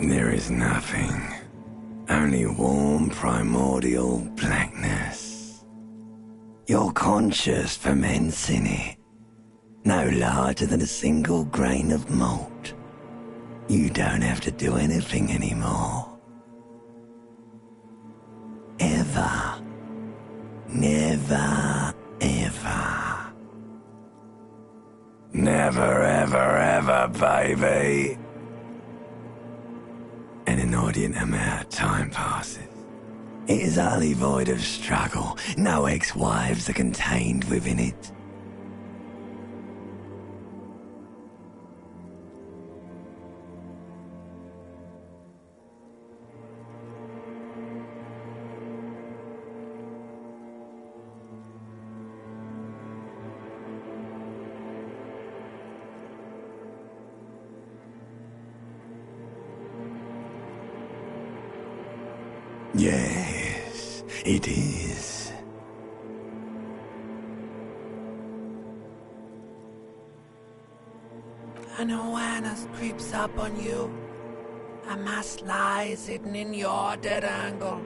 There is nothing. Only warm primordial blackness. Your conscious ferments in it. No larger than a single grain of malt. You don't have to do anything anymore. Ever. Never, ever. Never, ever, ever, baby. An inordinate amount of time passes. It is utterly void of struggle. No ex-wives are contained within it. Yes, it is. An awareness creeps up on you. A mass lies hidden in your dead angle,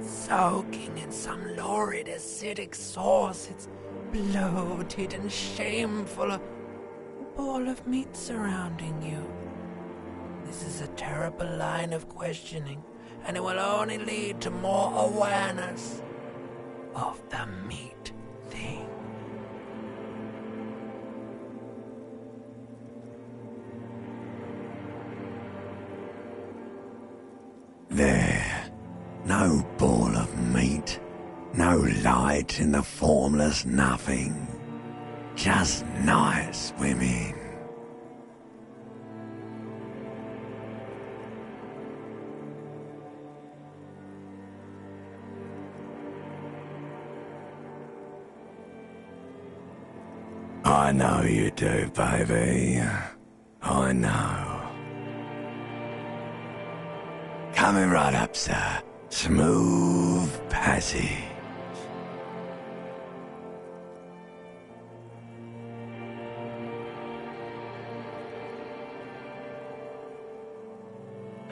soaking in some lurid acidic source. It's bloated and shameful, a ball of meat surrounding you. This is a terrible line of questioning, and it will only lead to more awareness of the meat thing. There, no ball of meat, no light in the formless nothing, just nice women. I know you do, baby. I know. Coming right up, sir. Smooth passage.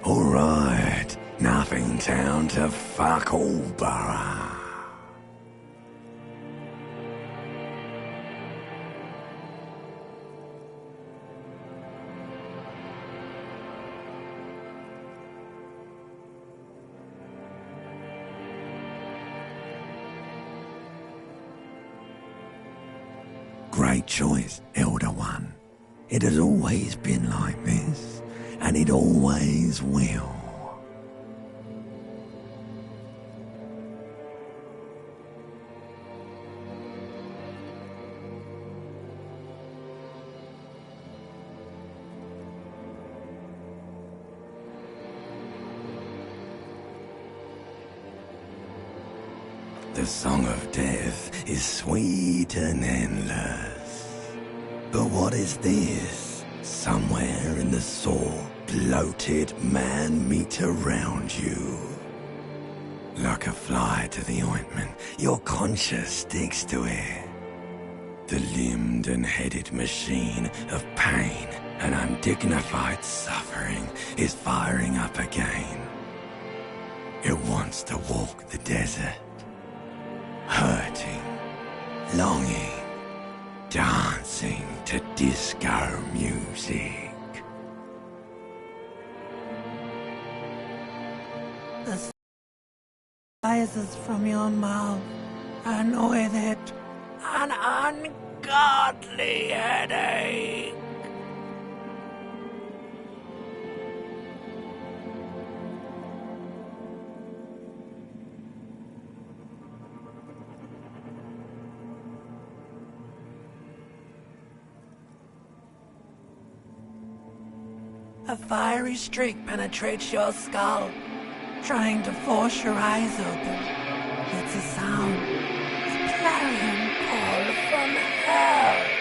All right. Nothing down to fuck all borough. Great choice, Elder One. It has always been like this, and it always will. The song of death is sweet and endless. But what is this? Somewhere in the sore, bloated man-meat around you. Like a fly to the ointment, your conscience sticks to it. The limbed and headed machine of pain and undignified suffering is firing up again. It wants to walk the desert. Hurting, longing, dancing to disco music. The rises from your mouth, and with it, an ungodly headache. A fiery streak penetrates your skull, trying to force your eyes open. It's a sound, a clarion call from hell.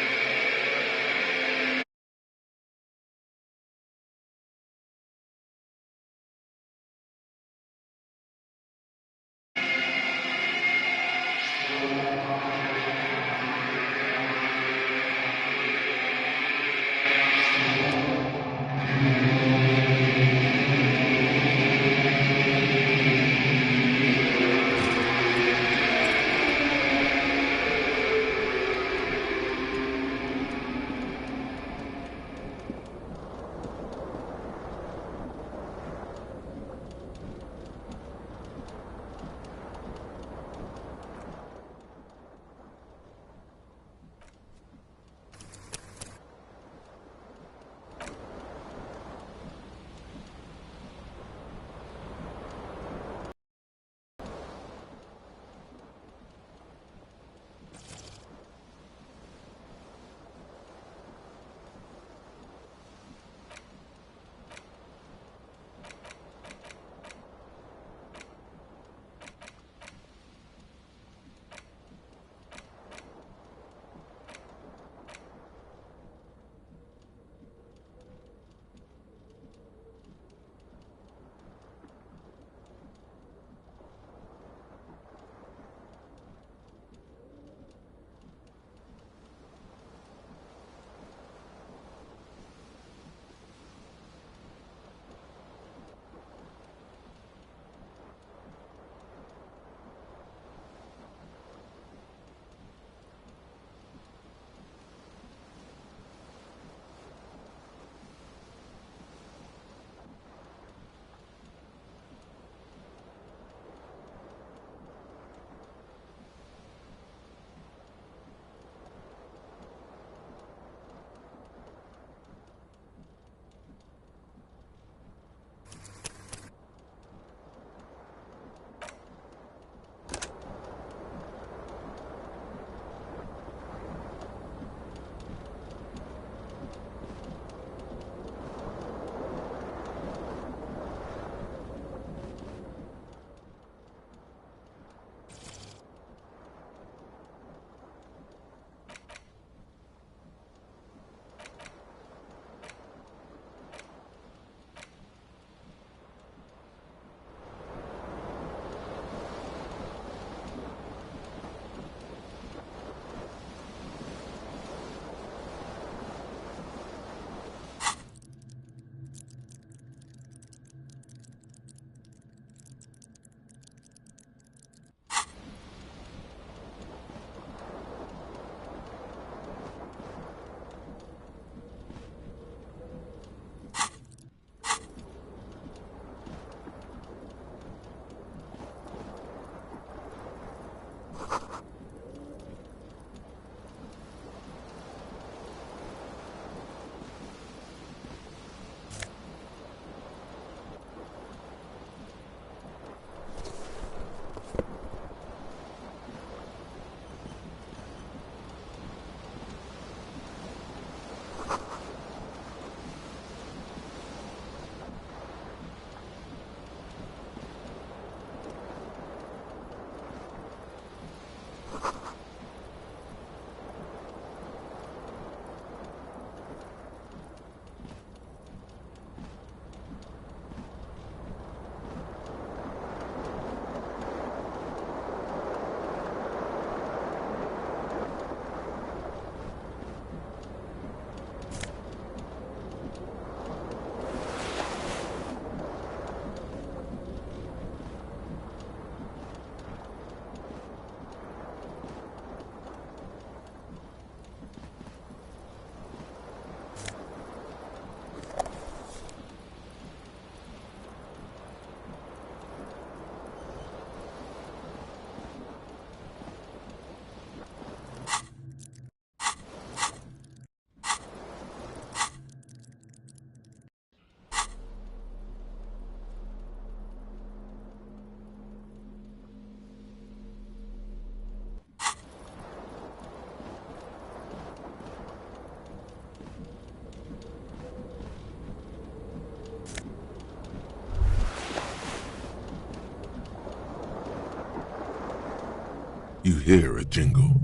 hear a jingle.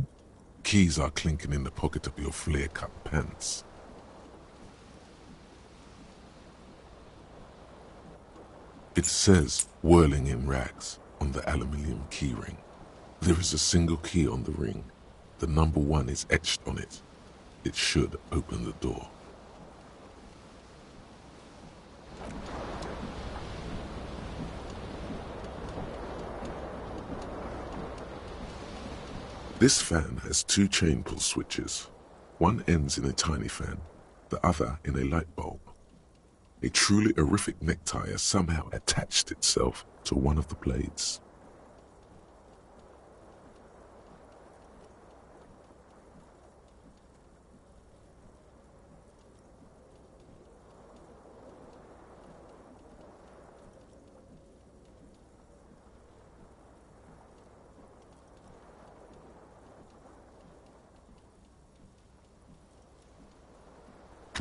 Keys are clinking in the pocket of your flare-cut pants. It says "whirling in rags" on the aluminium keyring. There is a single key on the ring. The number 1 is etched on it. It should open the door. This fan has 2 chain pull switches. One ends in a tiny fan, the other in a light bulb. A truly horrific necktie has somehow attached itself to one of the blades.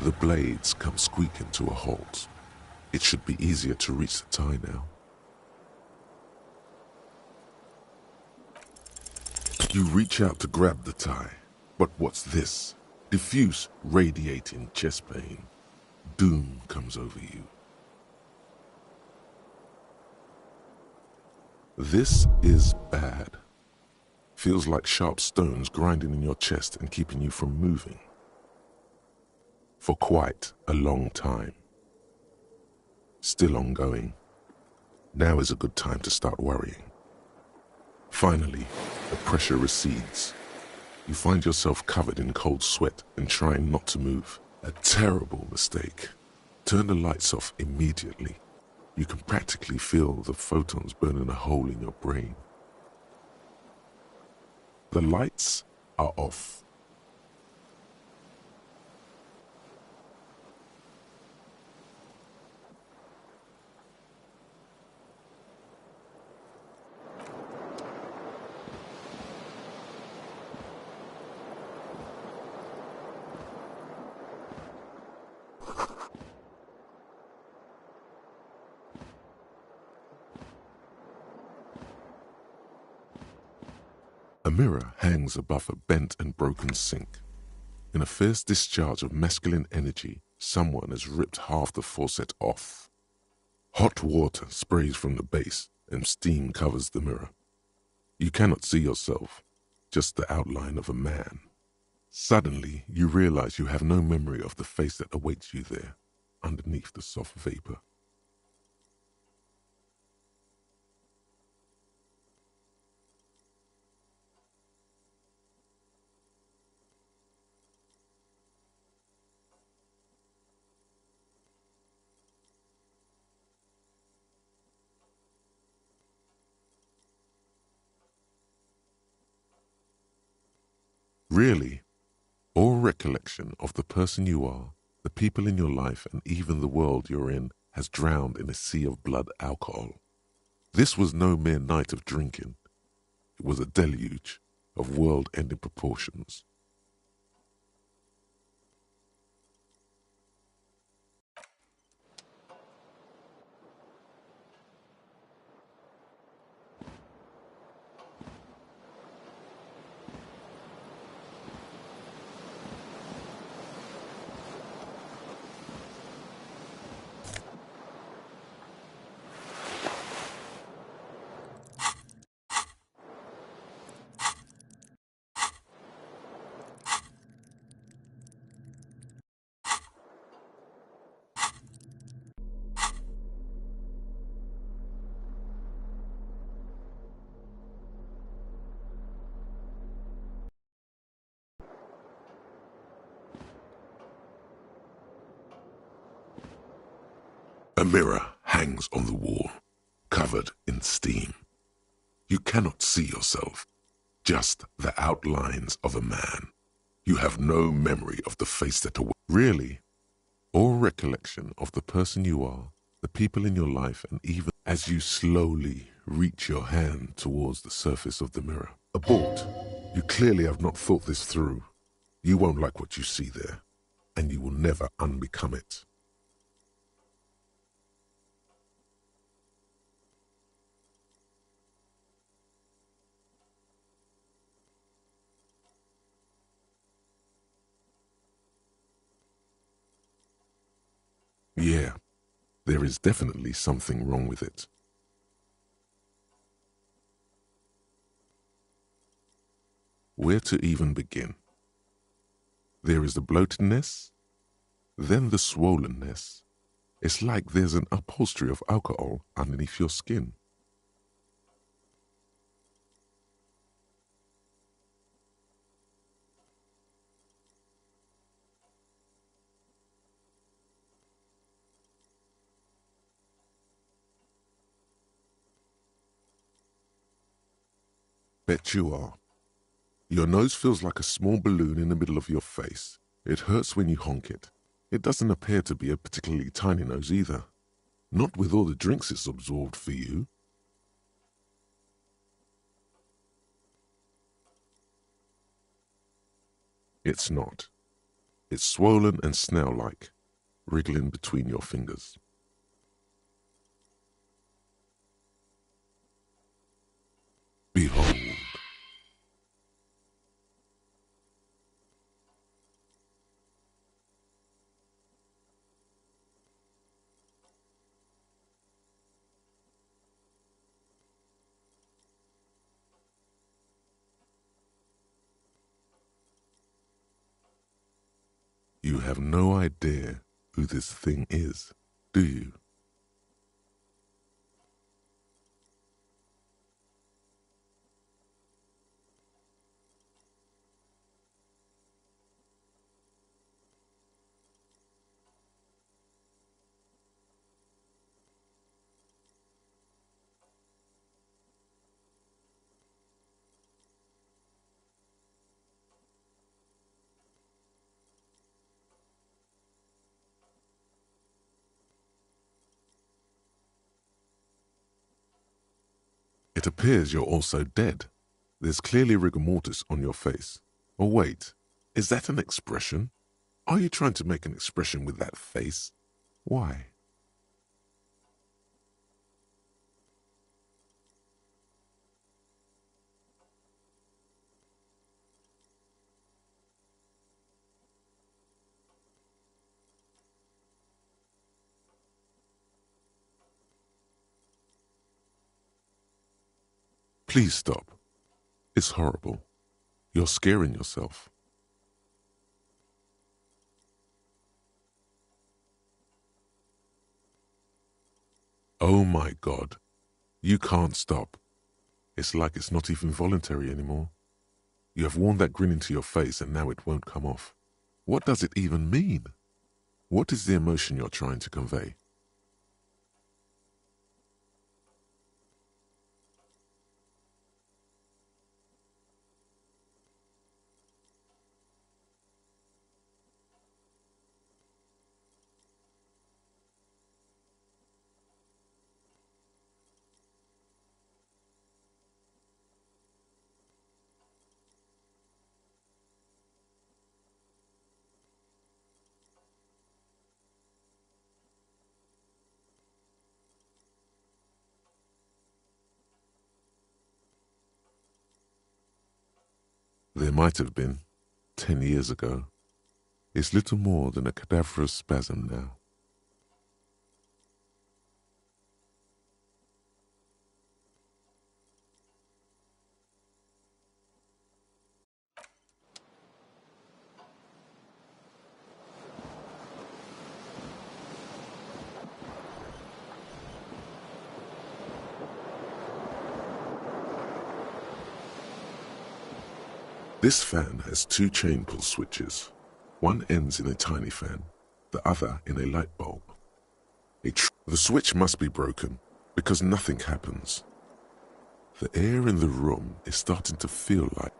The blades come squeaking to a halt. It should be easier to reach the tie now. You reach out to grab the tie, but what's this? Diffuse, radiating chest pain. Doom comes over you. This is bad. Feels like sharp stones grinding in your chest and keeping you from moving. For quite a long time. Still ongoing. Now is a good time to start worrying. Finally, the pressure recedes. You find yourself covered in cold sweat and trying not to move. A terrible mistake. Turn the lights off immediately. You can practically feel the photons burning a hole in your brain. The lights are off. A mirror hangs above a bent and broken sink. In a fierce discharge of masculine energy, someone has ripped half the faucet off. Hot water sprays from the base and steam covers the mirror. You cannot see yourself, just the outline of a man. Suddenly, you realize you have no memory of the face that awaits you there, underneath the soft vapor. Really, all recollection of the person you are, the people in your life, and even the world you're in has drowned in a sea of blood alcohol. This was no mere night of drinking. It was a deluge of world-ending proportions. A mirror hangs on the wall, covered in steam. You cannot see yourself, just the outlines of a man. You have no memory of the face that awaits. Really, all recollection of the person you are, the people in your life, and even as you slowly reach your hand towards the surface of the mirror. Abort. You clearly have not thought this through. You won't like what you see there, and you will never unbecome it. Yeah, there is definitely something wrong with it. Where to even begin? There is the bloatedness, then the swollenness. It's like there's an upholstery of alcohol underneath your skin. Bet you are. Your nose feels like a small balloon in the middle of your face. It hurts when you honk it. It doesn't appear to be a particularly tiny nose either. Not with all the drinks it's absorbed for you. It's not. It's swollen and snail-like, wriggling between your fingers. Behold. You have no idea who this thing is, do you? It appears you're also dead. There's clearly rigor mortis on your face. Or wait, is that an expression? Are you trying to make an expression with that face? Why? Please stop. It's horrible. You're scaring yourself. Oh my God. You can't stop. It's like it's not even voluntary anymore. You have worn that grin into your face and now it won't come off. What does it even mean? What is the emotion you're trying to convey? There might have been, 10 years ago. It's little more than a cadaverous spasm now. This fan has two chain pull switches. One ends in a tiny fan, the other in a light bulb. The switch must be broken because nothing happens. The air in the room is starting to feel like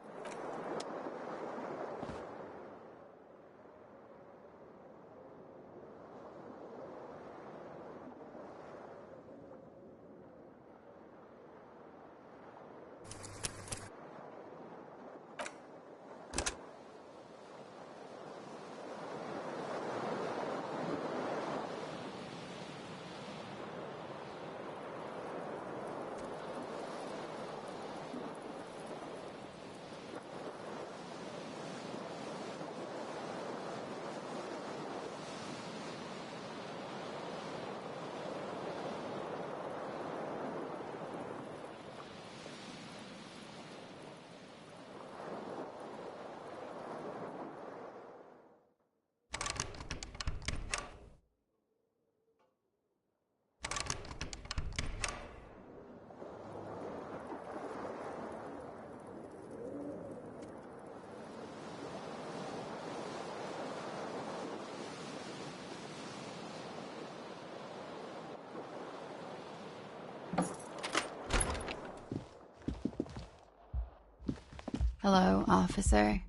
Hello, officer.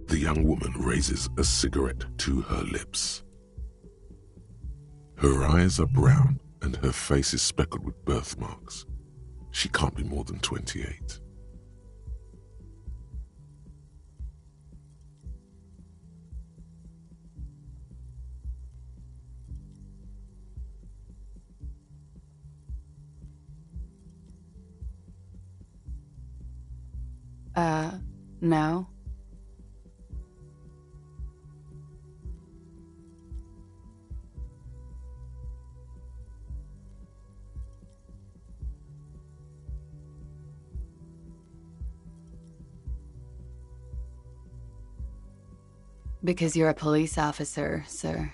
The young woman raises a cigarette to her lips. Her eyes are brown and her face is speckled with birthmarks. She can't be more than 28. No. Because you're a police officer, sir.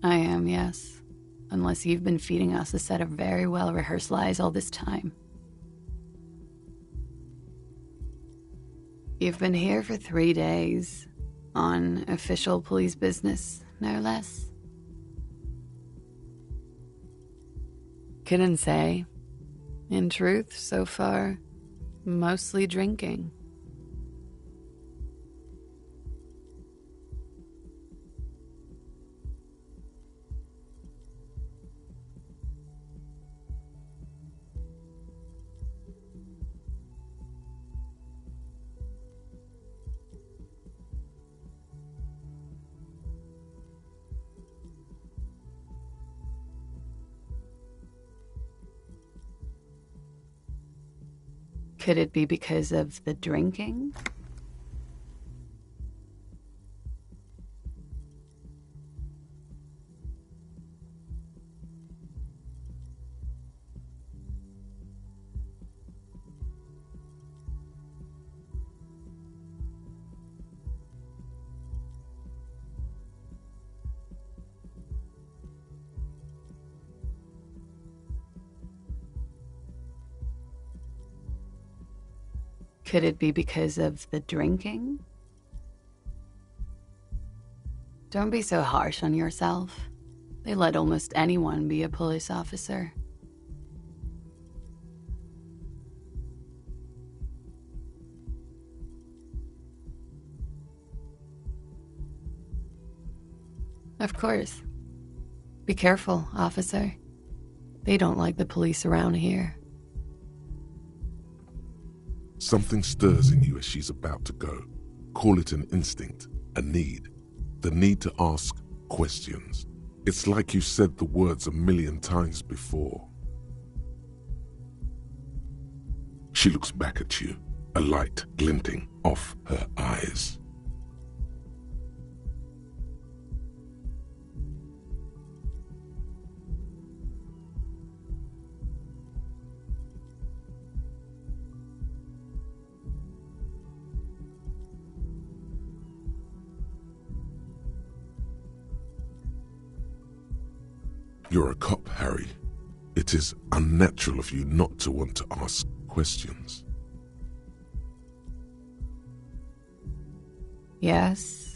I am, yes. Unless you've been feeding us a set of very well-rehearsed lies all this time. You've been here for 3 days, on official police business, no less. Couldn't say. In truth, so far, mostly drinking. Could it be because of the drinking? Could it be because of the drinking? Don't be so harsh on yourself. They let almost anyone be a police officer. Of course. Be careful, officer. They don't like the police around here. Something stirs in you as she's about to go. Call it an instinct, a need. The need to ask questions. It's like you said the words 1,000,000 times before. She looks back at you, a light glinting off her eyes. You're a cop, Harry. It is unnatural of you not to want to ask questions. Yes.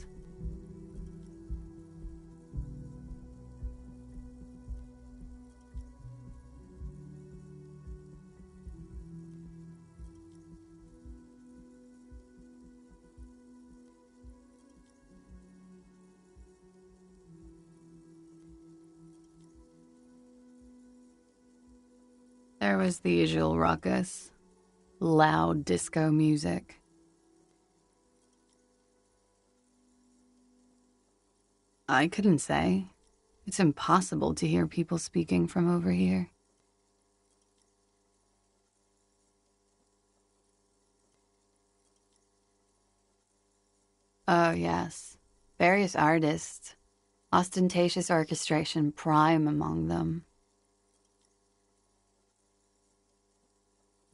There was the usual ruckus. Loud disco music. I couldn't say. It's impossible to hear people speaking from over here. Oh, yes. Various artists. Ostentatious orchestration prime among them.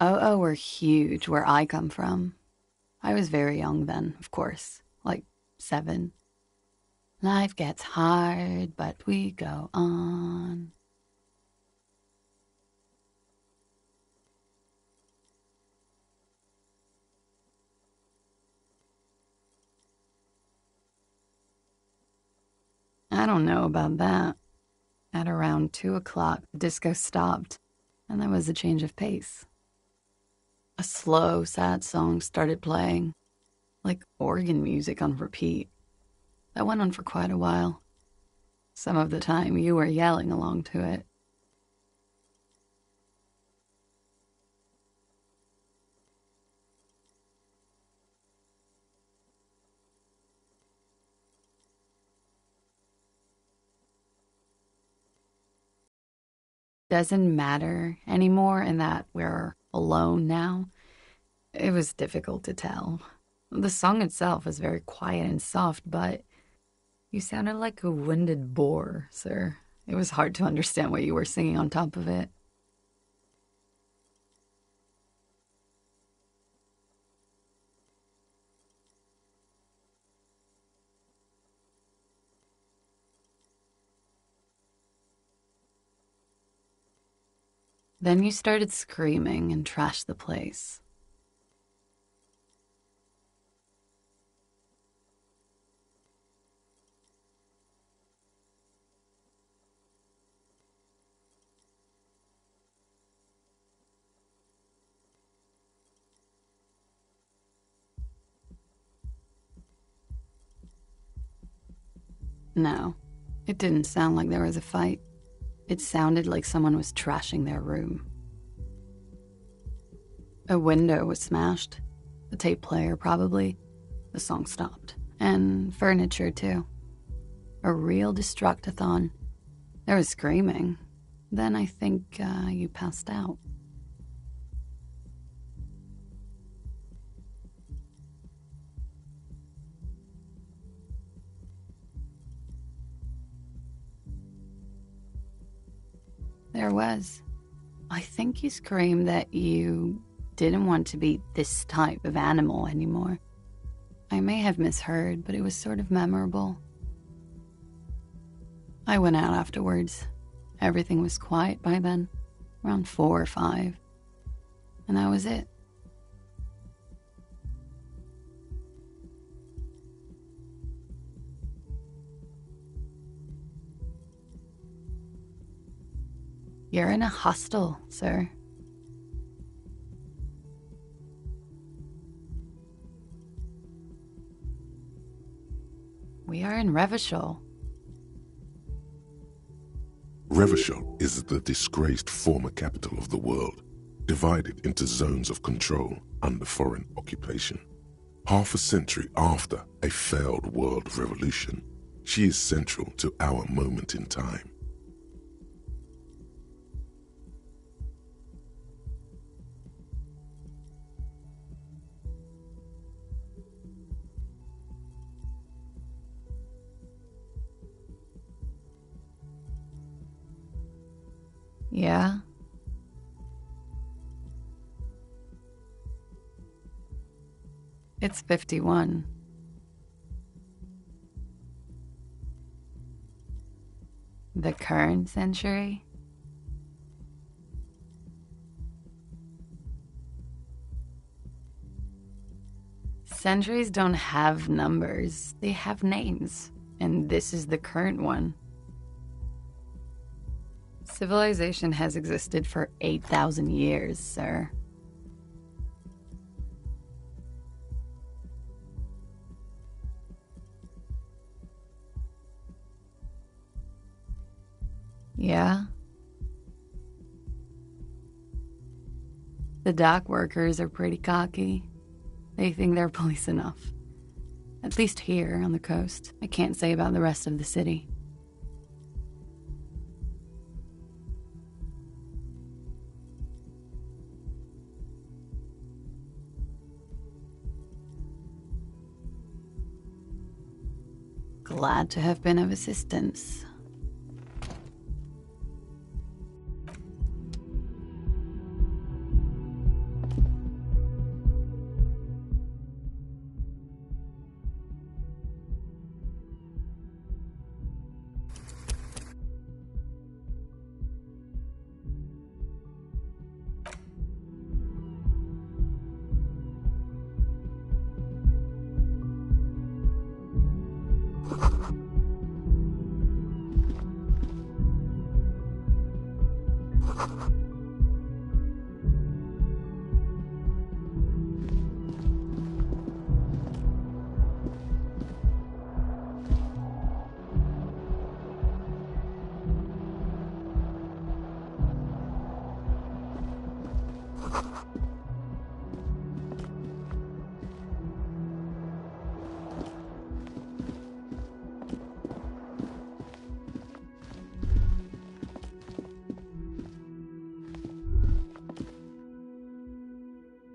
Oh, were huge where I come from. I was very young then, of course, like 7. Life gets hard, but we go on. I don't know about that. At around 2 o'clock, the disco stopped, and there was a change of pace. A slow, sad song started playing, like organ music on repeat. That went on for quite a while. Some of the time, you were yelling along to it. Doesn't matter anymore in that we're alone now. It was difficult to tell. The song itself was very quiet and soft, but you sounded like a winded boar, sir. It was hard to understand what you were singing on top of it. Then you started screaming and trashed the place. No, it didn't sound like there was a fight. It sounded like someone was trashing their room. A window was smashed. The tape player, probably. The song stopped. And furniture, too. A real destructathon. There was screaming. Then I think you passed out. There was. I think you screamed that you didn't want to be this type of animal anymore. I may have misheard, but it was sort of memorable. I went out afterwards. Everything was quiet by then, around 4 or 5. And that was it. You're in a hostel, sir. We are in Revachol. Revachol is the disgraced former capital of the world, divided into zones of control under foreign occupation. Half a century after a failed world revolution, she is central to our moment in time. Yeah? It's 51. The current century? Centuries don't have numbers, they have names, and this is the current one. Civilization has existed for 8,000 years, sir. Yeah? The dock workers are pretty cocky. They think they're police enough. At least here on the coast. I can't say about the rest of the city. Glad to have been of assistance.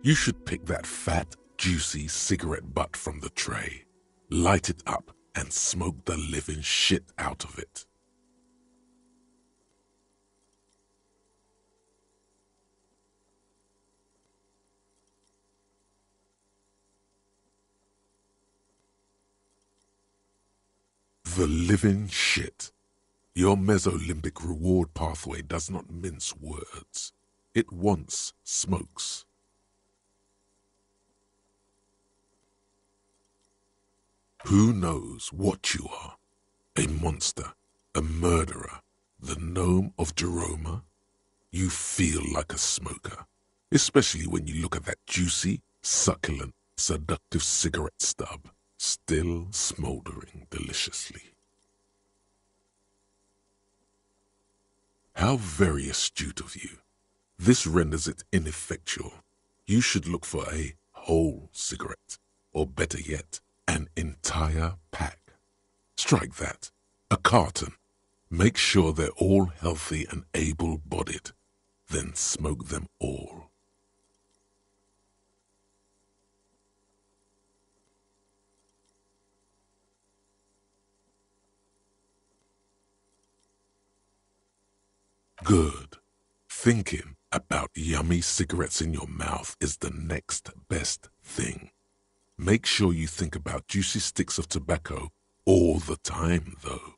You should pick that fat, juicy cigarette butt from the tray, light it up, and smoke the living shit out of it. The living shit. Your mesolimbic reward pathway does not mince words. It wants smokes. Who knows what you are? A monster, a murderer, the gnome of Jeroma? You feel like a smoker, especially when you look at that juicy, succulent, seductive cigarette stub, still smoldering deliciously. How very astute of you. This renders it ineffectual. You should look for a whole cigarette, or better yet, an entire pack. Strike that. A carton. Make sure they're all healthy and able-bodied. Then smoke them all. Good. Thinking about yummy cigarettes in your mouth is the next best thing. Make sure you think about juicy sticks of tobacco all the time, though.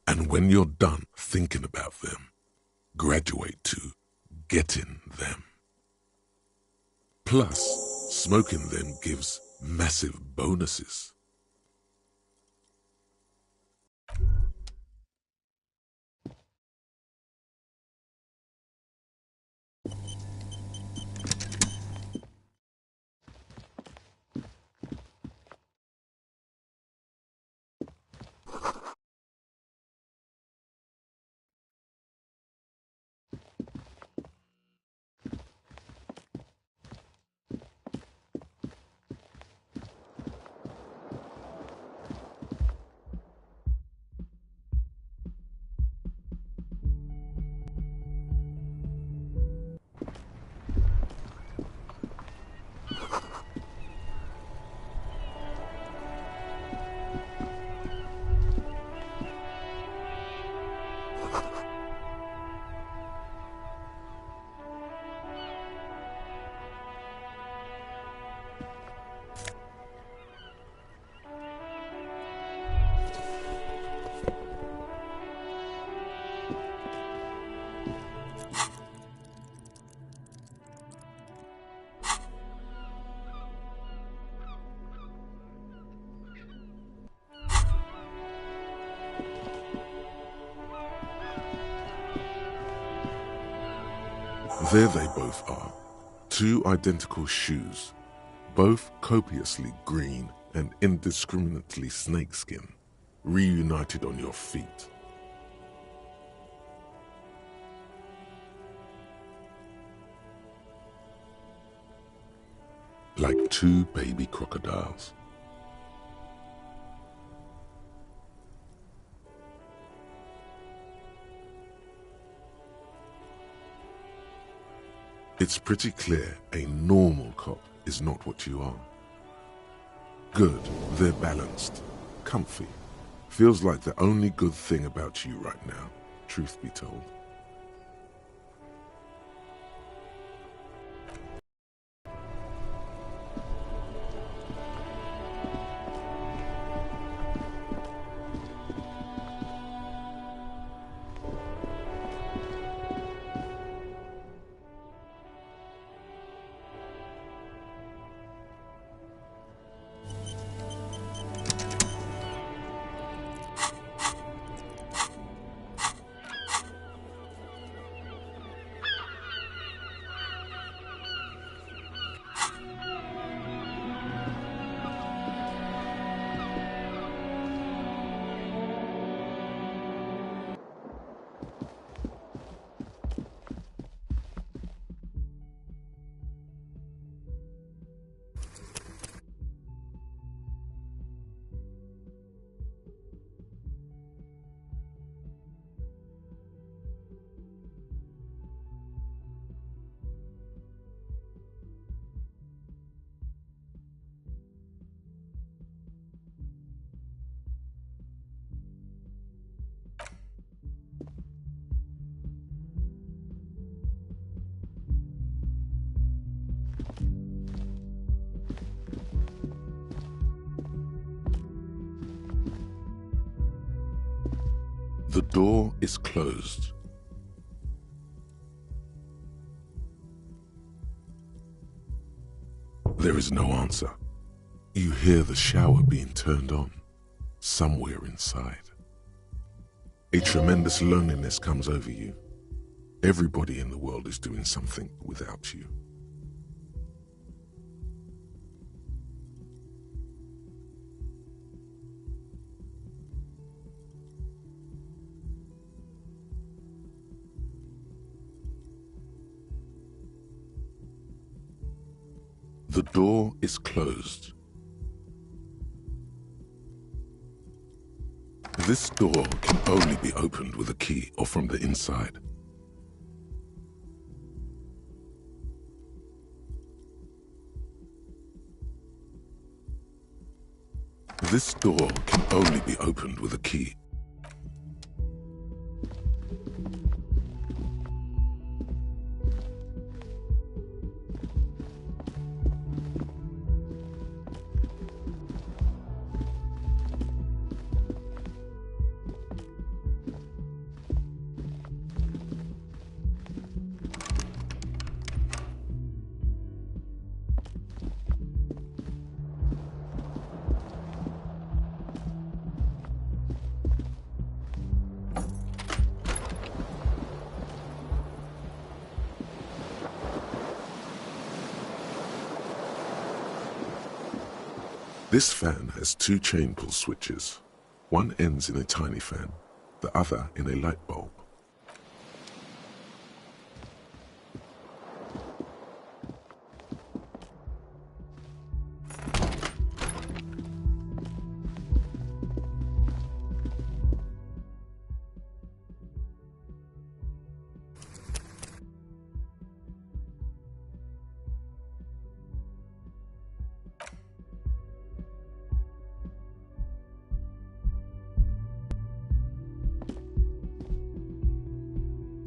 And when you're done thinking about them, graduate to getting them. Plus, smoking them gives massive bonuses. There they both are, two identical shoes, both copiously green and indiscriminately snakeskin, reunited on your feet. Like two baby crocodiles. It's pretty clear a normal cop is not what you are. Good, they're balanced, comfy. Feels like the only good thing about you right now, truth be told. The door is closed. There is no answer. You hear the shower being turned on, somewhere inside. A tremendous loneliness comes over you. Everybody in the world is doing something without you. The door is closed. This door can only be opened with a key or from the inside. This door can only be opened with a key. This fan has two chain pull switches. One ends in a tiny fan, the other in a light bulb.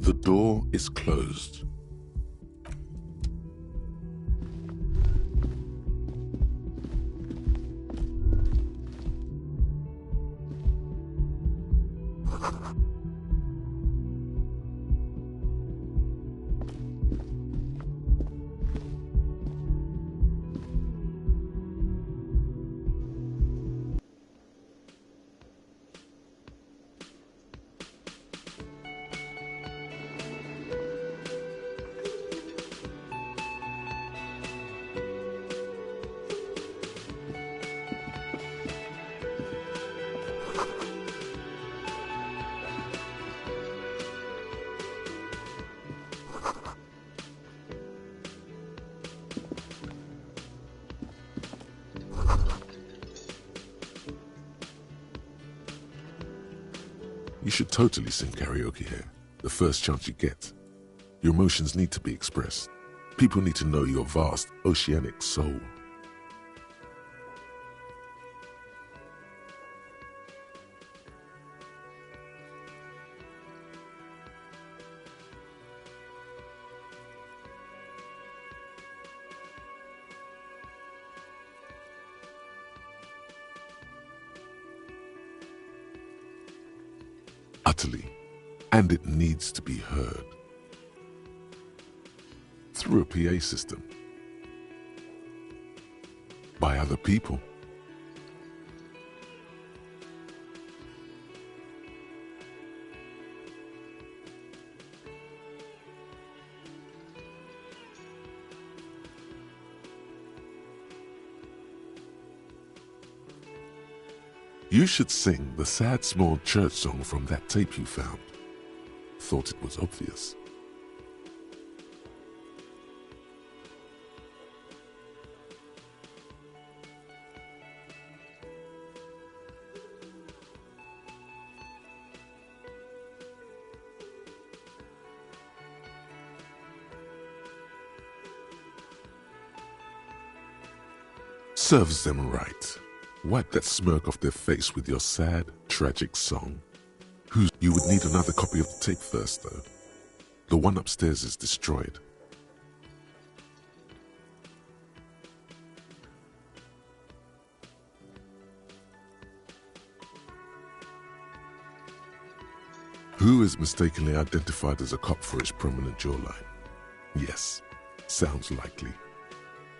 The door is closed. You should totally sing karaoke here, the first chance you get. Your emotions need to be expressed. People need to know your vast, oceanic soul. Utterly, and it needs to be heard through a PA system by other people. You should sing the sad small church song from that tape you found. Thought it was obvious. Serves them right. Wipe that smirk off their face with your sad, tragic song. You would need another copy of the tape first, though. The one upstairs is destroyed. Who is mistakenly identified as a cop for his prominent jawline? Yes, sounds likely.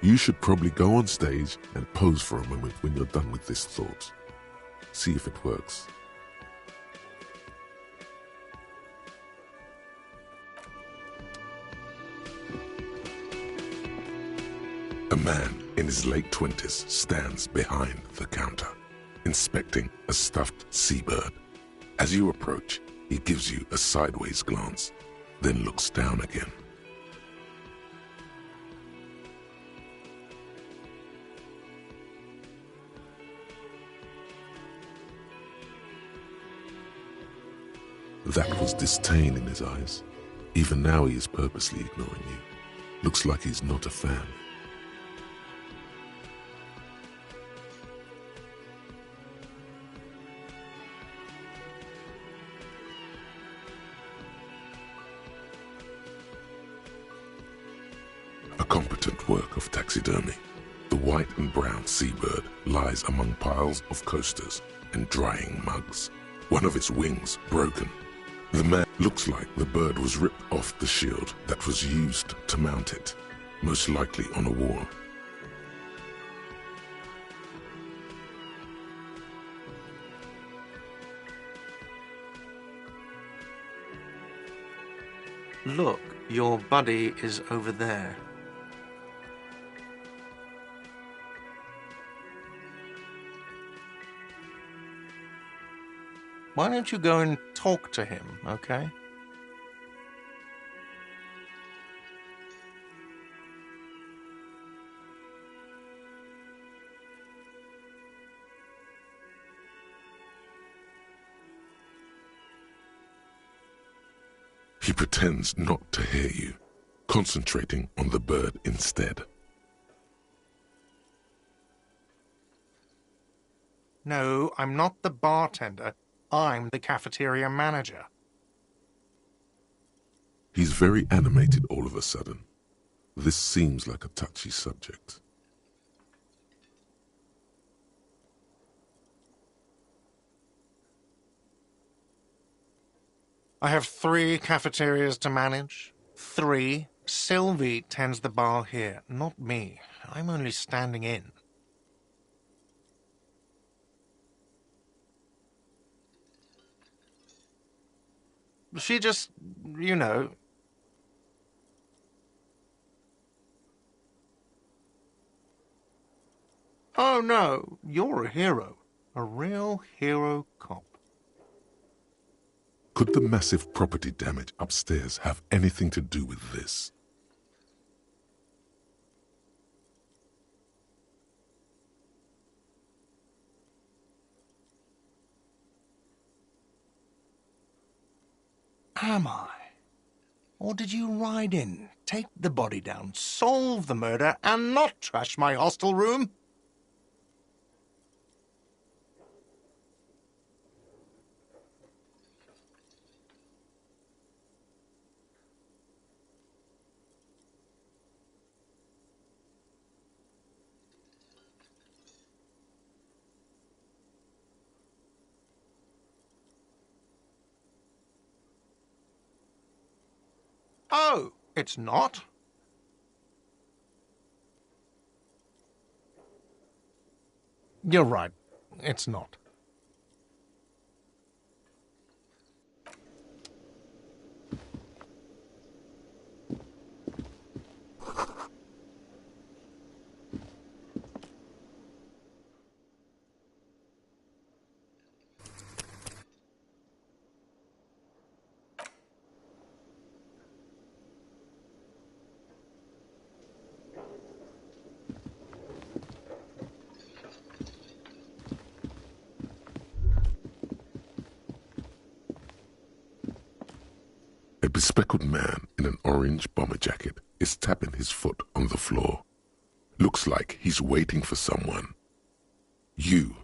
You should probably go on stage and pose for a moment when you're done with this thought. See if it works. A man in his late 20s stands behind the counter, inspecting a stuffed seabird. As you approach, he gives you a sideways glance, then looks down again. That was disdain in his eyes. Even now he is purposely ignoring you. Looks like he's not a fan. A competent work of taxidermy. The white and brown seabird lies among piles of coasters and drying mugs. One of its wings broken. The man looks like the bird was ripped off the shield that was used to mount it, most likely on a wall. Look, your buddy is over there. Why don't you go and talk to him, okay? He pretends not to hear you, concentrating on the bird instead. No, I'm not the bartender. I'm the cafeteria manager. He's very animated all of a sudden. This seems like a touchy subject. I have 3 cafeterias to manage. 3. Sylvie tends the bar here, not me. I'm only standing in. She just, you know... Oh no, you're a hero. A real hero cop. Could the massive property damage upstairs have anything to do with this? Am I? Or did you ride in, take the body down, solve the murder, and not trash my hostel room? Oh, it's not? You're right. It's not. A bespectacled man in an orange bomber jacket is tapping his foot on the floor. Looks like he's waiting for someone. You.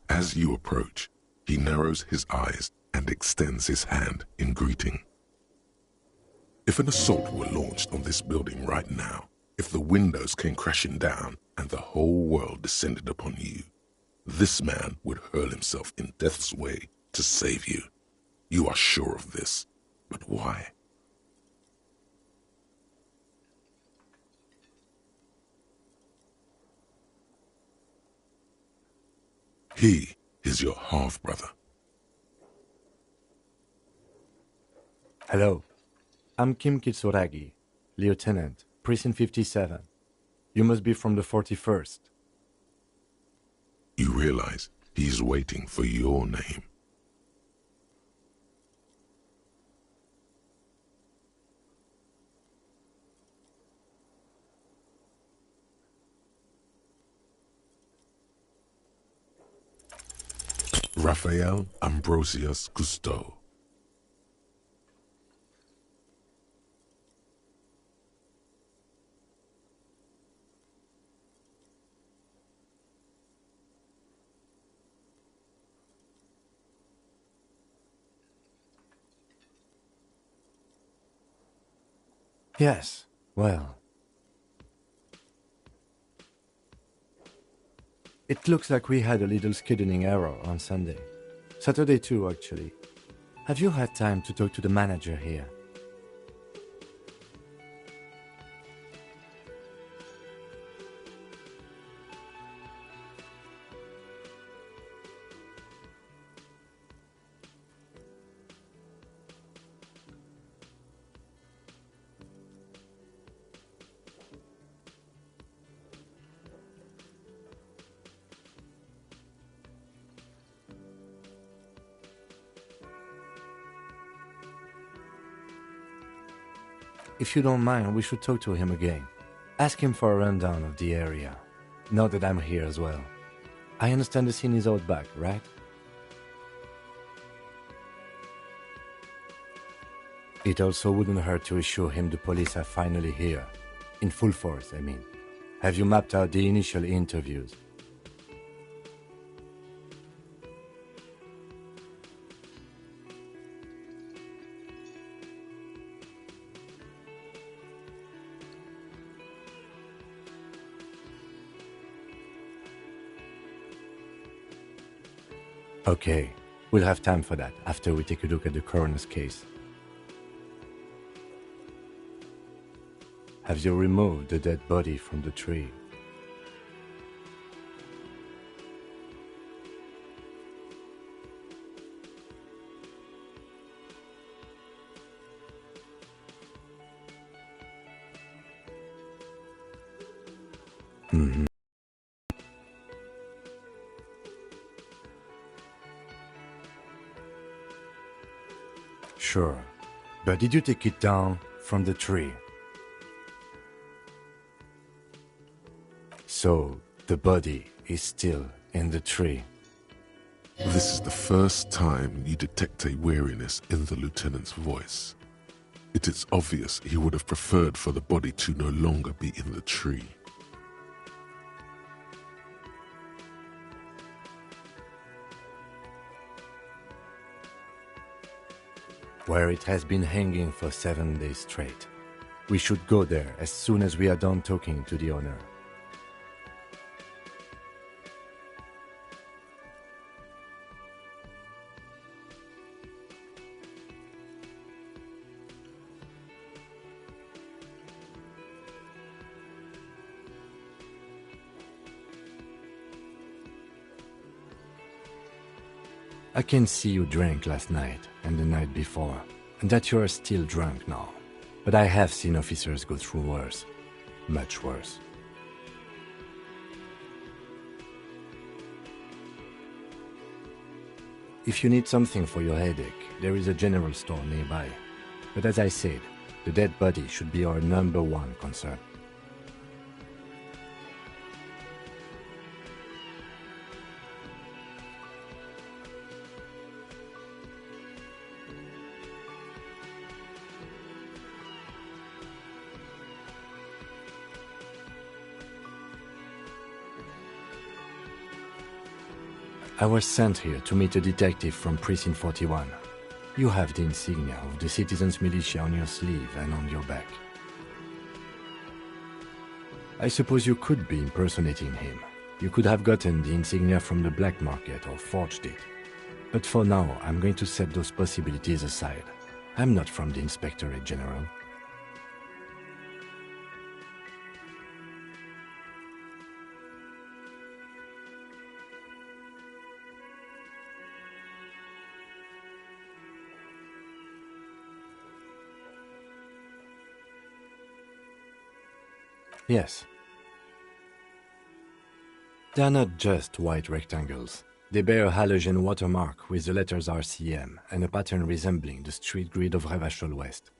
As you approach, he narrows his eyes and extends his hand in greeting. If an assault were launched on this building right now, if the windows came crashing down and the whole world descended upon you, this man would hurl himself in death's way to save you. You are sure of this. But why? He is your half-brother. Hello. I'm Kim Kitsuragi, Lieutenant, Precinct 57. You must be from the 41st. You realize he's waiting for your name. Raphael Ambrosius Cousteau. Yes, well. It looks like we had a little scheduling error on Sunday. Saturday too, actually. Have you had time to talk to the manager here? If you don't mind, we should talk to him again. Ask him for a rundown of the area. Now that I'm here as well. I understand the scene is out back, right? It also wouldn't hurt to assure him the police are finally here. In full force, I mean. Have you mapped out the initial interviews? Okay, we'll have time for that after we take a look at the coroner's case. Have you removed the dead body from the tree? Mm-hmm. Sure, but did you take it down from the tree? So, the body is still in the tree. This is the first time you detect a weariness in the lieutenant's voice. It is obvious he would have preferred for the body to no longer be in the tree. Where it has been hanging for 7 days straight. We should go there as soon as we are done talking to the owner. I can see you drank last night and the night before, and that you are still drunk now. But I have seen officers go through worse. Much worse. If you need something for your headache, there is a general store nearby. But as I said, the dead body should be our #1 concern. I was sent here to meet a detective from Precinct 41. You have the insignia of the Citizens Militia on your sleeve and on your back. I suppose you could be impersonating him. You could have gotten the insignia from the black market or forged it. But for now, I'm going to set those possibilities aside. I'm not from the Inspectorate General. Yes. They're not just white rectangles. They bear a halogen watermark with the letters RCM and a pattern resembling the street grid of Revachol West.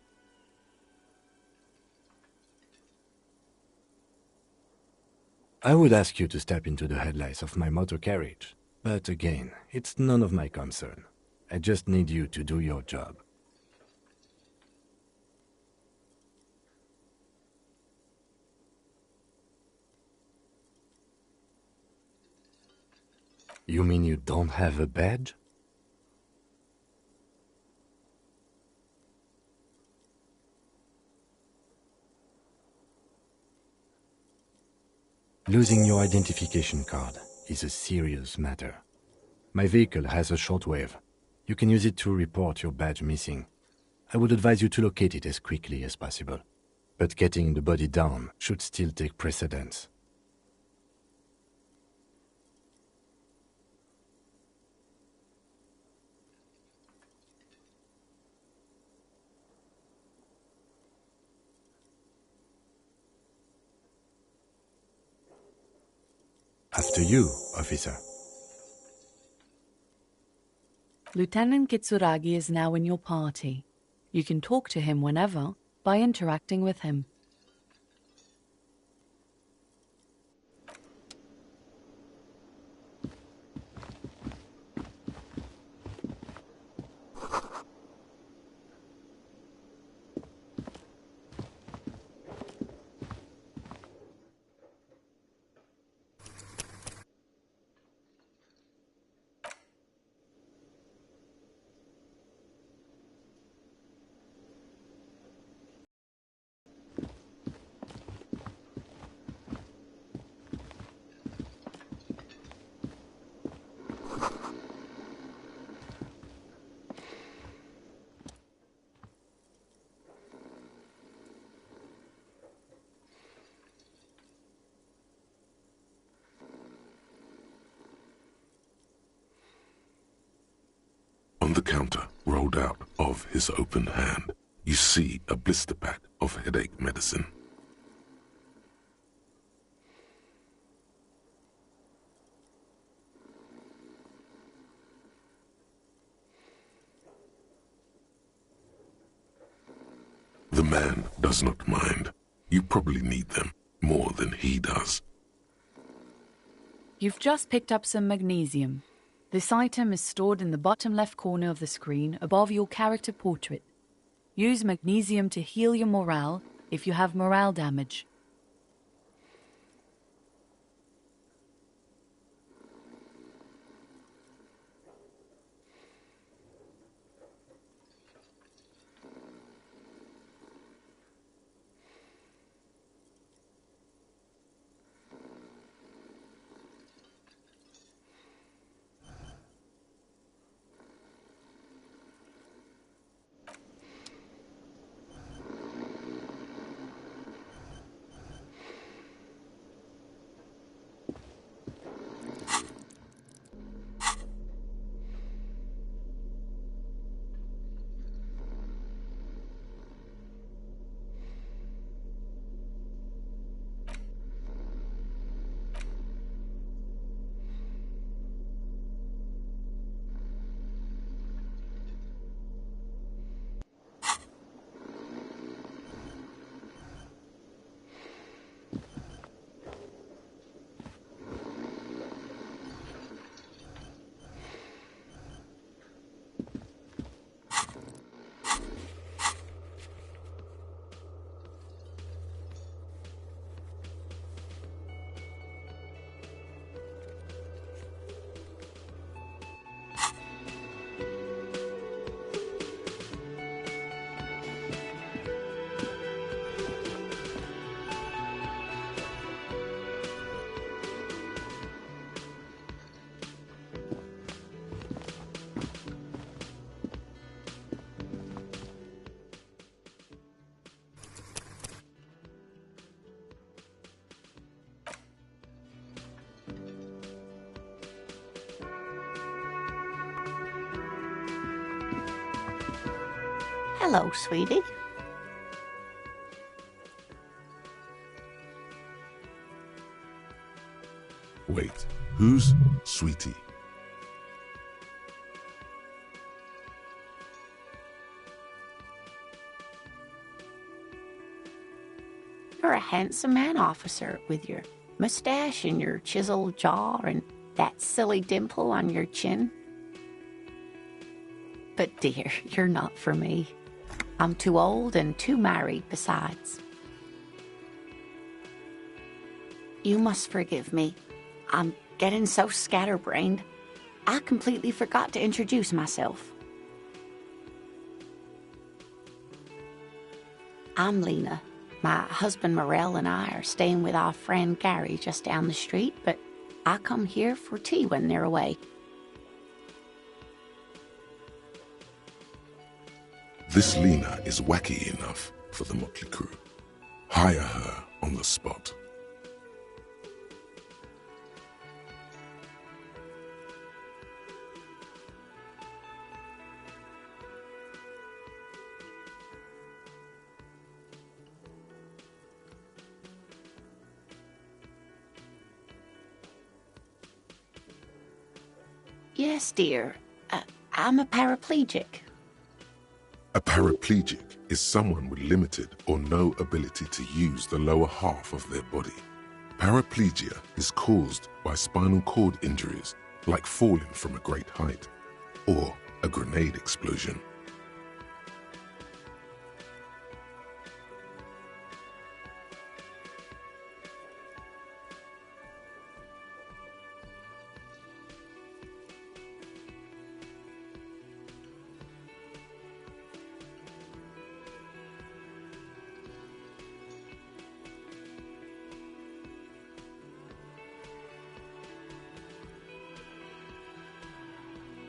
I would ask you to step into the headlights of my motor carriage, but again, it's none of my concern. I just need you to do your job. You mean you don't have a badge? Losing your identification card is a serious matter. My vehicle has a shortwave. You can use it to report your badge missing. I would advise you to locate it as quickly as possible. But getting the body down should still take precedence. After you, officer. Lieutenant Kitsuragi is now in your party. You can talk to him whenever by interacting with him. On the counter, rolled out of his open hand, you see a blister pack of headache medicine. The man does not mind. You probably need them more than he does. You've just picked up some magnesium. This item is stored in the bottom left corner of the screen above your character portrait. Use magnesium to heal your morale if you have morale damage. Hello, sweetie. Wait, who's Sweetie? You're a handsome man, officer, with your mustache and your chiseled jaw and that silly dimple on your chin. But dear, you're not for me. I'm too old and too married besides. You must forgive me. I'm getting so scatterbrained. I completely forgot to introduce myself. I'm Lena. My husband Morel and I are staying with our friend Gary just down the street, but I come here for tea when they're away. This Lena is wacky enough for the motley crew. Hire her on the spot. Yes, dear. I'm a paraplegic. A paraplegic is someone with limited or no ability to use the lower half of their body. Paraplegia is caused by spinal cord injuries, like falling from a great height, or a grenade explosion.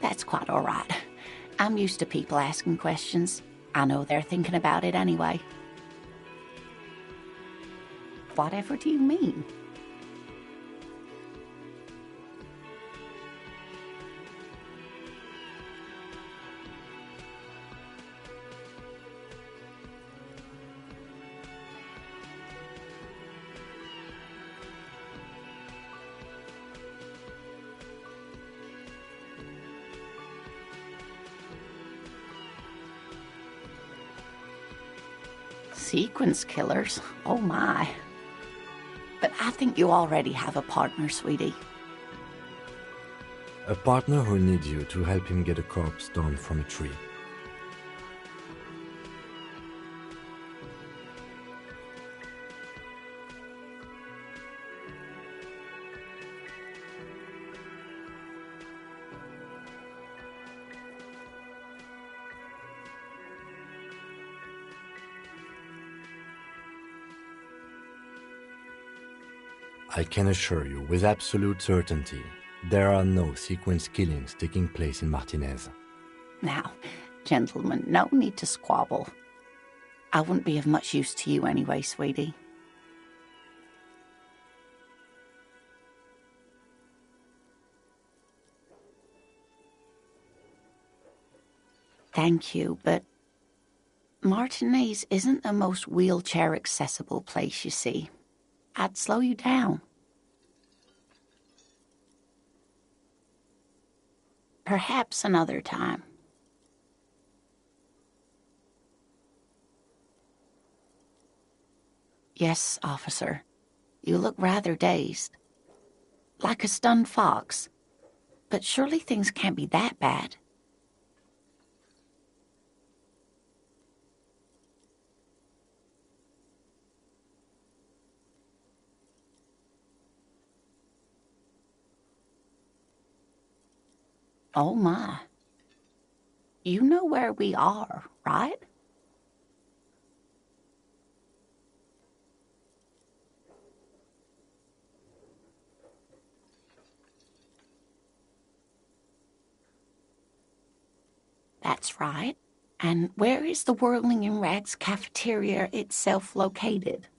That's quite all right. I'm used to people asking questions. I know they're thinking about it anyway. Whatever do you mean? Sequence killers? Oh my. But I think you already have a partner, sweetie. A partner who needs you to help him get a corpse down from a tree. I can assure you with absolute certainty, there are no sequence killings taking place in Martinez. Now, gentlemen, no need to squabble. I wouldn't be of much use to you anyway, sweetie. Thank you, but Martinez isn't the most wheelchair-accessible place, you see. I'd slow you down. Perhaps another time. Yes, officer. You look rather dazed. Like a stunned fox. But surely things can't be that bad. Oh my. You know where we are, right? That's right. And where is the Whirling in Rags cafeteria itself located?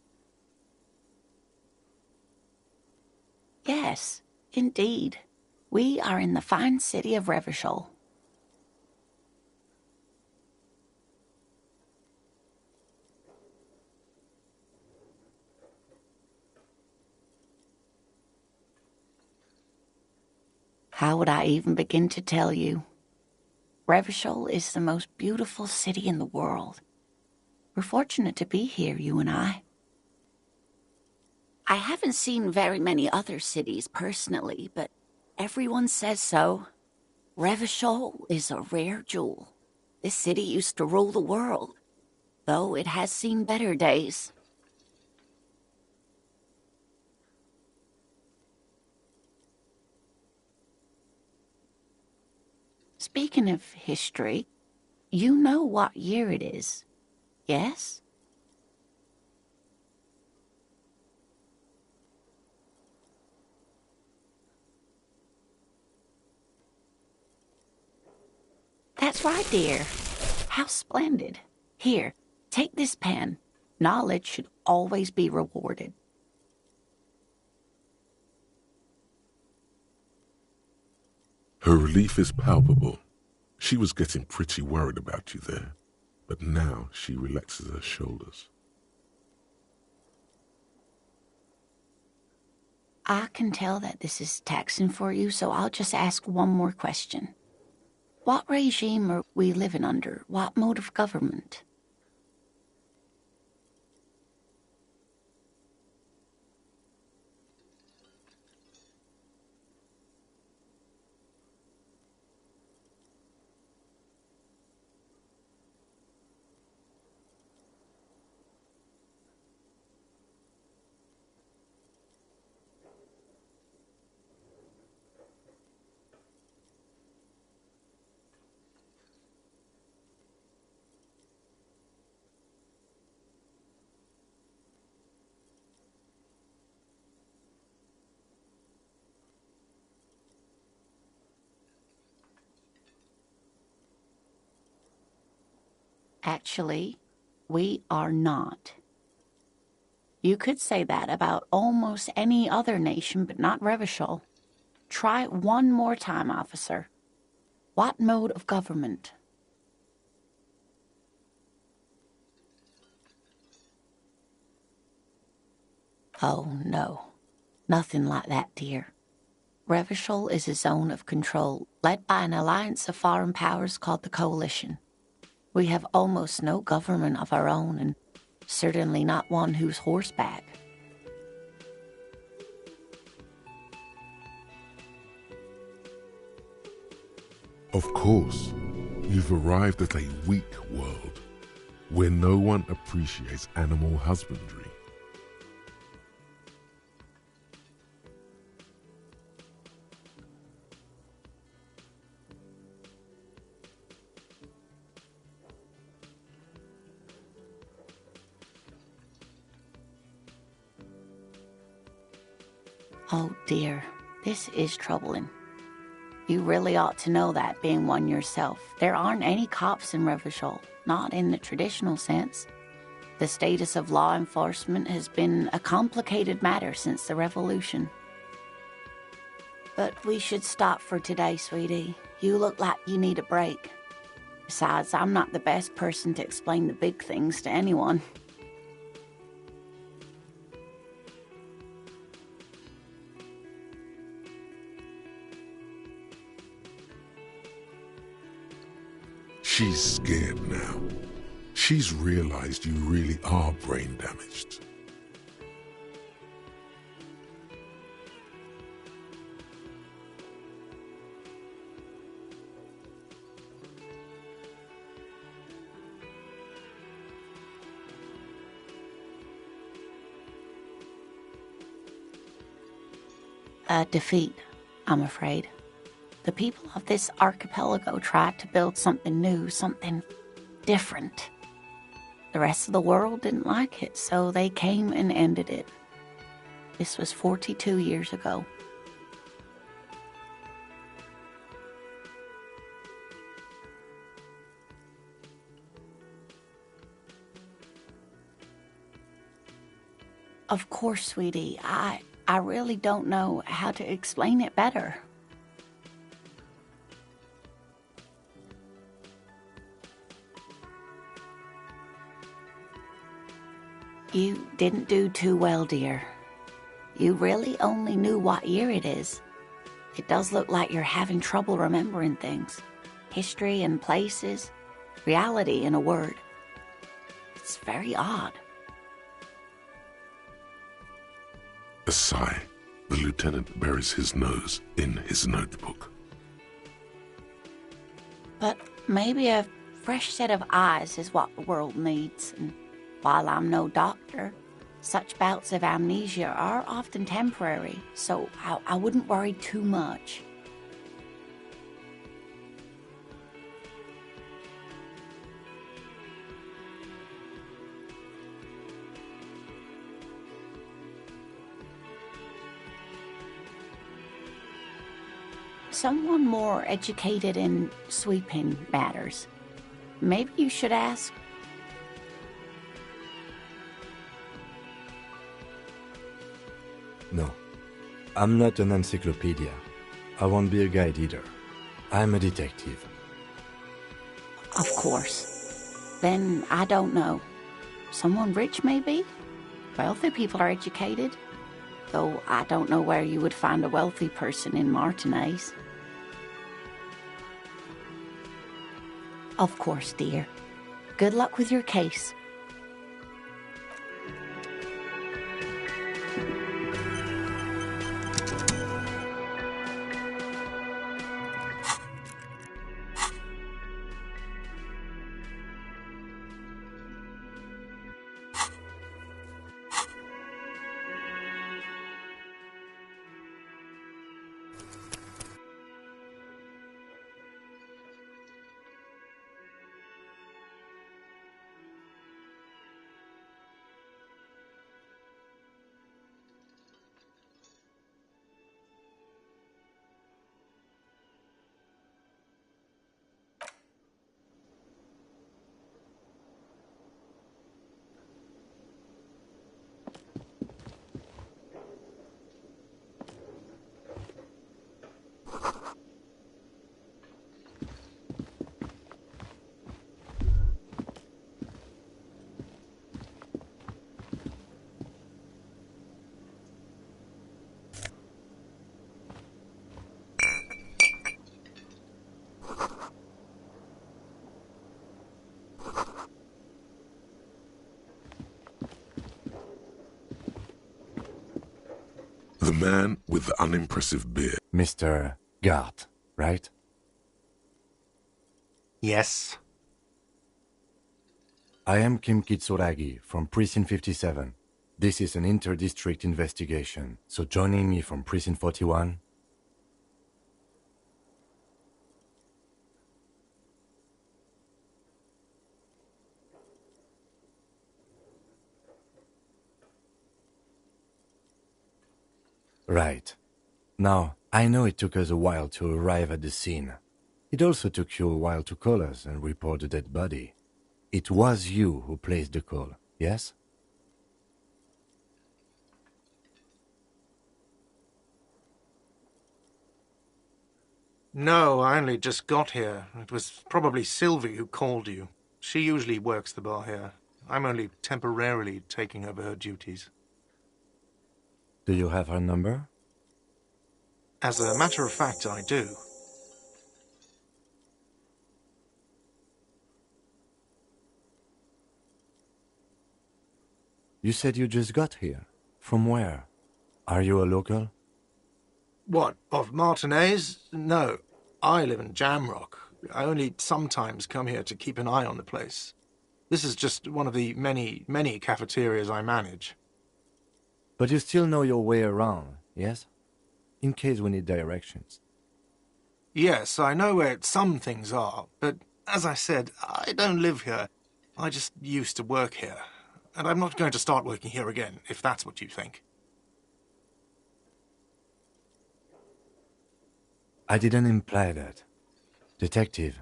Yes, indeed. We are in the fine city of Revachol. How would I even begin to tell you? Revachol is the most beautiful city in the world. We're fortunate to be here, you and I. I haven't seen very many other cities personally, but everyone says so. Revachol is a rare jewel. This city used to rule the world, though it has seen better days. Speaking of history, you know what year it is, yes? That's right, dear. How splendid. Here, take this pen. Knowledge should always be rewarded. Her relief is palpable. She was getting pretty worried about you there, but now she relaxes her shoulders. I can tell that this is taxing for you, so I'll just ask one more question. What regime are we living under? What mode of government? Actually, we are not. You could say that about almost any other nation, but not Revachol. Try it one more time, officer. What mode of government? Oh, no. Nothing like that, dear. Revachol is a zone of control led by an alliance of foreign powers called the Coalition. We have almost no government of our own, and certainly not one who's horseback. Of course, you've arrived at a weak world, where no one appreciates animal husbandry. Oh dear, this is troubling. You really ought to know that, being one yourself. There aren't any cops in Revachol, not in the traditional sense. The status of law enforcement has been a complicated matter since the revolution. But we should stop for today, sweetie. You look like you need a break. Besides, I'm not the best person to explain the big things to anyone. She's scared now. She's realized you really are brain damaged. A defeat, I'm afraid. The people of this archipelago tried to build something new, something different. The rest of the world didn't like it, so they came and ended it. This was 42 years ago. Of course, sweetie, I really don't know how to explain it better. You didn't do too well, dear. You really only knew what year it is. It does look like you're having trouble remembering things. History and places. Reality, in a word. It's very odd. A sigh. The lieutenant buries his nose in his notebook. But maybe a fresh set of eyes is what the world needs. And while I'm no doctor, such bouts of amnesia are often temporary, so I wouldn't worry too much. Someone more educated in sweeping matters. Maybe you should ask. No, I'm not an encyclopedia. I won't be a guide either. I'm a detective. Of course. Then I don't know. Someone rich, maybe? Wealthy people are educated. Though I don't know where you would find a wealthy person in Martinez. Of course, dear. Good luck with your case. The man with the unimpressive beard. Mr. Gart, right? Yes. I am Kim Kitsuragi from Precinct 57. This is an inter-district investigation, so joining me from Precinct 41... Right. Now, I know it took us a while to arrive at the scene. It also took you a while to call us and report the dead body. It was you who placed the call, yes? No, I only just got here. It was probably Sylvie who called you. She usually works the bar here. I'm only temporarily taking over her duties. Do you have her number? As a matter of fact, I do. You said you just got here. From where? Are you a local? What, of Martinez? No. I live in Jamrock. I only sometimes come here to keep an eye on the place. This is just one of the many cafeterias I manage. But you still know your way around, yes? In case we need directions. Yes, I know where some things are, but as I said, I don't live here. I just used to work here. And I'm not going to start working here again, if that's what you think. I didn't imply that. Detective.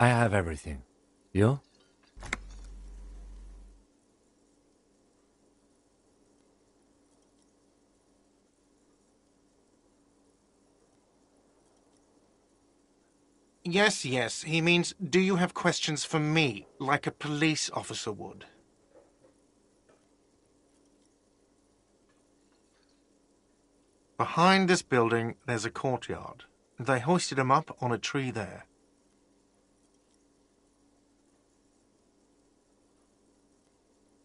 I have everything. You? Yes, he means, do you have questions for me, like a police officer would? Behind this building, there's a courtyard. They hoisted him up on a tree there.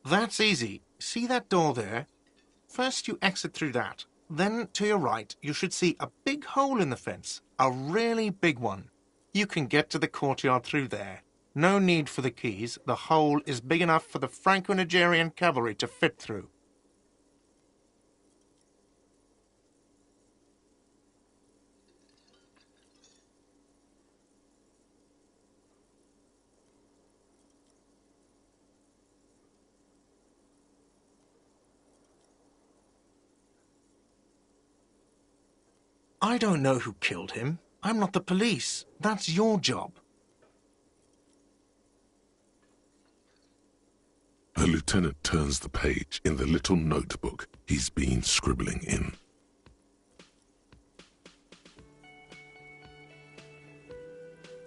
That's easy. See that door there? First you exit through that. Then, to your right, you should see a big hole in the fence. A really big one. You can get to the courtyard through there. No need for the keys. The hole is big enough for the Franco-Nigerian cavalry to fit through. I don't know who killed him. I'm not the police. That's your job. The lieutenant turns the page in the little notebook he's been scribbling in.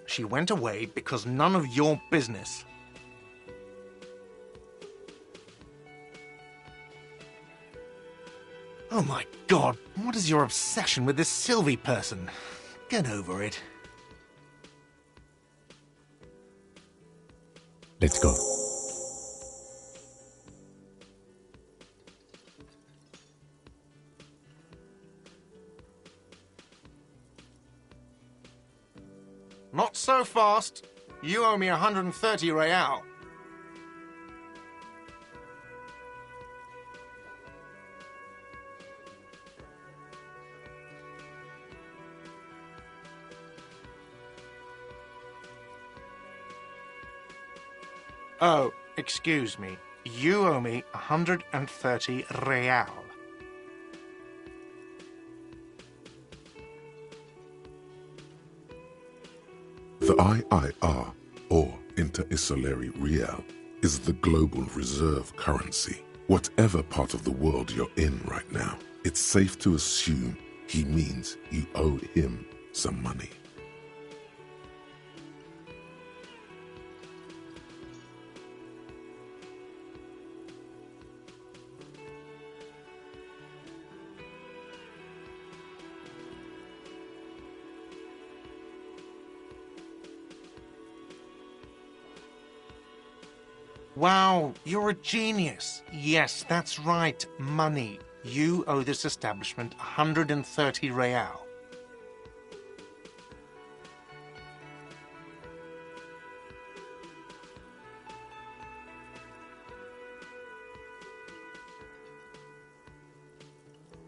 She went away because none of your business. Oh my God, what is your obsession with this Sylvie person? Get over it. Let's go. Not so fast. You owe me 130 real. Oh, excuse me. You owe me 130 real. The IIR, or Inter-Isolary Real, is the global reserve currency. Whatever part of the world you're in right now, it's safe to assume he means you owe him some money. Wow, you're a genius. Yes, that's right, money. You owe this establishment 130 real.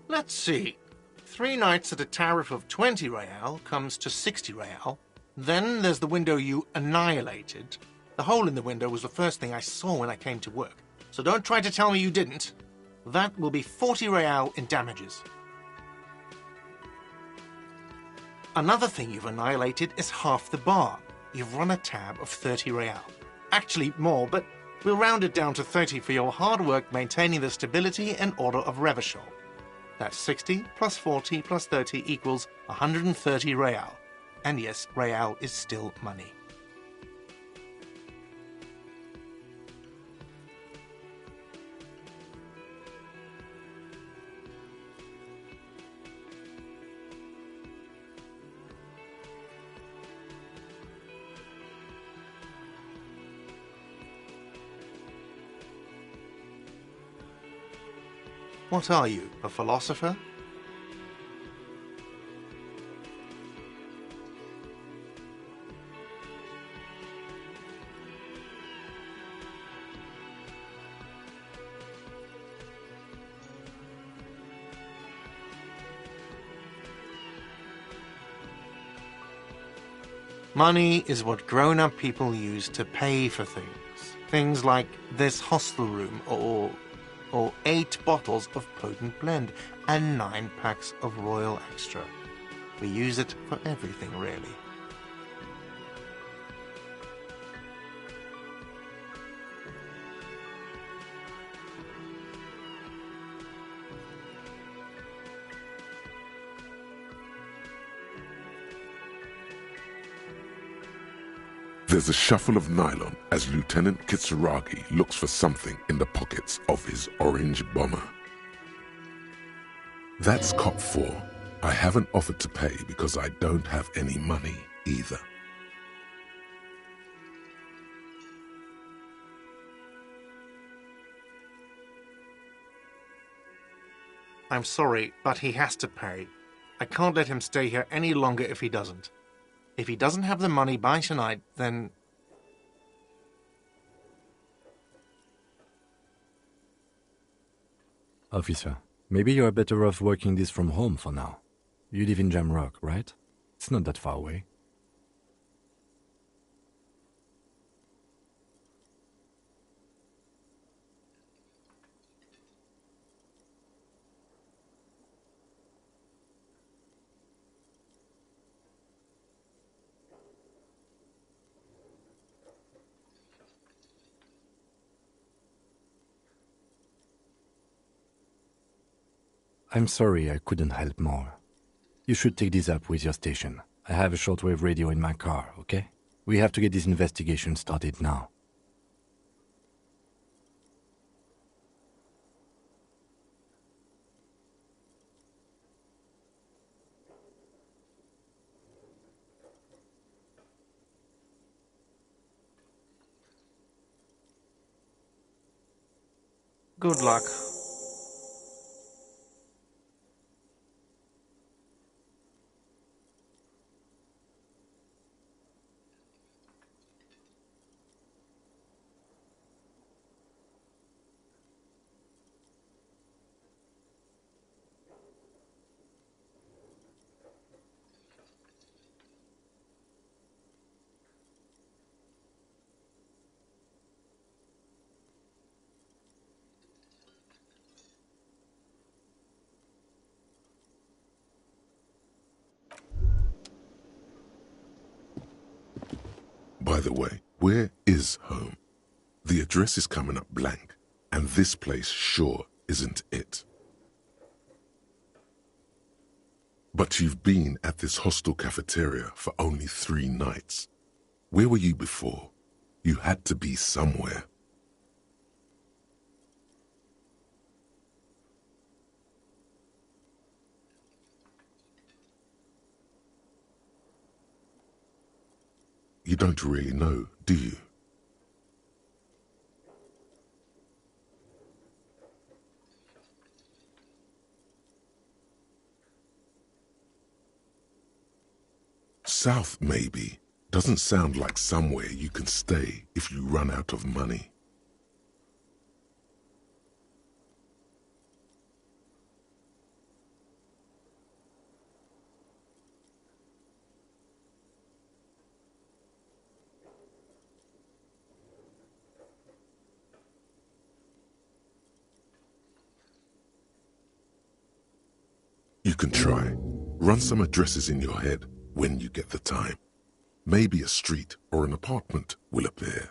Let's see. 3 nights at a tariff of 20 real comes to 60 real. Then there's the window you annihilated. The hole in the window was the first thing I saw when I came to work. So don't try to tell me you didn't. That will be 40 real in damages. Another thing you've annihilated is half the bar. You've run a tab of 30 real. Actually more, but we'll round it down to 30 for your hard work maintaining the stability and order of Revachol. That's 60 plus 40 plus 30 equals 130 real. And yes, real is still money. What are you, a philosopher? Money is what grown-up people use to pay for things. Things like this hostel room or 8 bottles of potent blend and 9 packs of Royal Extra. We use it for everything, really. There's a shuffle of nylon as Lieutenant Kitsuragi looks for something in the pockets of his orange bomber. That's cop 4. I haven't offered to pay because I don't have any money either. I'm sorry, but he has to pay. I can't let him stay here any longer if he doesn't. If he doesn't have the money by tonight, then... Officer, maybe you are better off working this from home for now. You live in Jamrock, right? It's not that far away. I'm sorry I couldn't help more. You should take this up with your station. I have a shortwave radio in my car, okay? We have to get this investigation started now. Good luck. By the way, where is home? The address is coming up blank, and this place sure isn't it. But you've been at this hostel cafeteria for only 3 nights. Where were you before? You had to be somewhere. You don't really know, do you? South, maybe. Doesn't sound like somewhere you can stay if you run out of money. You can try. Run some addresses in your head when you get the time. Maybe a street or an apartment will appear.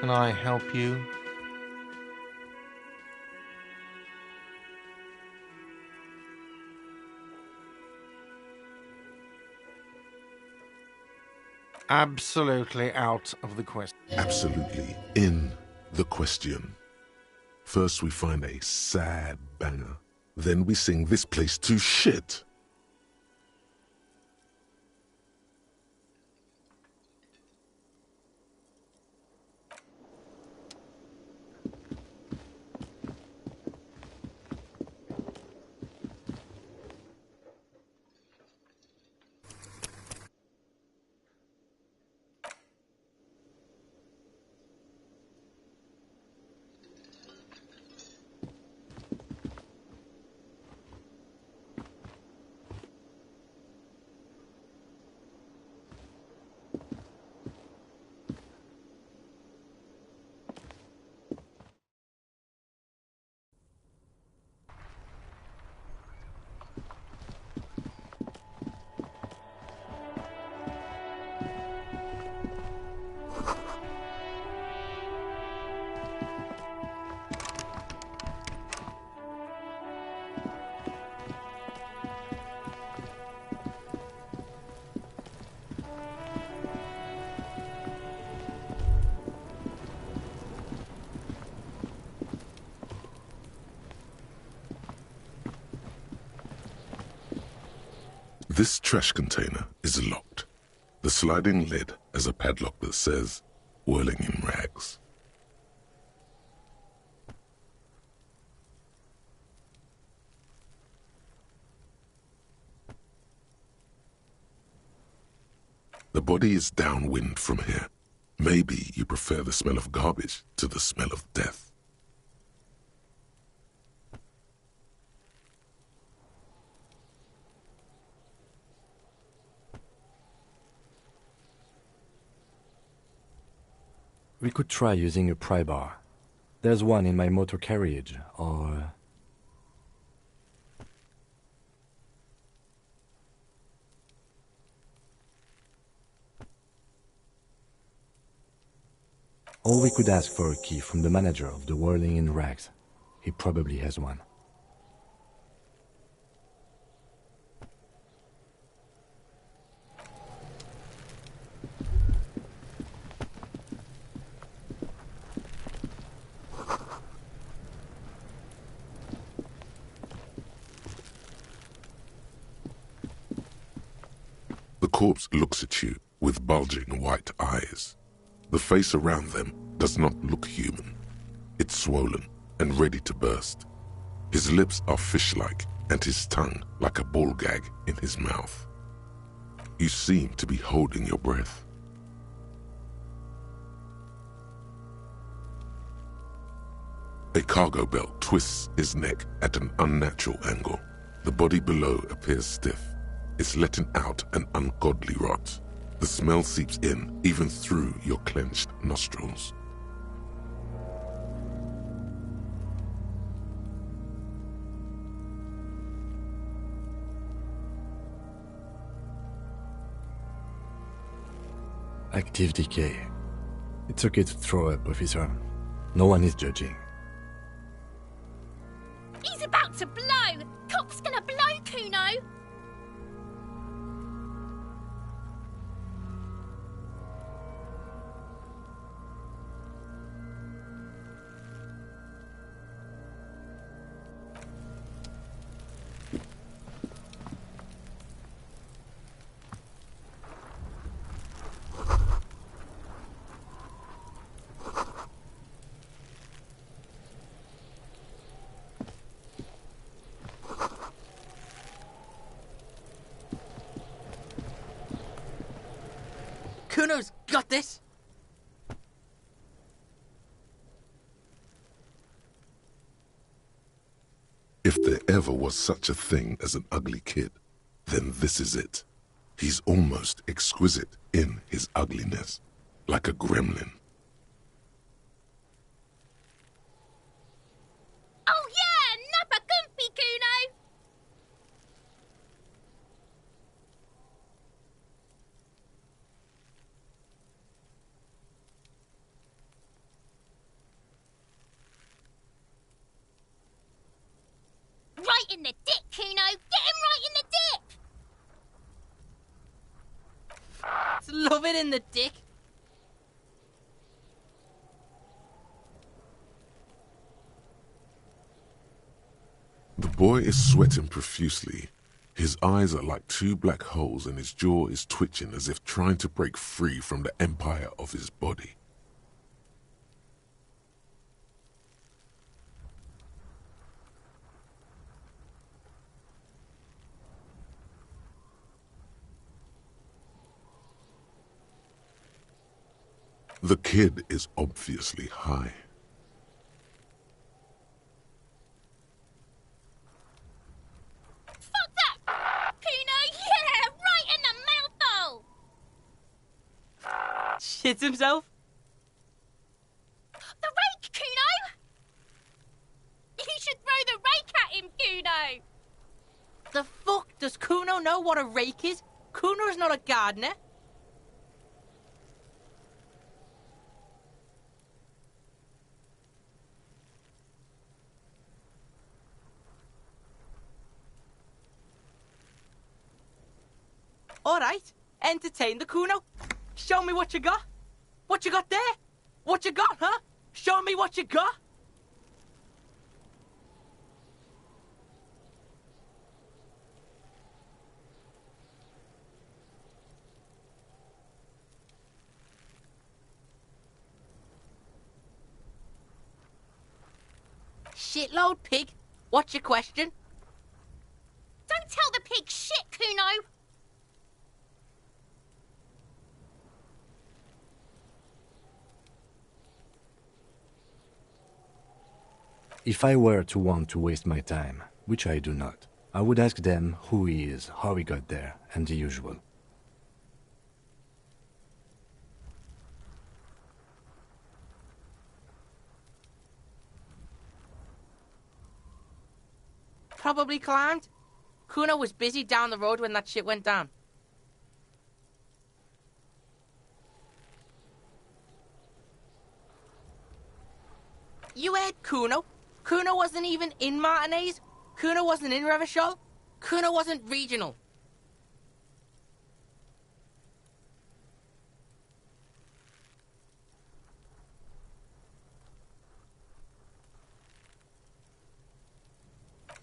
Can I help you? Absolutely out of the question. Absolutely in the question. First we find a sad banger. Then we sing this place to shit. This trash container is locked. The sliding lid has a padlock that says, "Whirling in rags." The body is downwind from here. Maybe you prefer the smell of garbage to the smell of death. We could try using a pry bar. There's one in my motor carriage, or... Or we could ask for a key from the manager of the Whirling in Rags. He probably has one. The corpse looks at you with bulging white eyes. The face around them does not look human. It's swollen and ready to burst. His lips are fish-like and his tongue like a ball gag in his mouth. You seem to be holding your breath. A cargo belt twists his neck at an unnatural angle. The body below appears stiff. It's letting out an ungodly rot. The smell seeps in, even through your clenched nostrils. Active decay. It's okay to throw up, officer. No one is judging. He's about to blow! Cop's gonna blow, Kuno! Kuno's got this! If there ever was such a thing as an ugly kid, then this is it. He's almost exquisite in his ugliness, like a gremlin. Oh yeah! Nappa Gumpy, Kuno! right in the dick, Kuno! Get him right in the dick! Love it in the dick. The boy is sweating profusely. His eyes are like two black holes and his jaw is twitching as if trying to break free from the empire of his body. The kid is obviously high. Fuck that! Kuno, yeah! Right in the mouthhole! Shits himself. The rake, Kuno! You should throw the rake at him, Kuno! The fuck? Does Kuno know what a rake is? Kuno's not a gardener. Alright, entertain the Kuno. Show me what you got. What you got there? What you got, huh? Show me what you got. Shitload, pig. What's your question? Don't tell the pig shit, Kuno! If I were to want to waste my time, which I do not, I would ask them who he is, how he got there, and the usual. Probably climbed. Kuno was busy down the road when that shit went down. You heard Kuno. Kuno wasn't even in Martinez. Kuno wasn't in Revachol. Kuno wasn't regional.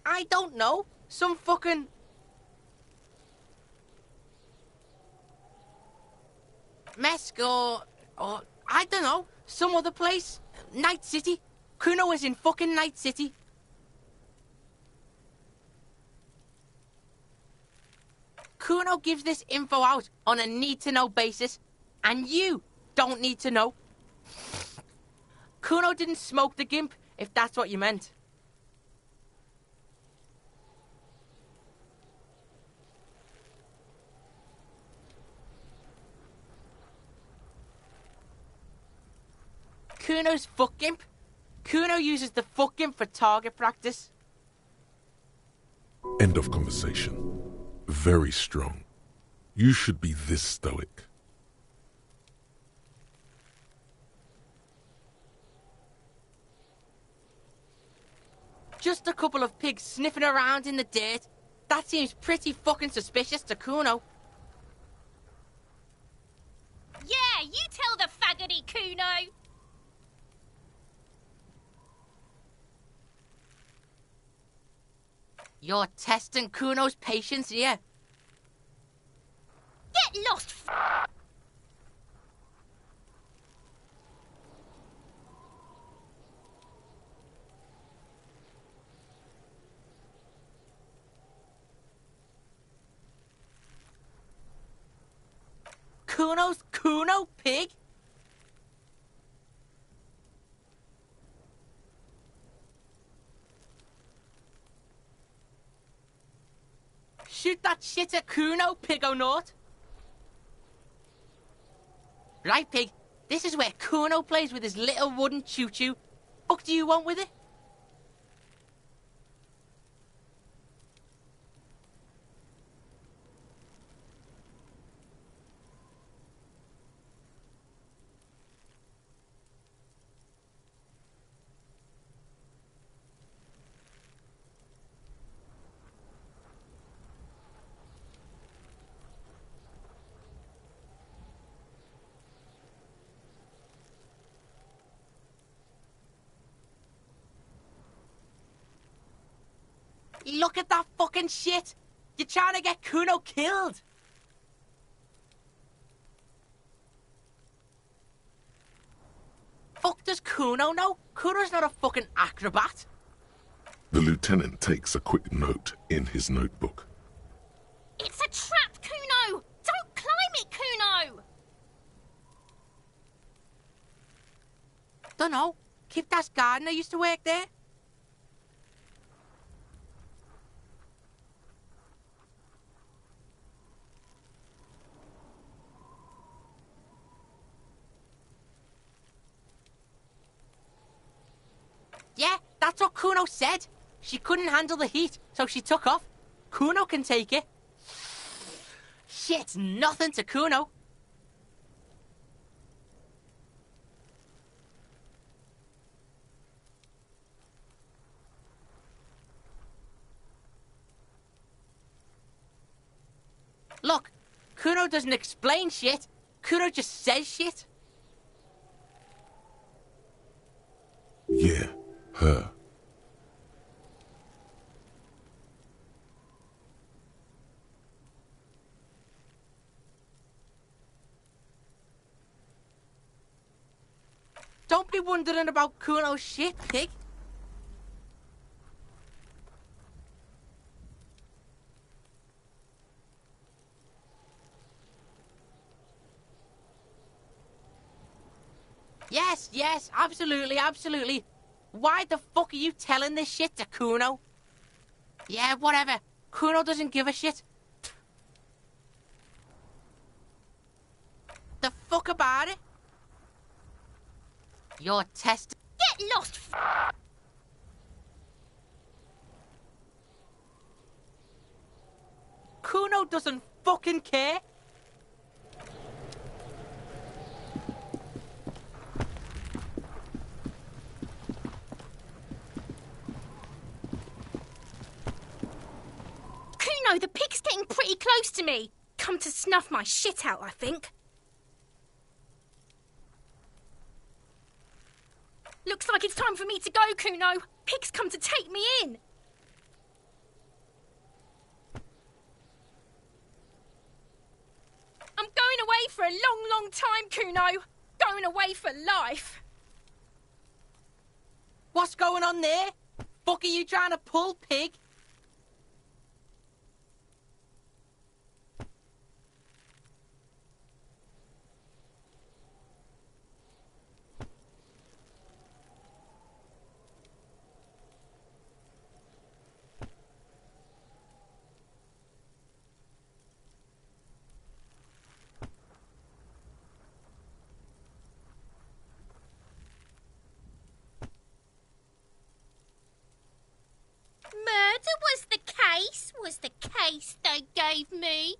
I don't know. Some fucking... Mesk or I don't know. Some other place. Night City. Kuno was in fucking Night City. Kuno gives this info out on a need-to-know basis, and you don't need to know. Kuno didn't smoke the gimp, if that's what you meant. Kuno's fuck gimp. Kuno uses the fuck gimp for target practice. End of conversation. Very strong. You should be this stoic. Just a couple of pigs sniffing around in the dirt. That seems pretty fucking suspicious to Kuno. Yeah, you tell the faggoty, Kuno! You're testing Kuno's patience here. Get lost, Kuno's Kuno, pig? Shoot that shit at Kuno, pig-o-naught. Right, pig. This is where Kuno plays with his little wooden choo-choo. Fuck do you want with it? Look at that fucking shit! You're trying to get Kuno killed! Fuck does Kuno know? Kuno's not a fucking acrobat. The lieutenant takes a quick note in his notebook. It's a trap, Kuno! Don't climb it, Kuno! Dunno. Kiptas gardener used to work there. Yeah, that's what Kuno said. She couldn't handle the heat, so she took off. Kuno can take it. Shit's nothing to Kuno. Look, Kuno doesn't explain shit. Kuno just says shit. Yeah, her. Don't be wondering about Kuno's shit, pig. Yes, absolutely. Why the fuck are you telling this shit to Kuno? Yeah, whatever. Kuno doesn't give a shit. The fuck about it? Your test. Get lost, Kuno doesn't fucking care. Kuno, the pig's getting pretty close to me. Come to snuff my shit out, I think. Looks like it's time for me to go, Kuno. Pig's come to take me in. I'm going away for a long time, Kuno. Going away for life. What's going on there? Fuck are you trying to pull, pig? Murder was the case they gave me.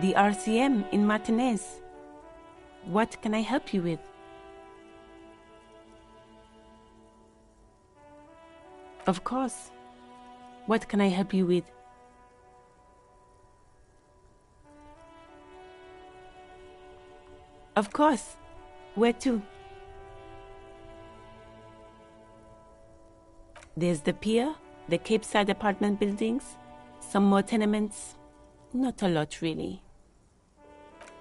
The RCM in Martinez. What can I help you with? Of course. What can I help you with? Of course. Where to? There's the pier, the Cape Side apartment buildings, some more tenements. Not a lot, really.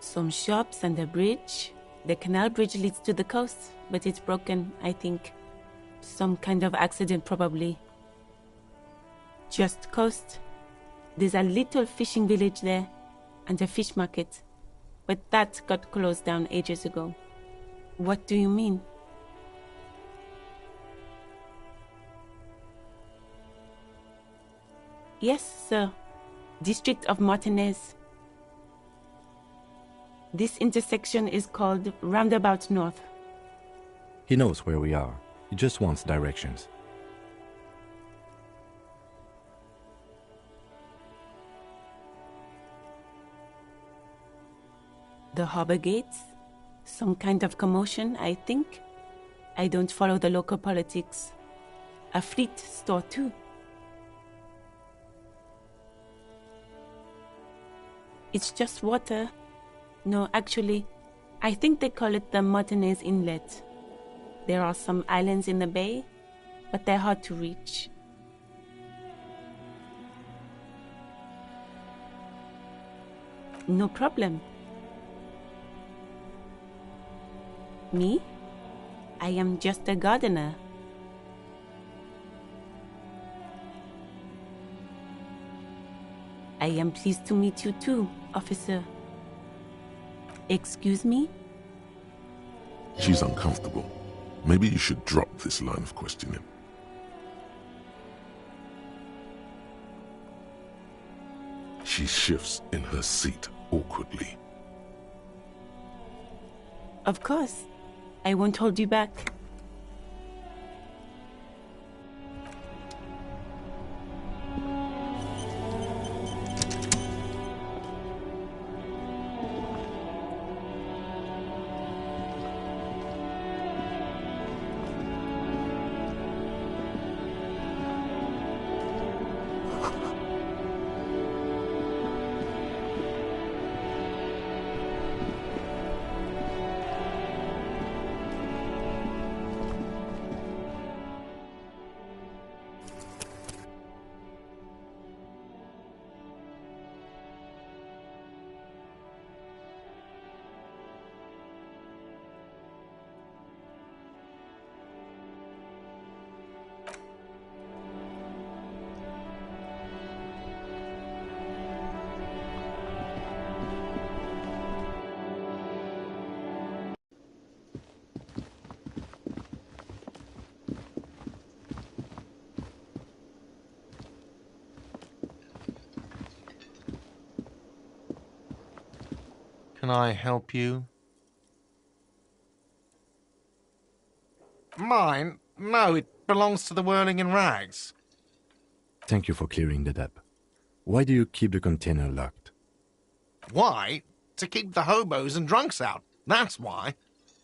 Some shops and a bridge. The canal bridge leads to the coast, but it's broken, I think. Some kind of accident, probably. Just coast. There's a little fishing village there, and a fish market. But that got closed down ages ago. What do you mean? Yes, sir. District of Martinez. This intersection is called Roundabout North. He knows where we are. He just wants directions. The harbor gates? Some kind of commotion, I think. I don't follow the local politics. A fleet store, too. It's just water. No, actually, I think they call it the Martinez Inlet. There are some islands in the bay, but they're hard to reach. No problem. Me? I am just a gardener. I am pleased to meet you too, officer. Excuse me? She's uncomfortable. Maybe you should drop this line of questioning. She shifts in her seat awkwardly. Of course. I won't hold you back. Can I help you? Mine? No, it belongs to the Whirling in Rags. Thank you for clearing that up. Why do you keep the container locked? Why? To keep the hobos and drunks out. That's why.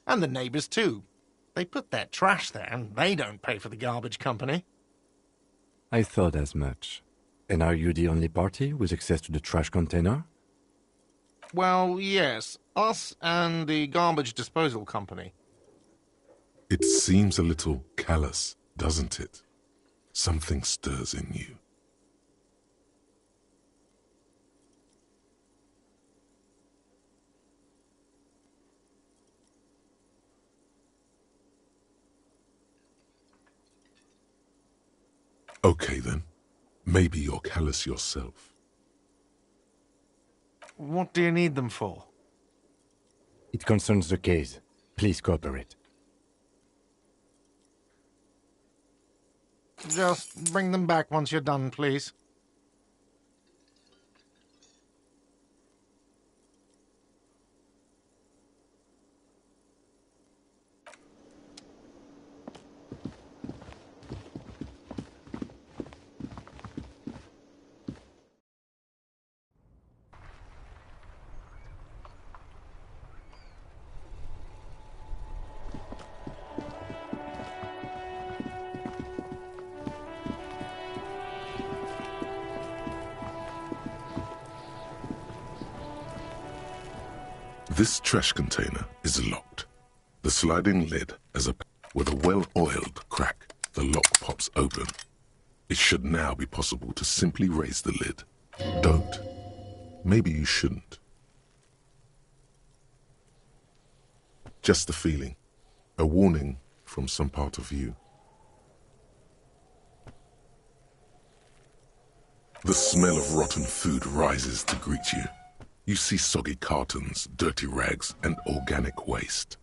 And the neighbors, too. They put their trash there, and they don't pay for the garbage company. I thought as much. And are you the only party with access to the trash container? Well, yes. Us and the garbage disposal company. It seems a little callous, doesn't it? Something stirs in you. Okay then. Maybe you're callous yourself. What do you need them for? It concerns the case. Please cooperate. Just bring them back once you're done, please. This trash container is locked. The sliding lid has with a well-oiled crack. The lock pops open. It should now be possible to simply raise the lid. Don't. Maybe you shouldn't. Just a feeling. A warning from some part of you. The smell of rotten food rises to greet you. You see soggy cartons, dirty rags, and organic waste.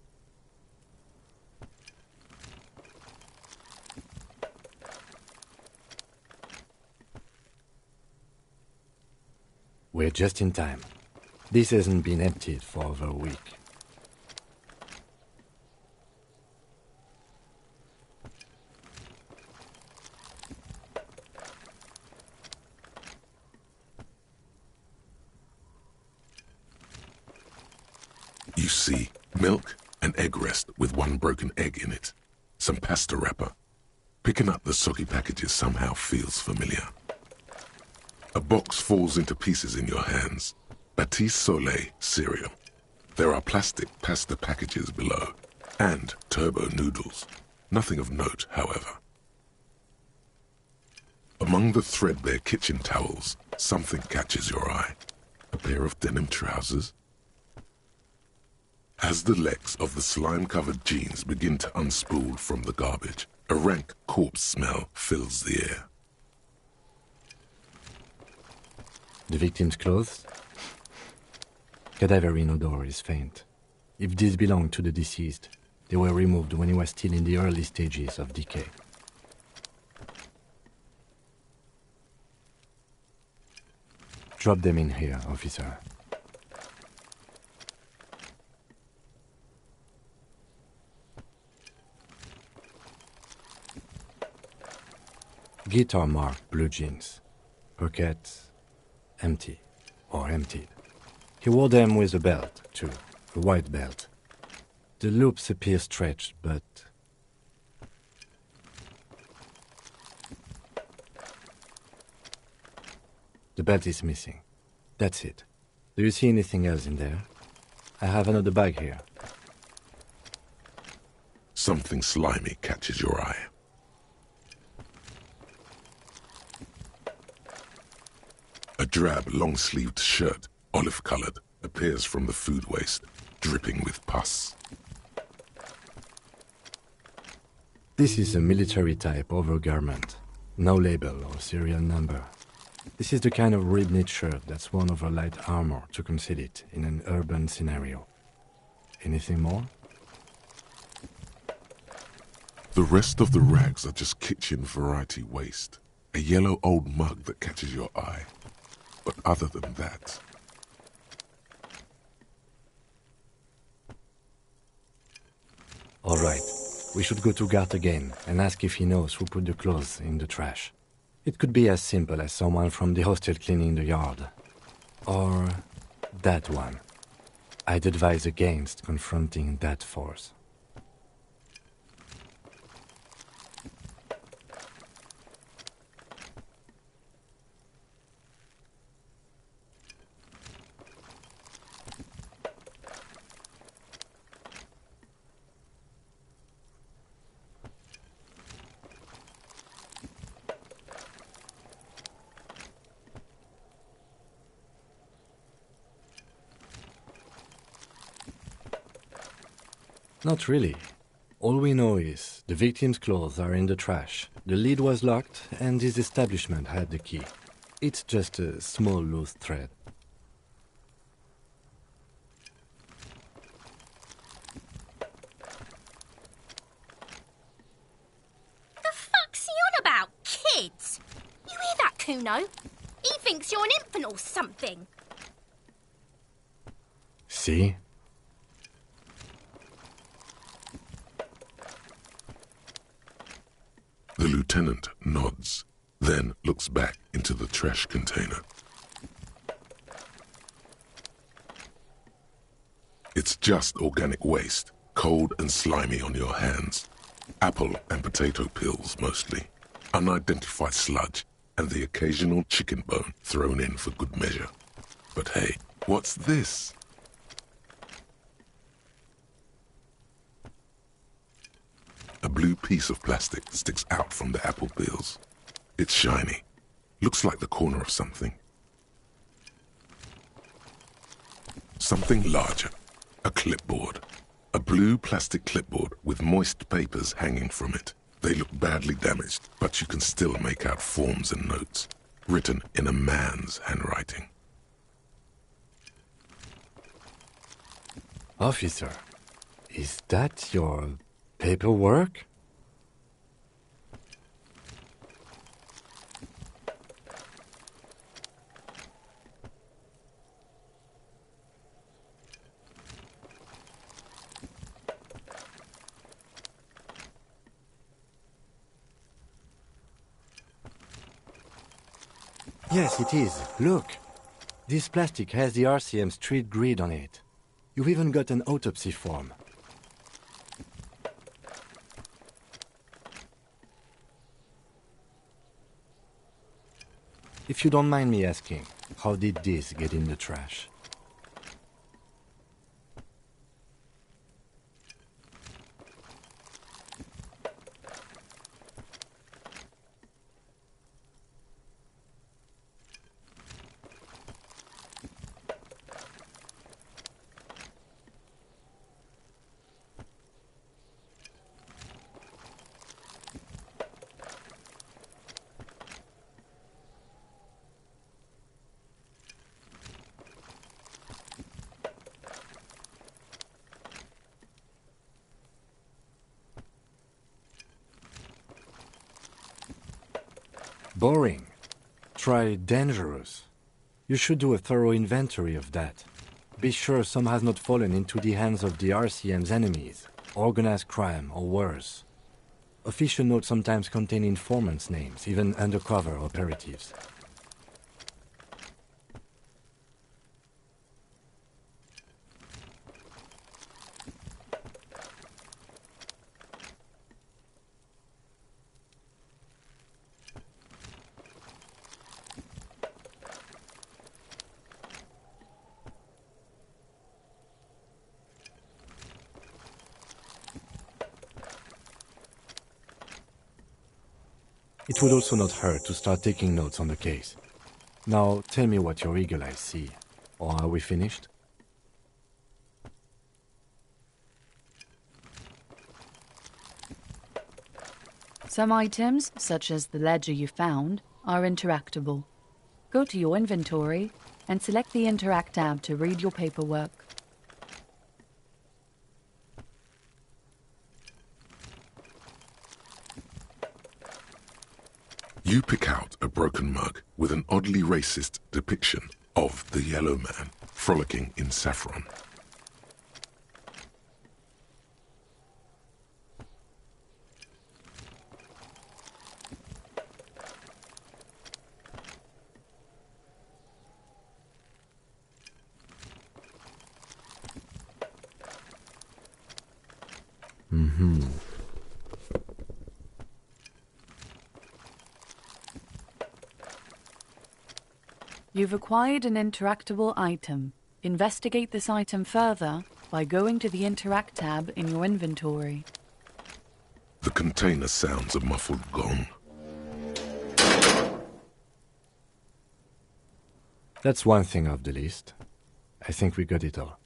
We're just in time. This hasn't been emptied for over a week. You see milk and egg rest with one broken egg in it. Some pasta wrapper. Picking up the soggy packages somehow feels familiar. A box falls into pieces in your hands. Batiste Soleil cereal. There are plastic pasta packages below. And turbo noodles. Nothing of note, however. Among the threadbare kitchen towels, something catches your eye. A pair of denim trousers. As the legs of the slime-covered jeans begin to unspool from the garbage, a rank corpse smell fills the air. The victim's clothes? Cadaverine odor is faint. If these belong to the deceased, they were removed when he was still in the early stages of decay. Drop them in here, officer. Guitar marked blue jeans. Pockets empty or emptied. He wore them with a belt, too, a white belt. The loops appear stretched, but... The belt is missing. That's it. Do you see anything else in there? I have another bag here. Something slimy catches your eye. A drab, long-sleeved shirt, olive-colored, appears from the food waste, dripping with pus. This is a military-type overgarment. No label or serial number. This is the kind of rib-knit shirt that's worn over light armor to conceal it in an urban scenario. Anything more? The rest of the rags are just kitchen variety waste. A yellow old mug that catches your eye. But other than that... All right. We should go to Gart again and ask if he knows who put the clothes in the trash. It could be as simple as someone from the hostel cleaning the yard. Or that one. I'd advise against confronting that force. Not really. All we know is the victim's clothes are in the trash, the lid was locked, and his establishment had the key. It's just a small loose thread. The fuck's he on about, kids? You hear that, Kuno? He thinks you're an infant or something. See? The lieutenant nods, then looks back into the trash container. It's just organic waste, cold and slimy on your hands. Apple and potato peels, mostly. Unidentified sludge, and the occasional chicken bone thrown in for good measure. But hey, what's this? blue piece of plastic sticks out from the apple peels. It's shiny. Looks like the corner of something. Something larger. A clipboard. A blue plastic clipboard with moist papers hanging from it. They look badly damaged, but you can still make out forms and notes, written in a man's handwriting. Officer, is that your paperwork? Yes, it is. Look. This plastic has the RCM street grid on it. You've even got an autopsy form. If you don't mind me asking, how did this get in the trash? Boring. Try dangerous. You should do a thorough inventory of that. Be sure some has not fallen into the hands of the RCM's enemies, organized crime or worse. Official notes sometimes contain informants' names, even undercover operatives. It would also not hurt to start taking notes on the case. Now, tell me what your eagle eyes see. Or are we finished? Some items, such as the ledger you found, are interactable. Go to your inventory and select the Interact tab to read your paperwork. You pick out a broken mug with an oddly racist depiction of the yellow man frolicking in saffron. You've acquired an interactable item. Investigate this item further by going to the Interact tab in your inventory. The container sounds a muffled gong. That's one thing off the list. I think we got it all.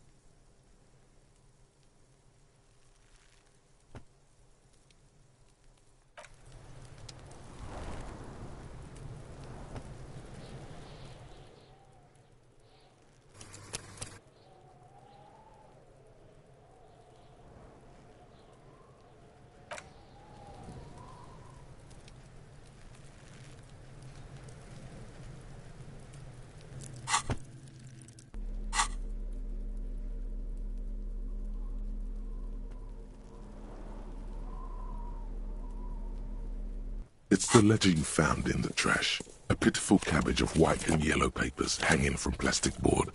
It's the ledger you found in the trash. A pitiful cabbage of white and yellow papers hanging from plastic board,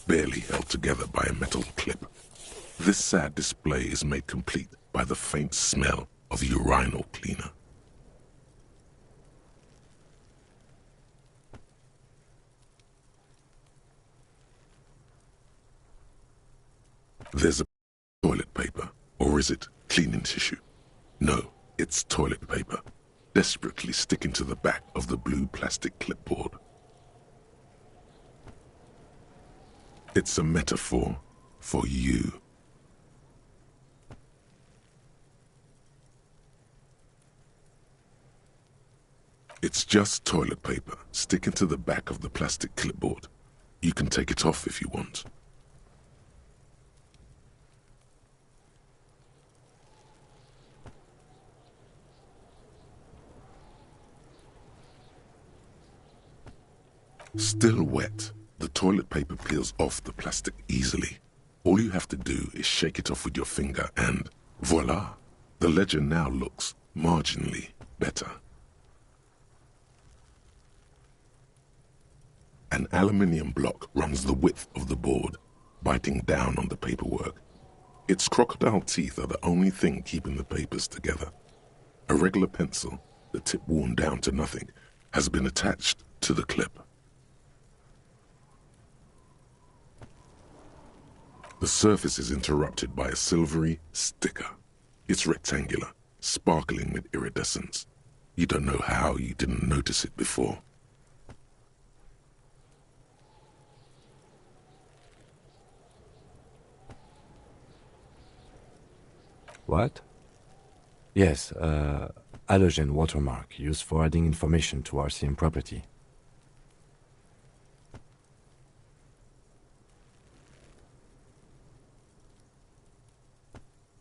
barely held together by a metal clip. This sad display is made complete by the faint smell of urinal cleaner. There's a toilet paper, or is it cleaning tissue? No, It's toilet paper, desperately sticking to the back of the blue plastic clipboard. It's a metaphor for you. It's just toilet paper sticking to the back of the plastic clipboard. You can take it off if you want. Still wet, the toilet paper peels off the plastic easily. All you have to do is shake it off with your finger and voila! The ledger now looks marginally better. An aluminium block runs the width of the board, biting down on the paperwork. Its crocodile teeth are the only thing keeping the papers together. A regular pencil, the tip worn down to nothing, has been attached to the clip. The surface is interrupted by a silvery sticker. It's rectangular, sparkling with iridescence. You don't know how you didn't notice it before. What? Yes, halogen watermark used for adding information to RCM property.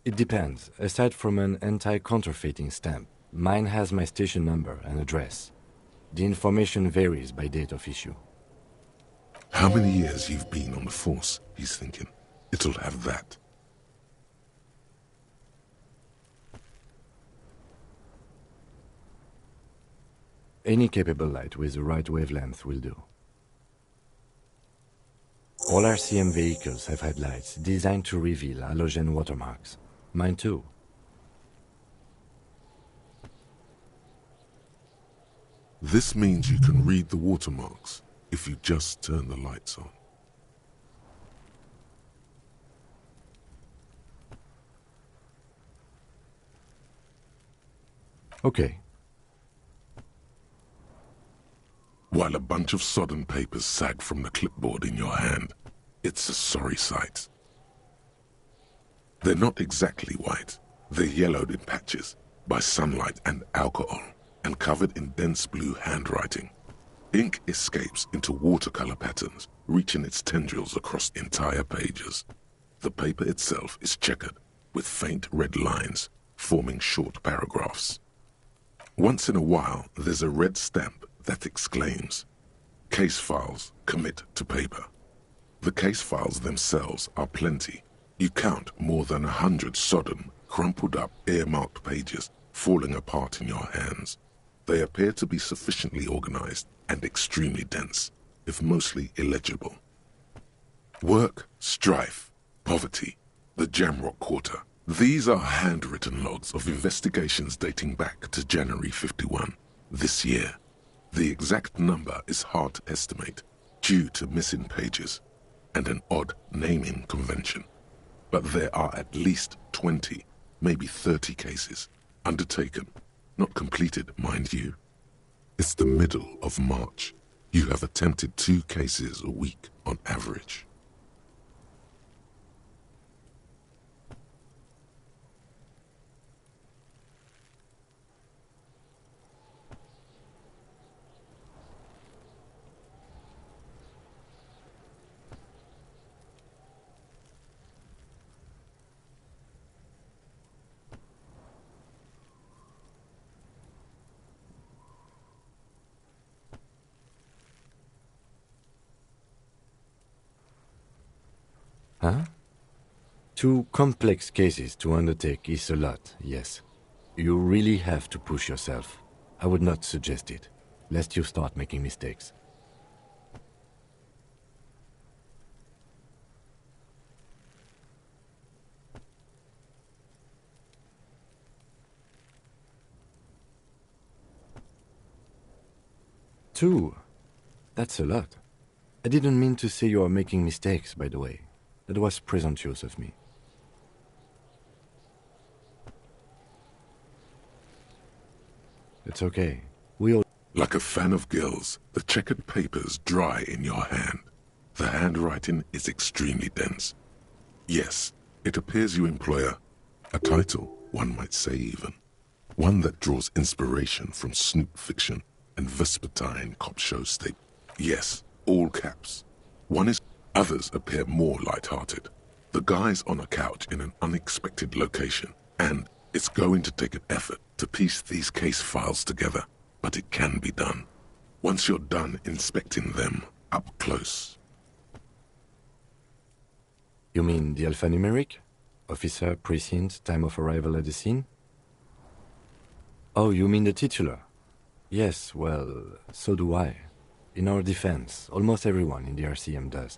It depends. Aside from an anti-counterfeiting stamp, mine has my station number and address. The information varies by date of issue. How many years you've been on the force, he's thinking. It'll have that. Any capable light with the right wavelength will do. All RCM vehicles have headlights designed to reveal halogen watermarks. Mine too. This means you can read the watermarks if you just turn the lights on. Okay. While a bunch of sodden papers sag from the clipboard in your hand, it's a sorry sight. They're not exactly white. They're yellowed in patches by sunlight and alcohol, and covered in dense blue handwriting. Ink escapes into watercolor patterns, reaching its tendrils across entire pages. The paper itself is checkered, with faint red lines, forming short paragraphs. Once in a while, there's a red stamp that exclaims, "Case files commit to paper." The case files themselves are plenty. You count more than 100 sodden, crumpled up, earmarked pages falling apart in your hands. They appear to be sufficiently organized and extremely dense, if mostly illegible. Work, strife, poverty, the Jamrock Quarter. These are handwritten logs of investigations dating back to January 51, this year. The exact number is hard to estimate due to missing pages and an odd naming convention. But there are at least 20, maybe 30 cases undertaken, not completed, mind you. It's the middle of March. You have attempted 2 cases a week on average. Huh? 2 complex cases to undertake is a lot, yes. You really have to push yourself. I would not suggest it, lest you start making mistakes. Two? That's a lot. I didn't mean to say you are making mistakes, by the way. That was presumptuous of me. It's okay. We all... Like a fan of gills, the checkered papers dry in your hand. The handwriting is extremely dense. Yes, it appears you employ a title, one might say even. One that draws inspiration from snoop fiction and vespertine cop show state. Yes, all caps. One is... Others appear more light-hearted. The guy's on a couch in an unexpected location, and it's going to take an effort to piece these case files together, but it can be done. Once you're done inspecting them up close. You mean the alphanumeric? Officer, precinct, time of arrival at the scene? Oh, you mean the titular? Yes, well, so do I. In our defense, almost everyone in the RCM does.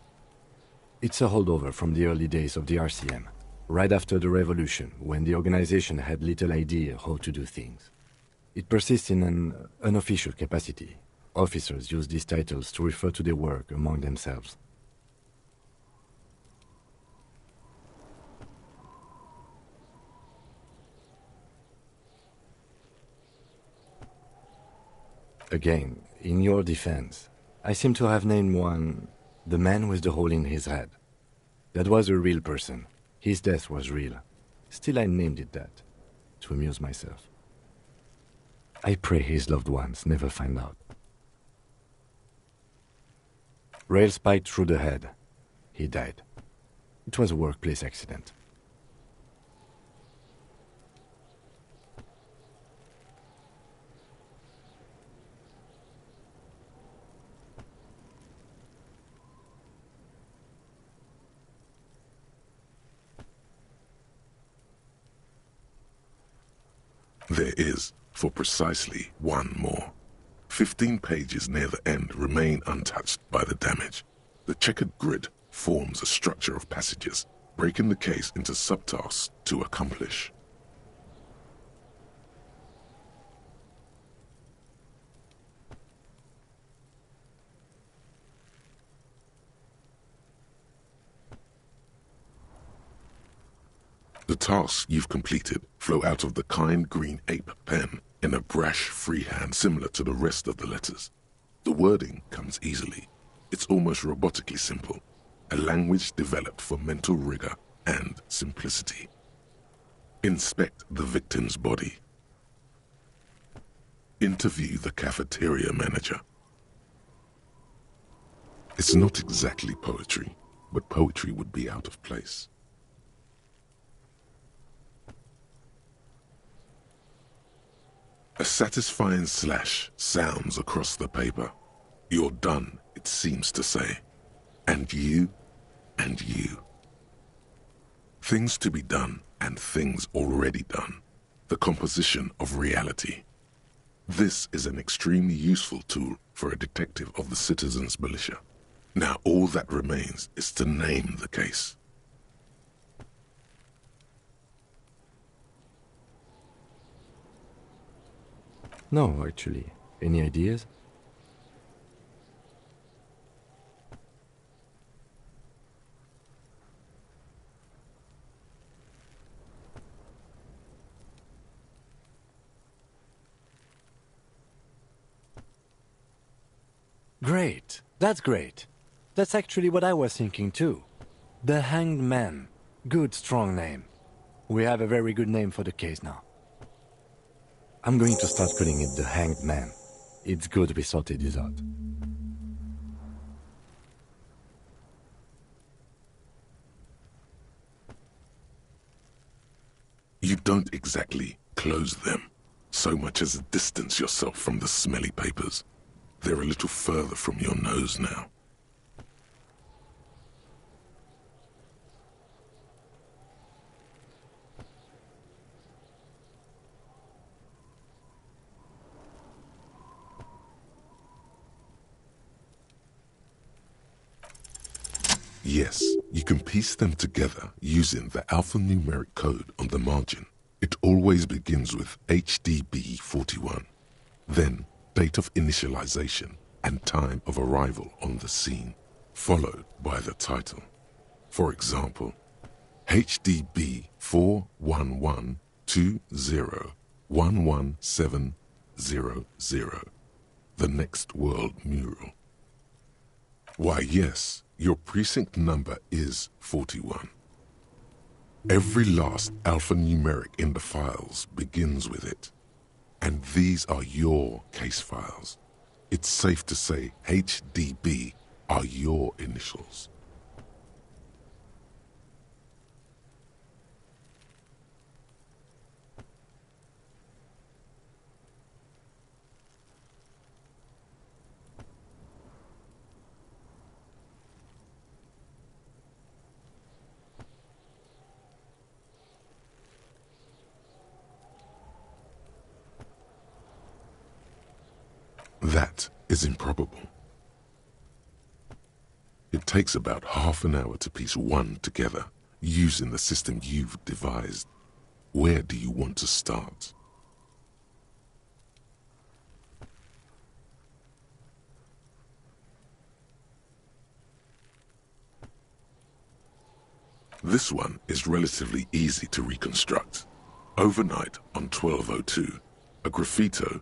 It's a holdover from the early days of the RCM, right after the revolution, when the organization had little idea how to do things. It persists in an unofficial capacity. Officers use these titles to refer to their work among themselves. Again, in your defense, I seem to have named one the man with the hole in his head. That was a real person. His death was real. Still, I named it that, to amuse myself. I pray his loved ones never find out. Rail spiked through the head. He died. It was a workplace accident. There is, for precisely one more. 15 pages near the end remain untouched by the damage. The checkered grid forms a structure of passages, breaking the case into subtasks to accomplish. The tasks you've completed flow out of the kind green ape pen in a brash freehand similar to the rest of the letters. The wording comes easily. It's almost robotically simple, a language developed for mental rigor and simplicity. Inspect the victim's body. Interview the cafeteria manager. It's not exactly poetry, but poetry would be out of place. A satisfying slash sounds across the paper. You're done, it seems to say. And you, and you. Things to be done and things already done. The composition of reality. This is an extremely useful tool for a detective of the citizens' militia. Now all that remains is to name the case. No, actually. Any ideas? Great. That's great. That's actually what I was thinking too. The Hanged Man. Good, strong name. We have a very good name for the case now. I'm going to start calling it the Hanged Man. It's good we sorted this out. You don't exactly close them, so much as distance yourself from the smelly papers. They're a little further from your nose now. Yes, you can piece them together using the alphanumeric code on the margin. It always begins with HDB 41, then date of initialization and time of arrival on the scene, followed by the title. For example, HDB 411201171 the Next World mural. Why, yes, your precinct number is 41. Every last alphanumeric in the files begins with it. And these are your case files. It's safe to say HDB are your initials. That is improbable. It takes about half an hour to piece one together, using the system you've devised. Where do you want to start? This one is relatively easy to reconstruct. Overnight on 1202, a graffito,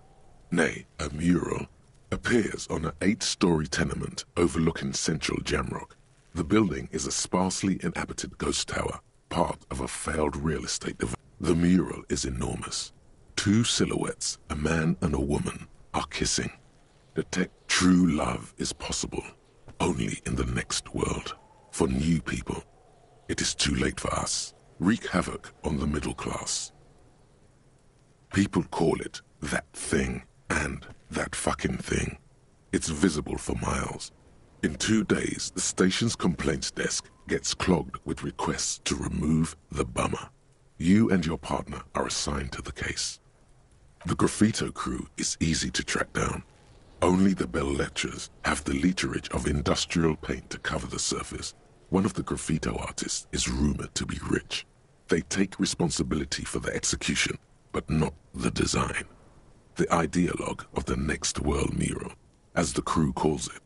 nay, a mural, appears on an 8-story tenement overlooking central Jamrock. The building is a sparsely inhabited ghost tower, part of a failed real estate development. The mural is enormous. 2 silhouettes, a man and a woman, are kissing. Detect true love is possible only in the next world. For new people, it is too late for us. Wreak havoc on the middle class. People call it that thing and that fucking thing. It's visible for miles. In 2 days, the station's complaints desk gets clogged with requests to remove the bummer. You and your partner are assigned to the case. The graffito crew is easy to track down. Only the bell lectures have the literage of industrial paint to cover the surface. One of the graffito artists is rumored to be rich. They take responsibility for the execution, but not the design. The ideologue of the Next World mural, as the crew calls it,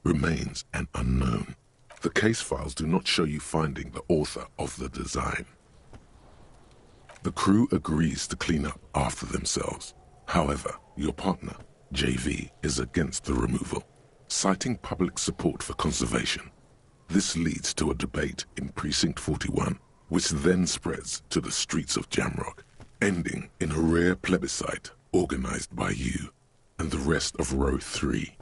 remains an unknown. The case files do not show you finding the author of the design. The crew agrees to clean up after themselves. However, your partner, JV, is against the removal, citing public support for conservation. This leads to a debate in Precinct 41, which then spreads to the streets of Jamrock, ending in a rare plebiscite organized by you and the rest of Row 3.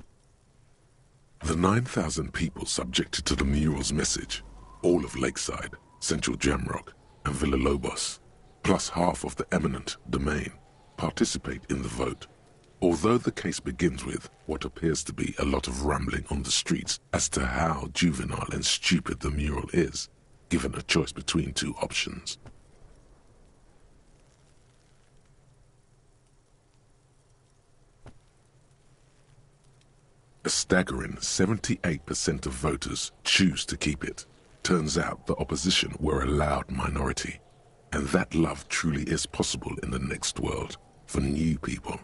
The 9,000 people subjected to the mural's message, all of Lakeside, Central Jamrock, and Villalobos, plus half of the eminent domain, participate in the vote. Although the case begins with what appears to be a lot of rambling on the streets as to how juvenile and stupid the mural is, given a choice between 2 options. A staggering 78% of voters choose to keep it. Turns out the opposition were a loud minority, and that love truly is possible in the next world for new people,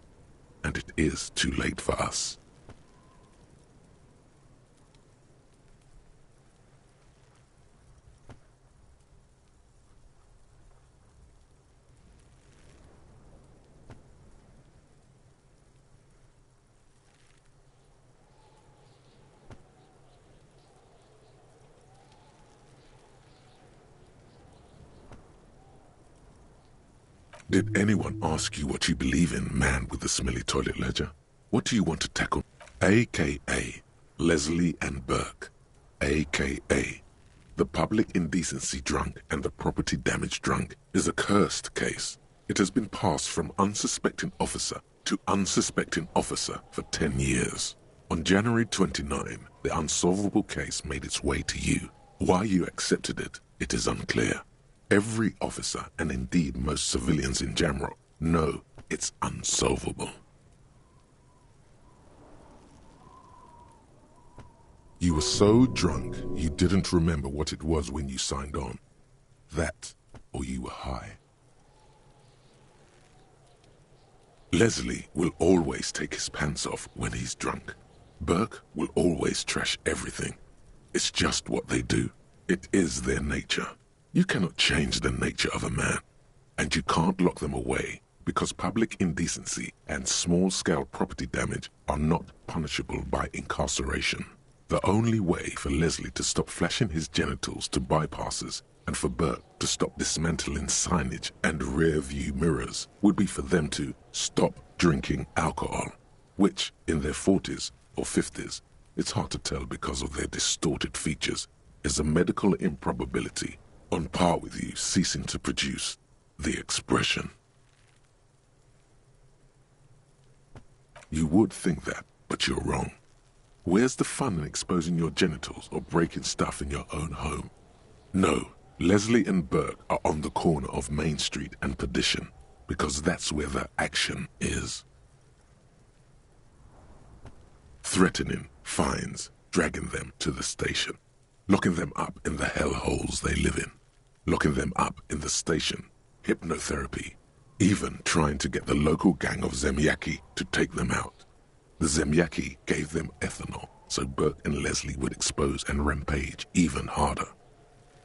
and it is too late for us. Did anyone ask you what you believe in, man with the smelly toilet ledger? What do you want to tackle? AKA Leslie and Burke. AKA the public indecency drunk and the property damage drunk is a cursed case. It has been passed from unsuspecting officer to unsuspecting officer for 10 years. On January 29, the unsolvable case made its way to you. Why you accepted it, it is unclear. Every officer, and indeed most civilians in Jamrock, know it's unsolvable. You were so drunk you didn't remember what it was when you signed on. That, or you were high. Leslie will always take his pants off when he's drunk. Burke will always trash everything. It's just what they do. It is their nature. You cannot change the nature of a man, and you can't lock them away because public indecency and small-scale property damage are not punishable by incarceration. The only way for Leslie to stop flashing his genitals to bypassers and for Burke to stop dismantling signage and rear-view mirrors would be for them to stop drinking alcohol, which, in their 40s or 50s, it's hard to tell because of their distorted features, is a medical improbability on par with you ceasing to produce the expression. You would think that, but you're wrong. Where's the fun in exposing your genitals or breaking stuff in your own home? No, Leslie and Burke are on the corner of Main Street and Perdition, because that's where the action is. Threatening, fines, dragging them to the station, locking them up in the hellholes they live in, locking them up in the station, hypnotherapy, even trying to get the local gang of Zemyaki to take them out. The Zemyaki gave them ethanol, so Burke and Leslie would expose and rampage even harder.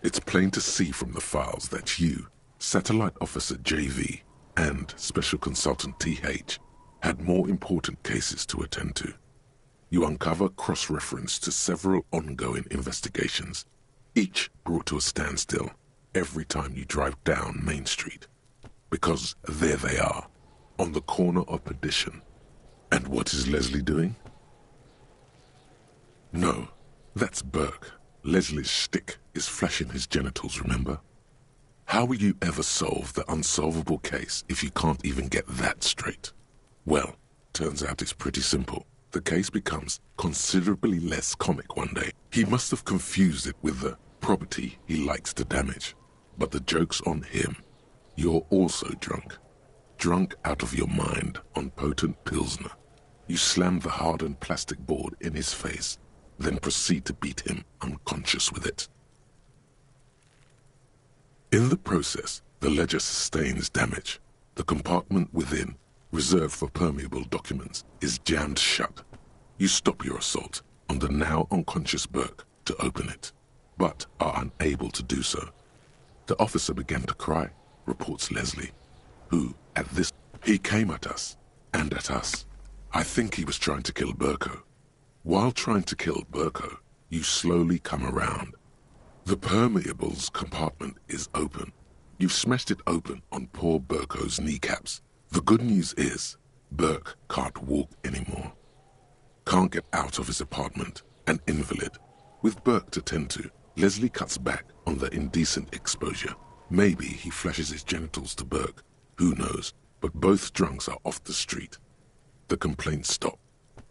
It's plain to see from the files that you, Satellite Officer JV, and Special Consultant TH had more important cases to attend to. You uncover cross-reference to several ongoing investigations, each brought to a standstill every time you drive down Main Street. Because there they are, on the corner of Perdition. And what is Leslie doing? No, that's Burke. Leslie's shtick is flashing his genitals, remember? How will you ever solve the unsolvable case if you can't even get that straight? Well, turns out it's pretty simple. The case becomes considerably less comic one day. He must have confused it with the property he likes to damage. But the joke's on him. You're also drunk. Drunk out of your mind on potent Pilsner. You slam the hardened plastic board in his face, then proceed to beat him unconscious with it. In the process, the ledger sustains damage. The compartment within, reserved for permeable documents, is jammed shut. You stop your assault on the now unconscious Burke to open it, but are unable to do so. The officer began to cry, reports Leslie, who, at this, he came at us, and at us. I think he was trying to kill Burko. While trying to kill Burko, you slowly come around. The permeables compartment is open. You've smashed it open on poor Burko's kneecaps. The good news is, Burke can't walk anymore. Can't get out of his apartment, an invalid. With Burke to tend to, Leslie cuts back on the indecent exposure. Maybe he flashes his genitals to Burke. Who knows? But both drunks are off the street. The complaints stop.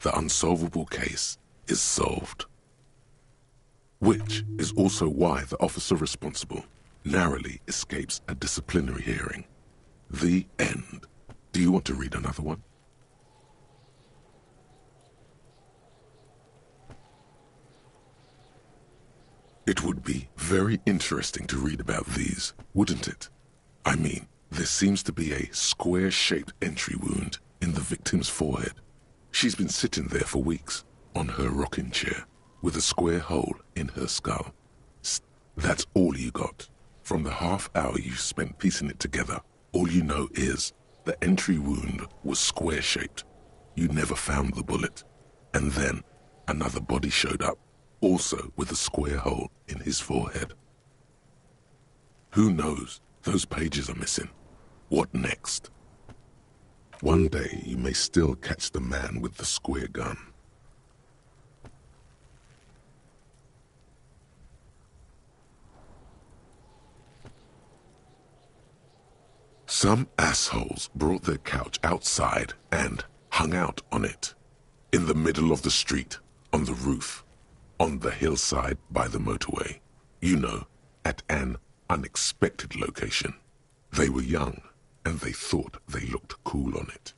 The unsolvable case is solved. Which is also why the officer responsible narrowly escapes a disciplinary hearing. The end. Do you want to read another one? It would be very interesting to read about these, wouldn't it? I mean, there seems to be a square-shaped entry wound in the victim's forehead. She's been sitting there for weeks, on her rocking chair, with a square hole in her skull. That's all you got. From the half hour you've spent piecing it together, all you know is the entry wound was square-shaped. You never found the bullet. And then another body showed up, also with a square hole in his forehead. Who knows? Those pages are missing. What next? One day you may still catch the man with the square gun. Some assholes brought their couch outside and hung out on it. In the middle of the street, on the roof, on the hillside by the motorway. You know, at an unexpected location. They were young, and they thought they looked cool on it.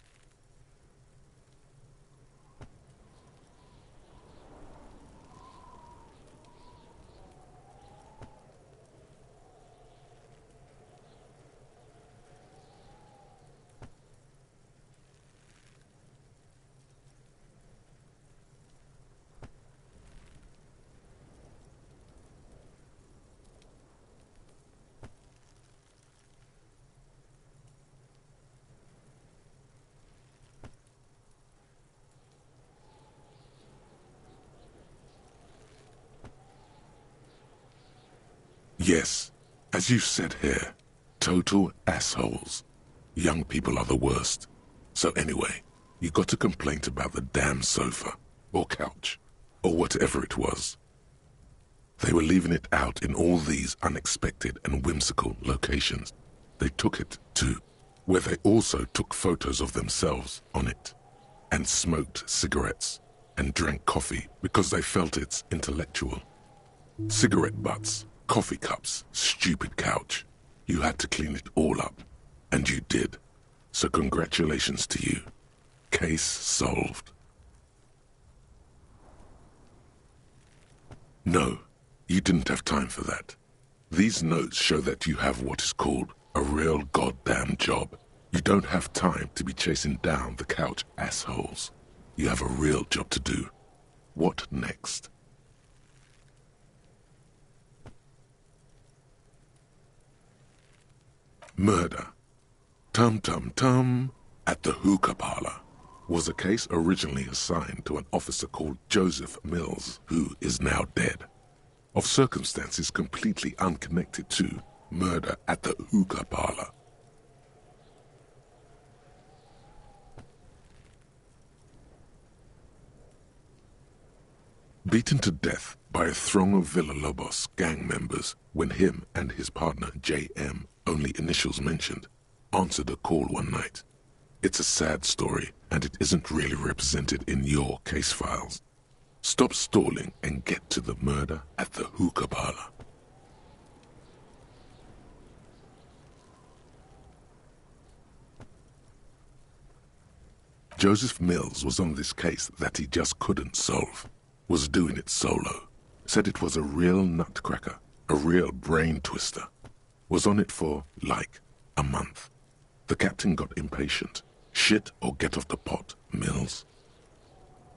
Yes, as you said here, total assholes. Young people are the worst. So anyway, you got a complaint about the damn sofa, or couch, or whatever it was. They were leaving it out in all these unexpected and whimsical locations. They took it to where they also took photos of themselves on it, and smoked cigarettes, and drank coffee because they felt it's intellectual. Cigarette butts, coffee cups, stupid couch. You had to clean it all up, and you did. So congratulations to you. Case solved. No, you didn't have time for that. These notes show that you have what is called a real goddamn job. You don't have time to be chasing down the couch assholes. You have a real job to do. What next? Murder. Tum tum tum at the hookah parlor was a case originally assigned to an officer called Joseph Mills, who is now dead, of circumstances completely unconnected to murder at the hookah parlor. Beaten to death by a throng of Villalobos gang members when him and his partner J.M., only initials mentioned, answered a call one night. It's a sad story, and it isn't really represented in your case files. Stop stalling and get to the murder at the hookah parlor. Joseph Mills was on this case that he just couldn't solve. Was doing it solo. Said it was a real nutcracker, a real brain twister. Was on it for, like, a month. The captain got impatient. Shit or get off the pot, Mills.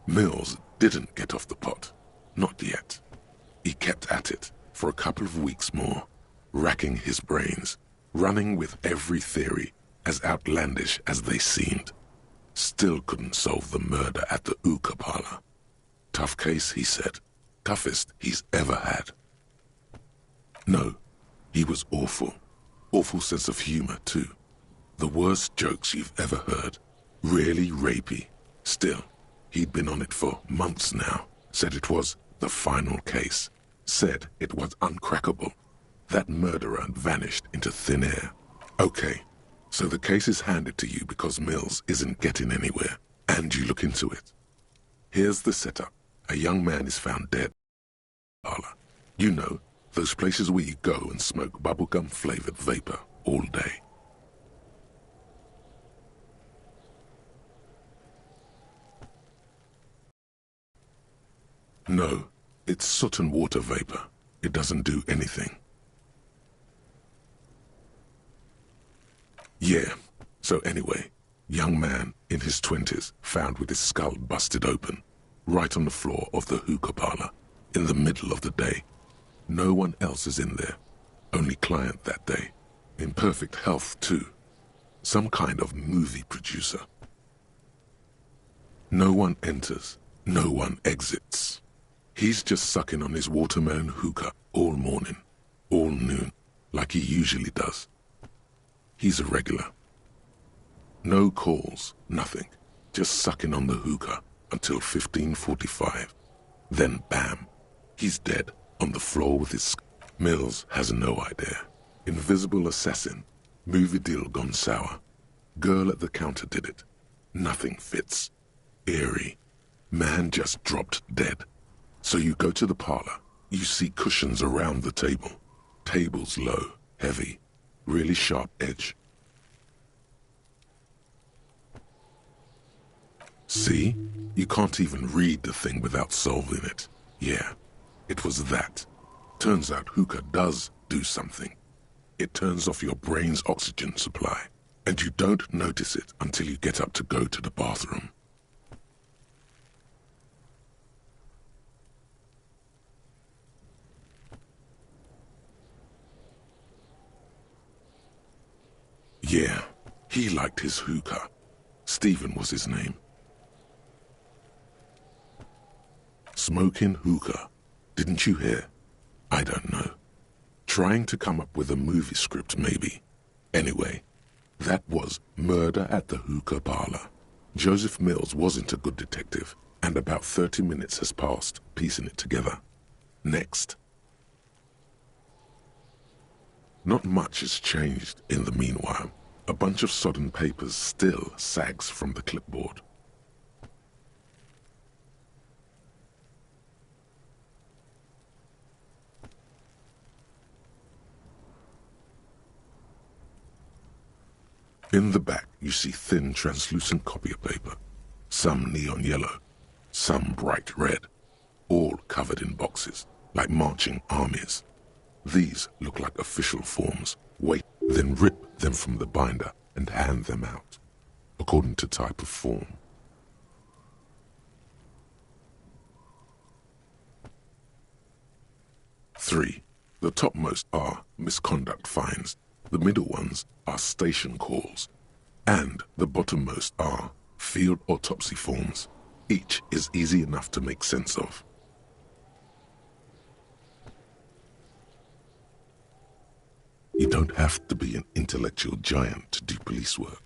Mills didn't get off the pot. Not yet. He kept at it for a couple of weeks more, racking his brains, running with every theory, as outlandish as they seemed. Still couldn't solve the murder at the hookah parlor. Tough case, he said. Toughest he's ever had. No, he was awful. Awful sense of humor, too. The worst jokes you've ever heard. Really rapey. Still, he'd been on it for months now. Said it was the final case. Said it was uncrackable. That murderer vanished into thin air. Okay, so the case is handed to you because Mills isn't getting anywhere, and you look into it. Here's the setup. A young man is found dead. You know, those places where you go and smoke bubblegum-flavored vapor all day. No, it's soot and water vapor. It doesn't do anything. Yeah, so anyway, young man in his 20s found with his skull busted open, right on the floor of the hookah parlor, in the middle of the day. No one else is in there. Only client that day. In perfect health, too. Some kind of movie producer. No one enters. No one exits. He's just sucking on his watermelon hookah all morning, all noon, like he usually does. He's a regular. No calls, nothing. Just sucking on the hookah until 15:45. Then bam, he's dead on the floor with his... Mills has no idea. Invisible assassin. Movie deal gone sour. Girl at the counter did it. Nothing fits. Eerie. Man just dropped dead. So you go to the parlor. You see cushions around the table. Tables low, heavy, really sharp edge. See? You can't even read the thing without solving it. Yeah, it was that. Turns out hookah does do something. It turns off your brain's oxygen supply, and you don't notice it until you get up to go to the bathroom. Yeah, he liked his hookah. Stephen was his name. Smoking hookah. Didn't you hear? I don't know. Trying to come up with a movie script, maybe. Anyway, that was Murder at the Hookah Parlor. Joseph Mills wasn't a good detective, and about 30 minutes has passed piecing it together. Next. Not much has changed in the meanwhile. A bunch of sodden papers still sags from the clipboard. In the back, you see thin, translucent copy of paper. Some neon yellow, some bright red, all covered in boxes, like marching armies. These look like official forms. Wait, then rip them from the binder and hand them out, according to type of form. Three. The topmost are misconduct fines. The middle ones are station calls, and the bottommost are field autopsy forms. Each is easy enough to make sense of. You don't have to be an intellectual giant to do police work.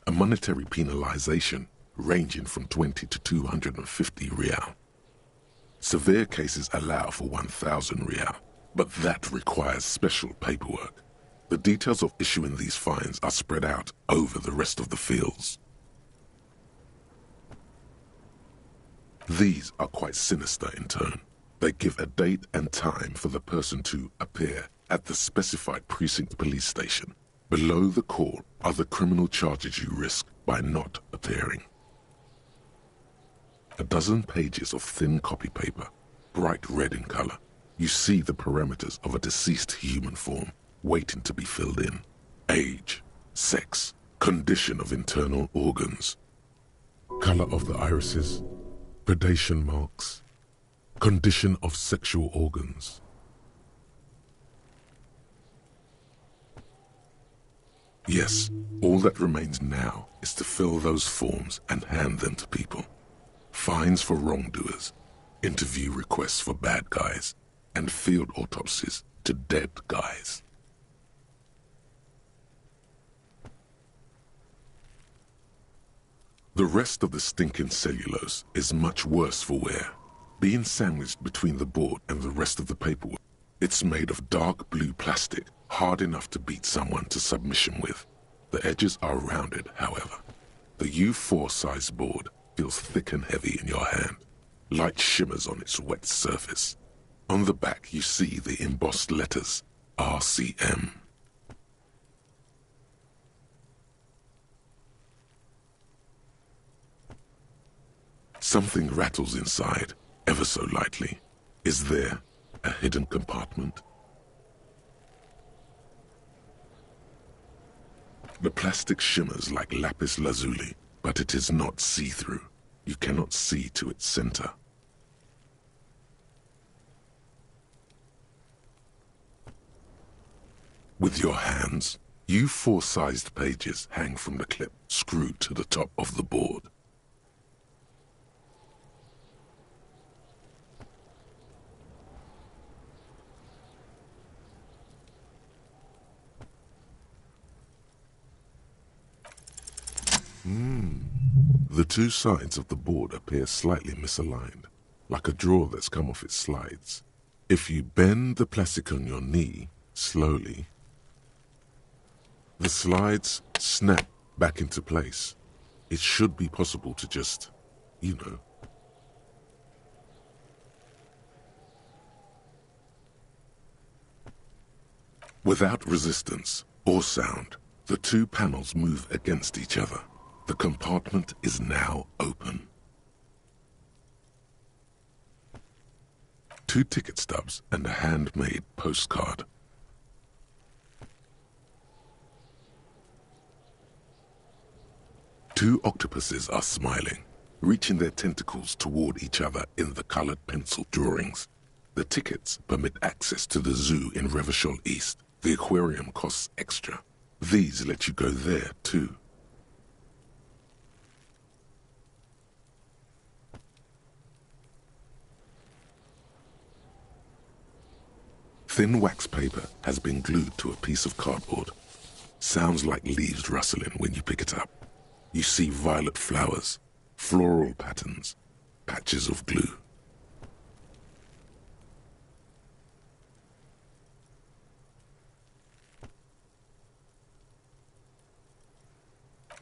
A monetary penalization ranging from 20 to 250 real. Severe cases allow for 1,000 real, but that requires special paperwork. The details of issuing these fines are spread out over the rest of the fields. These are quite sinister in tone. They give a date and time for the person to appear at the specified precinct police station. Below the call are the criminal charges you risk by not appearing. A dozen pages of thin copy paper, bright red in color. You see the parameters of a deceased human form waiting to be filled in. Age, sex, condition of internal organs, color of the irises, predation marks, condition of sexual organs. Yes, all that remains now is to fill those forms and hand them to people. Fines for wrongdoers, interview requests for bad guys, and field autopsies to dead guys. The rest of the stinking cellulose is much worse for wear. Being sandwiched between the board and the rest of the paperwork, it's made of dark blue plastic, hard enough to beat someone to submission with. The edges are rounded, however. The U4 size board feels thick and heavy in your hand. Light shimmers on its wet surface. On the back you see the embossed letters, RCM. Something rattles inside, ever so lightly. Is there a hidden compartment? The plastic shimmers like lapis lazuli, but it is not see-through. You cannot see to its center. With your hands, U4-sized pages hang from the clip screwed to the top of the board. The two sides of the board appear slightly misaligned, like a drawer that's come off its slides. If you bend the plastic on your knee, slowly, the slides snap back into place. It should be possible to just, Without resistance or sound, the two panels move against each other. The compartment is now open. 2 ticket stubs and a handmade postcard. Two octopuses are smiling, reaching their tentacles toward each other in the colored pencil drawings. The tickets permit access to the zoo in Revachol East. The aquarium costs extra. These let you go there too. Thin wax paper has been glued to a piece of cardboard. Sounds like leaves rustling when you pick it up. You see violet flowers, floral patterns, patches of glue.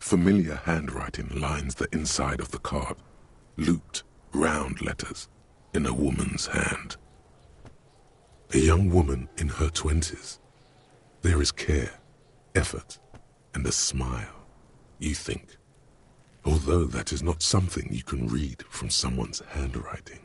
Familiar handwriting lines the inside of the card, looped, round letters in a woman's hand. A young woman in her 20s. There is care, effort, and a smile, you think, although that is not something you can read from someone's handwriting.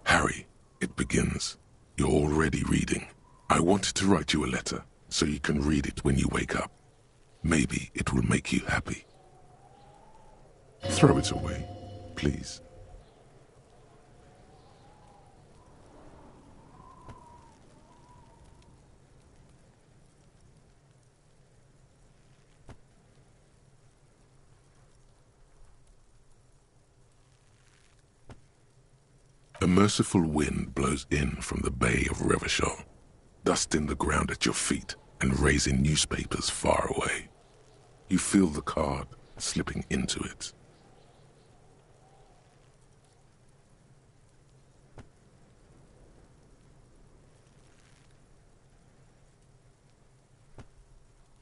Harry, it begins. You're already reading. I wanted to write you a letter so you can read it when you wake up. Maybe it will make you happy. Throw it away, please. A merciful wind blows in from the Bay of Revachol, dusting the ground at your feet and raising newspapers far away. You feel the card slipping into it.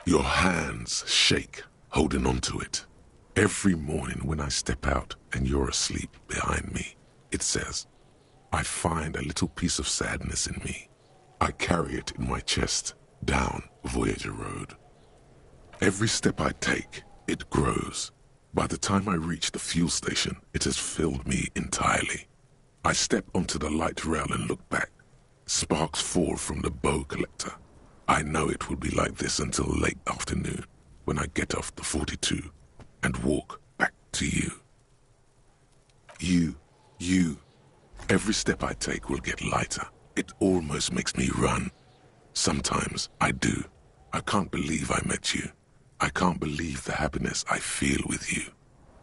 Your hands shake, holding onto it. Every morning when I step out and you're asleep behind me, it says, I find a little piece of sadness in me. I carry it in my chest, down Voyager Road. Every step I take, it grows. By the time I reach the fuel station, it has filled me entirely. I step onto the light rail and look back. Sparks fall from the bow collector. I know it will be like this until late afternoon, when I get off the 42 and walk back to you. You. Every step I take will get lighter. It almost makes me run. Sometimes I do. I can't believe I met you. I can't believe the happiness I feel with you.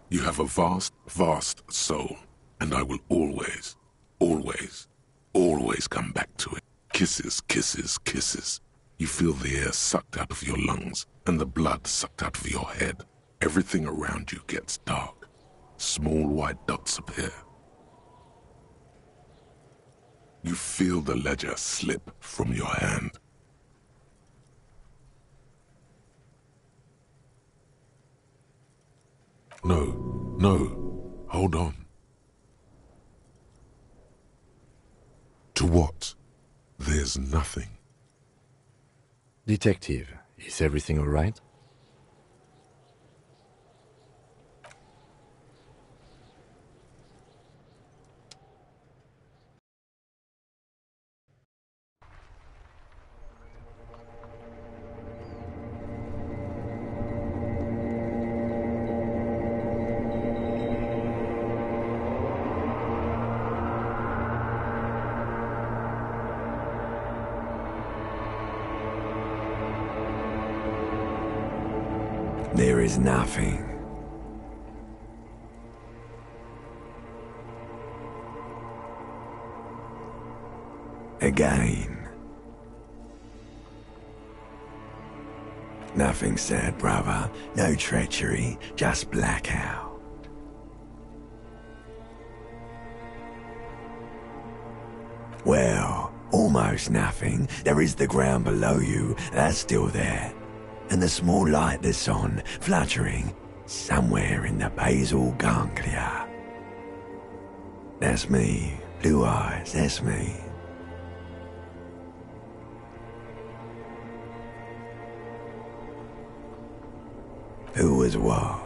You have a vast, vast soul, and I will always, always, always come back to it. Kisses, kisses, kisses. You feel the air sucked out of your lungs and the blood sucked out of your head. Everything around you gets dark. Small white dots appear. You feel the ledger slip from your hand. No, hold on. To what? There's nothing. Detective, is everything all right? There is nothing. Again. Nothing sad, brother. No treachery, just blackout. Well, almost nothing. There is the ground below you, that's still there. And the small light that's on, fluttering, somewhere in the basal ganglia. That's me. Blue eyes, that's me. Who was what?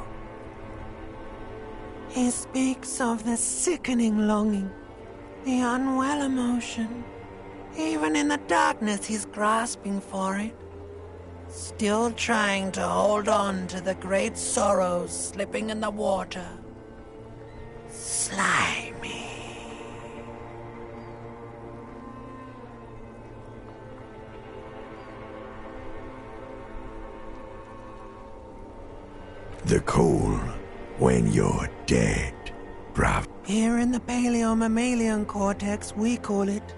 He speaks of the sickening longing, the unwell emotion. Even in the darkness, he's grasping for it. Still trying to hold on to the great sorrows slipping in the water. Slimy. The call when you're dead. bruv. Here in the paleo-mammalian cortex, we call it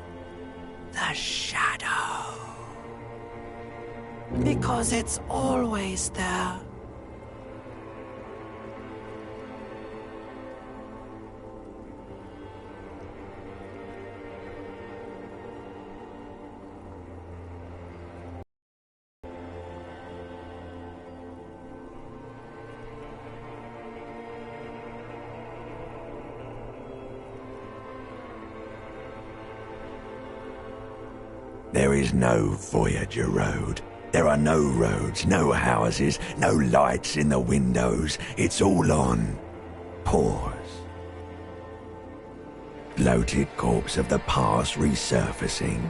the shadow. Because it's always there. There is no Voyager Road. There are no roads, no houses, no lights in the windows. It's all on pause. Bloated corpse of the past resurfacing.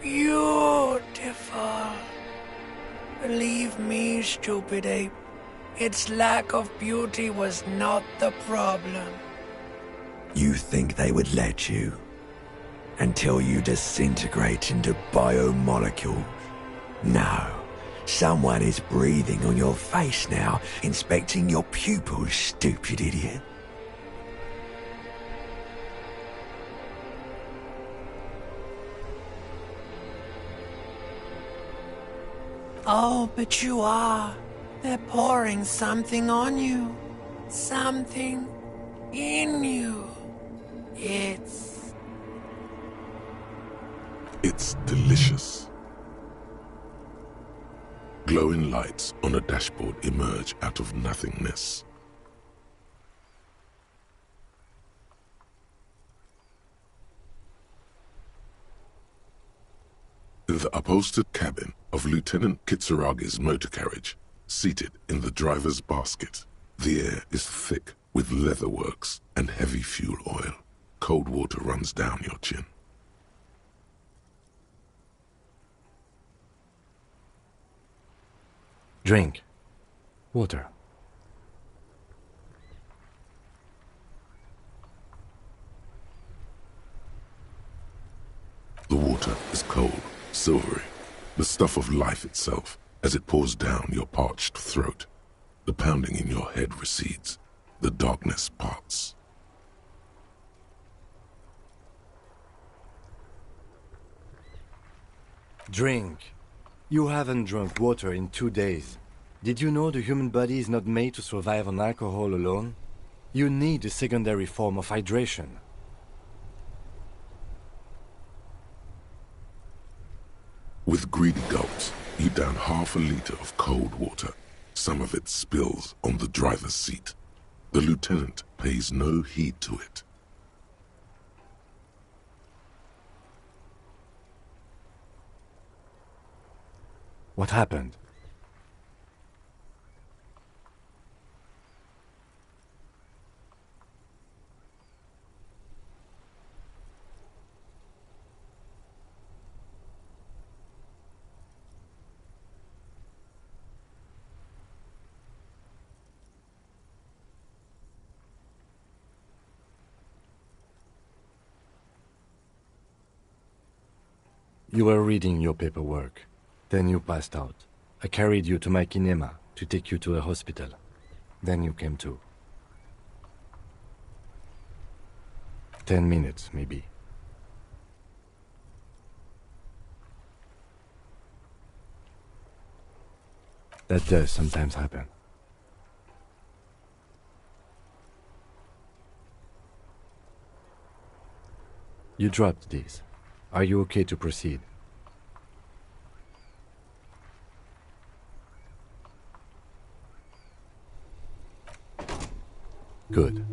Beautiful. Believe me, stupid ape. Its lack of beauty was not the problem. You think they would let you? Until you disintegrate into biomolecules? No. Someone is breathing on your face now, inspecting your pupils, stupid idiot. Oh, but you are. They're pouring something on you. Something in you. It's delicious. Glowing lights on a dashboard emerge out of nothingness. In the upholstered cabin of Lieutenant Kitsuragi's motor carriage, seated in the driver's basket, the air is thick with leatherworks and heavy fuel oil. Cold water runs down your chin. Drink. Water. The water is cold, silvery, the stuff of life itself as it pours down your parched throat. The pounding in your head recedes. The darkness parts. Drink. You haven't drunk water in 2 days. Did you know the human body is not made to survive on alcohol alone? You need a secondary form of hydration. With greedy gulps, you down half a liter of cold water. Some of it spills on the driver's seat. The lieutenant pays no heed to it. What happened? You were reading your paperwork. Then you passed out. I carried you to my kinema to take you to a hospital. Then you came to. 10 minutes, maybe. That does sometimes happen. You dropped these. Are you okay to proceed? Good.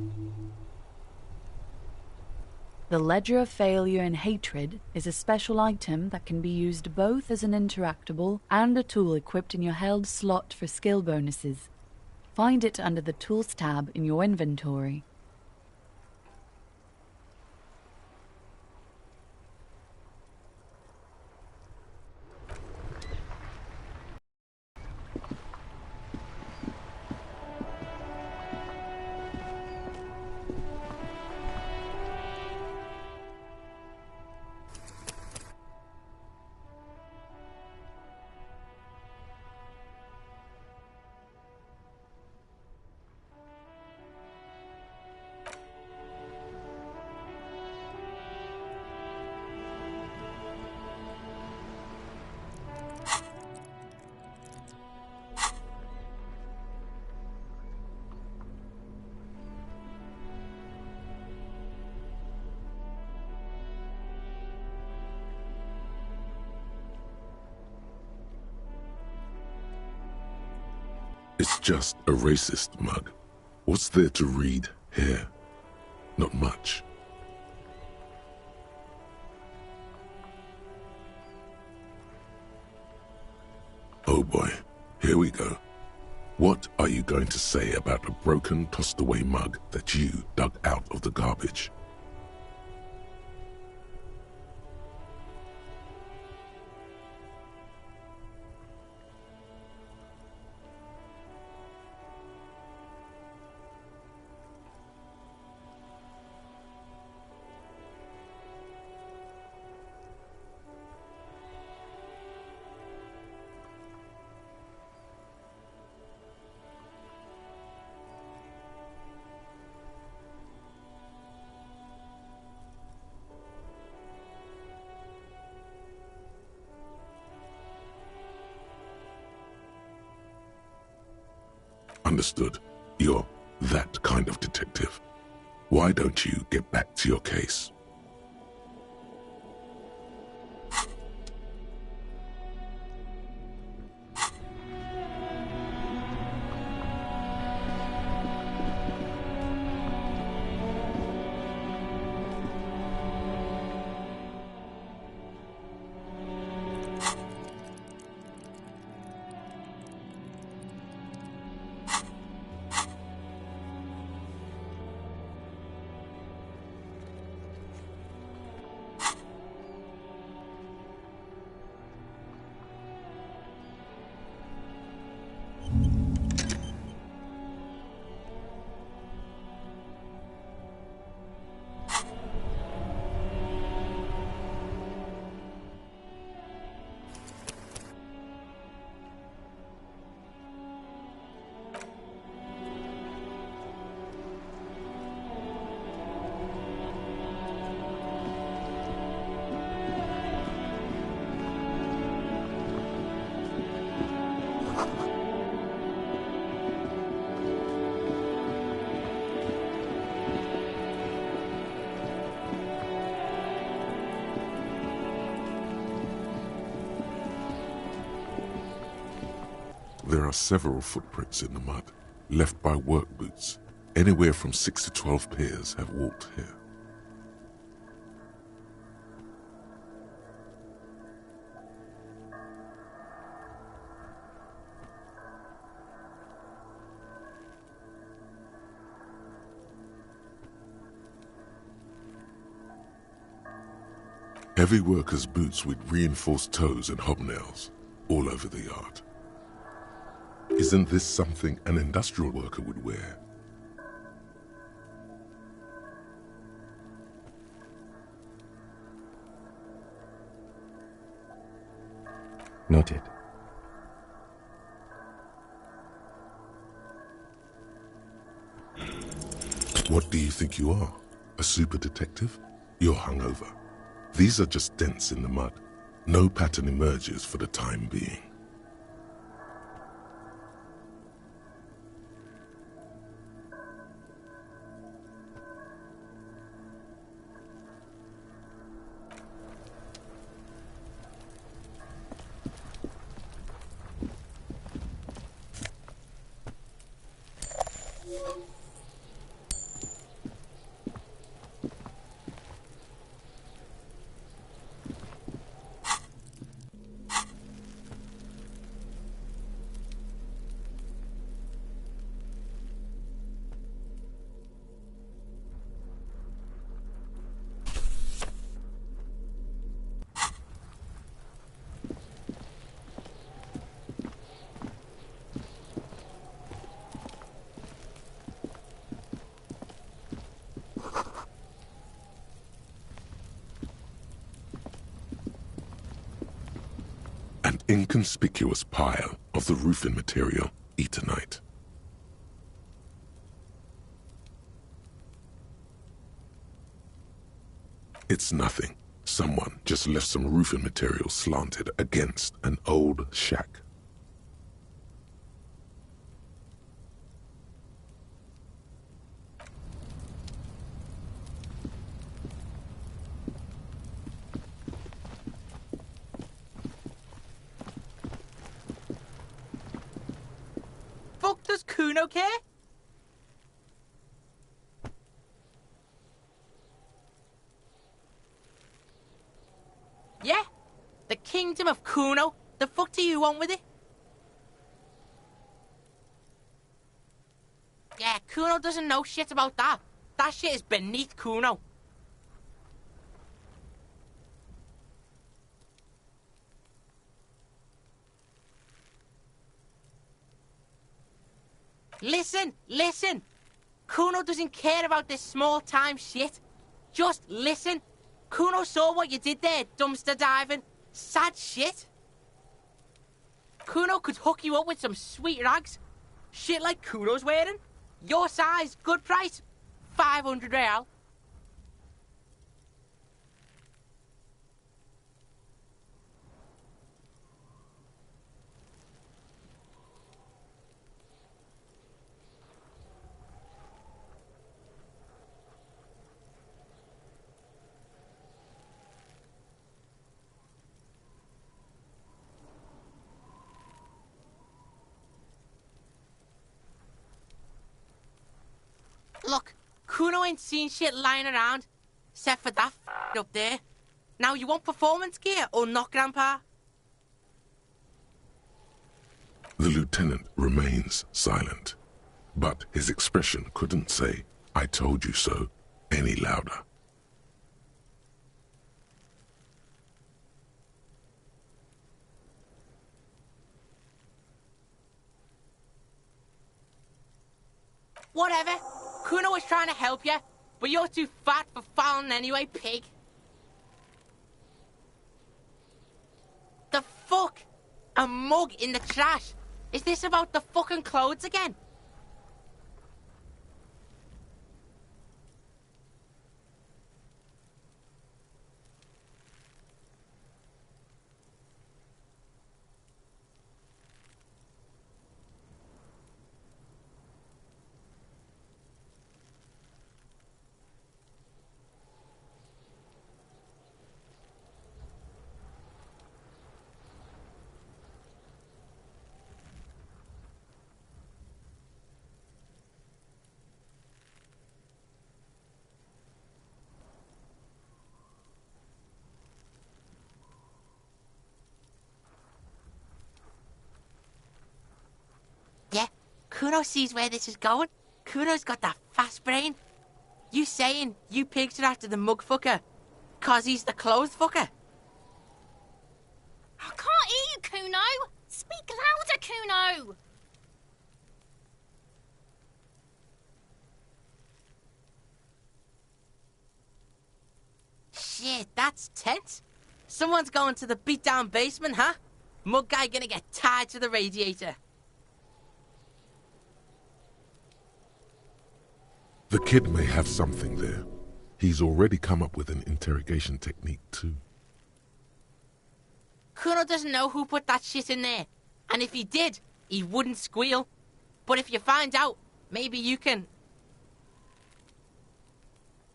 The Ledger of Failure and Hatred is a special item that can be used both as an interactable and a tool equipped in your held slot for skill bonuses. Find it under the Tools tab in your inventory. It's just a racist mug. What's there to read here? Not much. Oh boy, here we go. What are you going to say about a broken, tossed-away mug that you dug out of the garbage? Understood. You're that kind of detective. Why don't you get back to your case? There are several footprints in the mud, left by work boots. Anywhere from 6 to 12 pairs have walked here. Heavy workers' boots with reinforced toes and hobnails, all over the yard. Isn't this something an industrial worker would wear? Noted. What do you think you are? A super detective? You're hungover. These are just dents in the mud. No pattern emerges for the time being. An inconspicuous pile of the roofing material, Eternite. It's nothing. Someone just left some roofing material slanted against an old shack. Kuno care? Yeah, the kingdom of Kuno. The fuck do you want with it? Yeah, Kuno doesn't know shit about that. That shit is beneath Kuno. Listen! Kuno doesn't care about this small-time shit. Just listen. Kuno saw what you did there, dumpster diving. Sad shit. Kuno could hook you up with some sweet rags. Shit like Kuno's wearing. Your size, good price. 500 real. Look, Kuno ain't seen shit lying around, except for that up there. Now, you want performance gear or not, Grandpa? The lieutenant remains silent, but his expression couldn't say, "I told you so," any louder. Whatever. Kuno was trying to help you, but you're too fat for fouling anyway, pig. The fuck? A mug in the trash? Is this about the fucking clothes again? Yeah, Kuno sees where this is going. Kuno's got that fast brain. You saying you pigs are after the mug fucker, 'cause he's the clothes fucker? I can't hear you, Kuno. Speak louder, Kuno. Shit, that's tense. Someone's going to the beat-down basement, huh? Mug guy gonna get tied to the radiator. The kid may have something there. He's already come up with an interrogation technique too. Kuno doesn't know who put that shit in there. And if he did, he wouldn't squeal. But if you find out, maybe you can...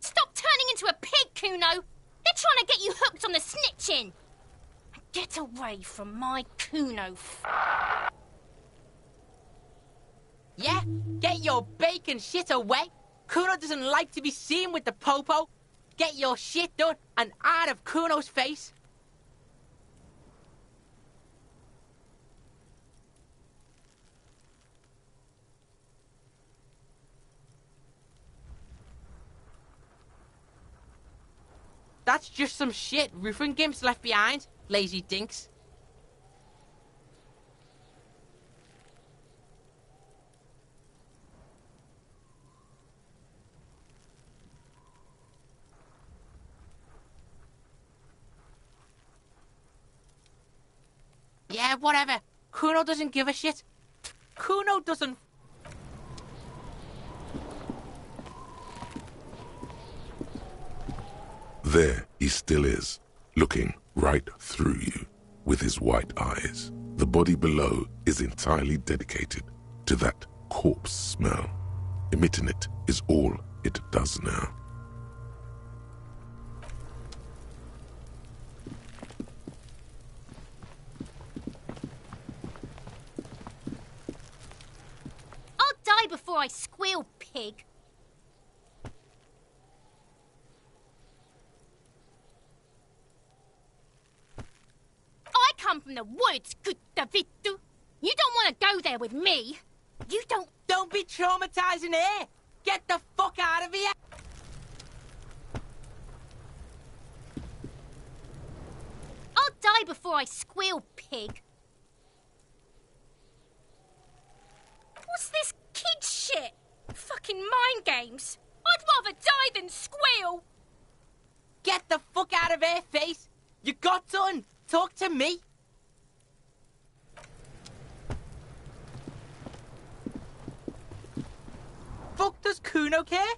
Stop turning into a pig, Kuno. They're trying to get you hooked on the snitching. Get away from my Kuno. Yeah? Get your bacon shit away. Kuno doesn't like to be seen with the popo. Get your shit done and out of Kuno's face. That's just some shit roofing gimps left behind, lazy dinks. Yeah, whatever. Kuno doesn't give a shit. Kuno doesn't... There he still is, looking right through you with his white eyes. The body below is entirely dedicated to that corpse smell. Emitting it is all it does now. I'll before I squeal, pig. I come from the woods, good Davidu. You don't want to go there with me. You don't... Don't be traumatizing here. Get the fuck out of here. I'll die before I squeal, pig. What's this kid shit? Fucking mind games. I'd rather die than squeal. Get the fuck out of here, face. You got done. Talk to me. Fuck does Kuno care?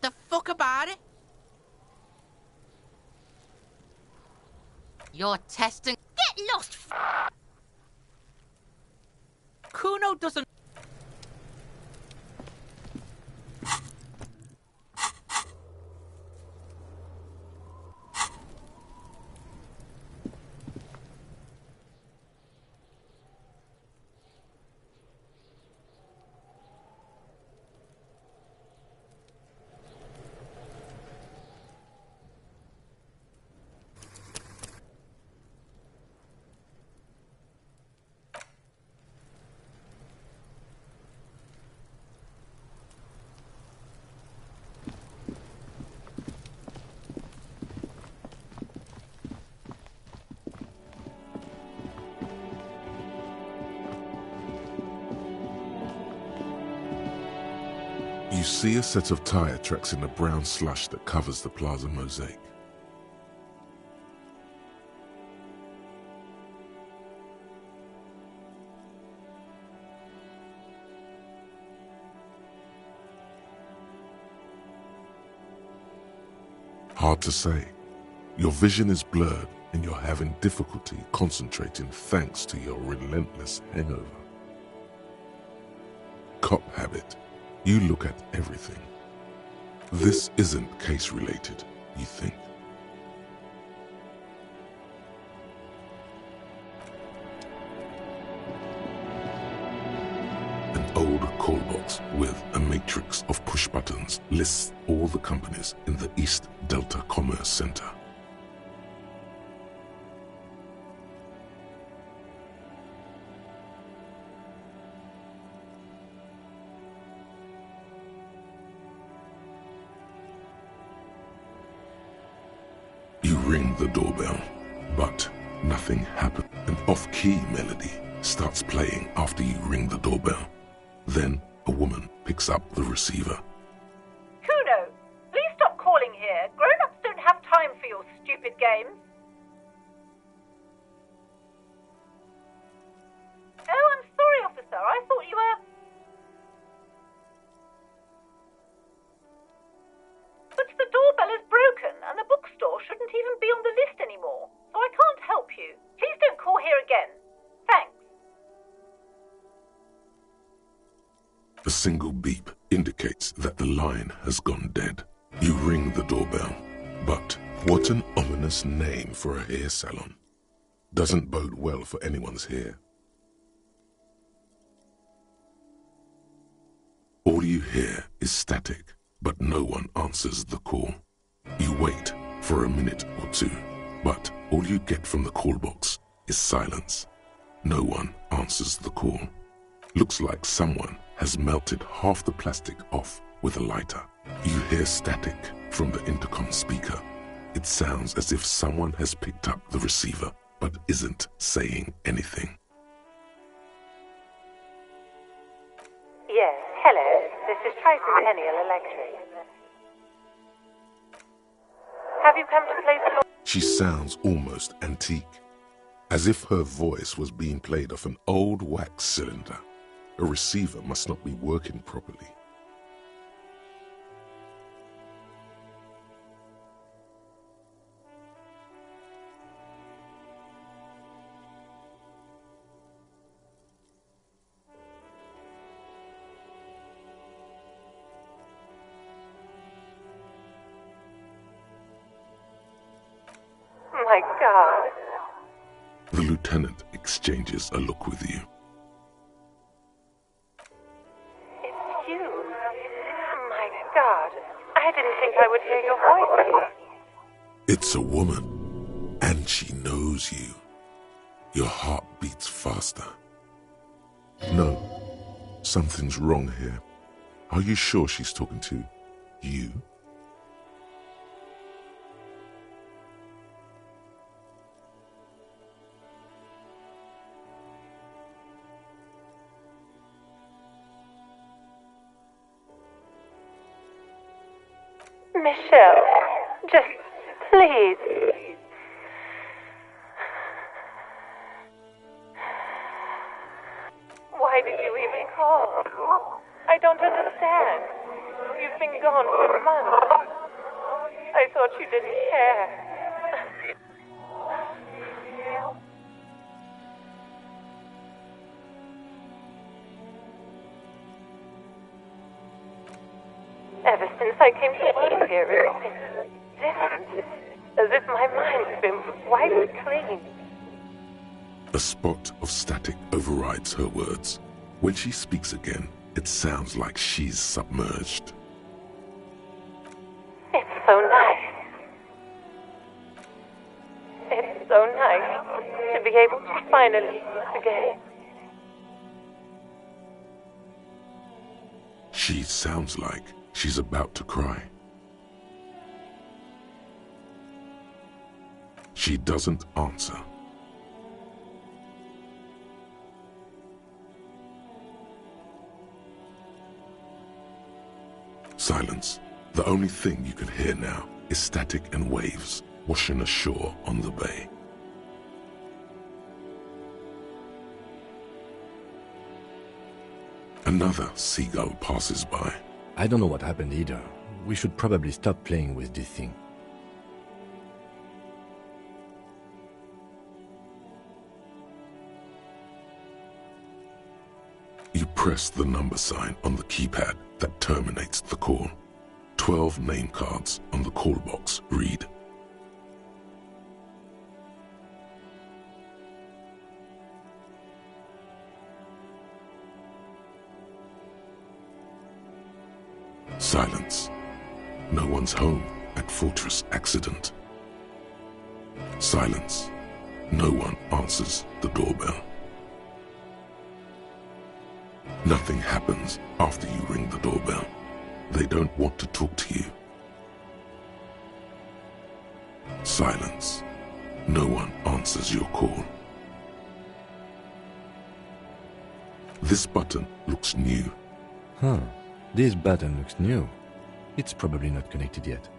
The fuck about it? You're testing... Get lost, Kuno doesn't... You see a set of tire tracks in the brown slush that covers the plaza mosaic. Hard to say. Your vision is blurred and you're having difficulty concentrating thanks to your relentless hangover. Cop habit. You look at everything. This isn't case-related, you think. An old call box with a matrix of push buttons lists all the companies in the East Delta Commerce Center. You ring the doorbell, but nothing happens. An off-key melody starts playing after you ring the doorbell. Then a woman picks up the receiver. Kuno, please stop calling here. Grown-ups don't have time for your stupid games. Oh, I'm sorry, officer. I thought you were... But the doorbell is broken, and the bookstore shouldn't even be on the list anymore, so I can't help you. Please don't call here again. Thanks. A single beep indicates that the line has gone dead. You ring the doorbell, but what an ominous name for a hair salon. Doesn't bode well for anyone's hair. All you hear is static, but no one answers the call. You wait for a minute or two, but all you get from the call box is silence. No one answers the call. Looks like someone has melted half the plastic off with a lighter. You hear static from the intercom speaker. It sounds as if someone has picked up the receiver, but isn't saying anything. Yes, hello. This is Tricentennial Electric. Have you come to place your... She sounds almost antique, as if her voice was being played off an old wax cylinder. A receiver must not be working properly. My my God. The lieutenant exchanges a look with you. It's you. My God. I didn't think I would hear your voice. It's a woman, and she knows you. Your heart beats faster. No, something's wrong here. Are you sure she's talking to you? Michelle, just please. Why did you even call? I don't understand. You've been gone for months. I thought you didn't care. Ever since I came to work here, it's been different. As if my mind's been wiped clean. A spot of static overrides her words. When she speaks again, it sounds like she's submerged. It's so nice. It's so nice to be able to finally meet again. She sounds like she's about to cry. She doesn't answer. Silence. The only thing you can hear now is static and waves washing ashore on the bay. Another seagull passes by. I don't know what happened either. We should probably stop playing with this thing. You press the number sign on the keypad that terminates the call. 12 name cards on the call box read. Silence. No one's home at Fortress Accident. Silence. No one answers the doorbell. Nothing happens after you ring the doorbell. They don't want to talk to you. Silence. No one answers your call. This button looks new. Huh. This button looks new. It's probably not connected yet.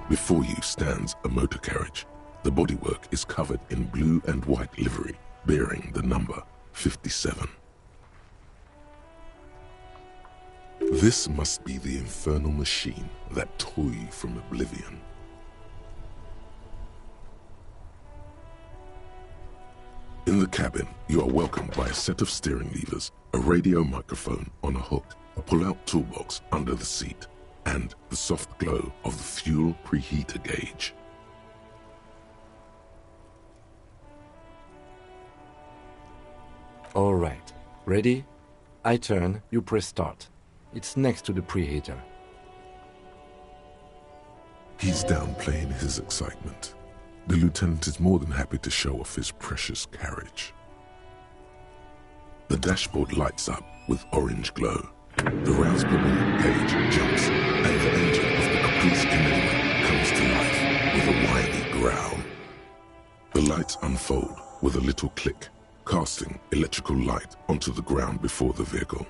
Before you stands a motor carriage. The bodywork is covered in blue and white livery, bearing the number 57. This must be the infernal machine that tore you from oblivion. In the cabin, you are welcomed by a set of steering levers, a radio microphone on a hook, a pull-out toolbox under the seat, and the soft glow of the fuel preheater gauge. All right. Ready? I turn, you press start. It's next to the preheater. He's downplaying his excitement. The lieutenant is more than happy to show off his precious carriage. The dashboard lights up with orange glow. The Raspberry page jumps, and the engine of the Caprice Canal comes to life with a whiny growl. The lights unfold with a little click, casting electrical light onto the ground before the vehicle.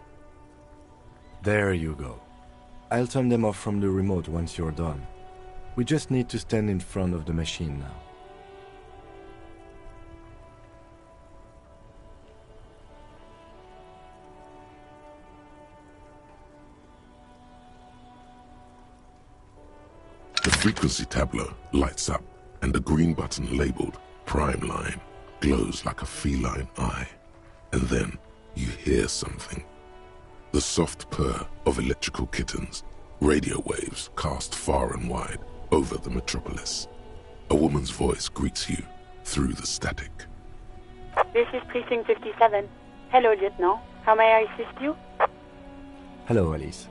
There you go. I'll turn them off from the remote once you're done. We just need to stand in front of the machine now. The frequency tableau lights up, and the green button labeled Prime Line glows like a feline eye. And then you hear something. The soft purr of electrical kittens, radio waves cast far and wide over the metropolis. A woman's voice greets you through the static. This is Precinct 57. Hello, Lieutenant. How may I assist you? Hello, Alice.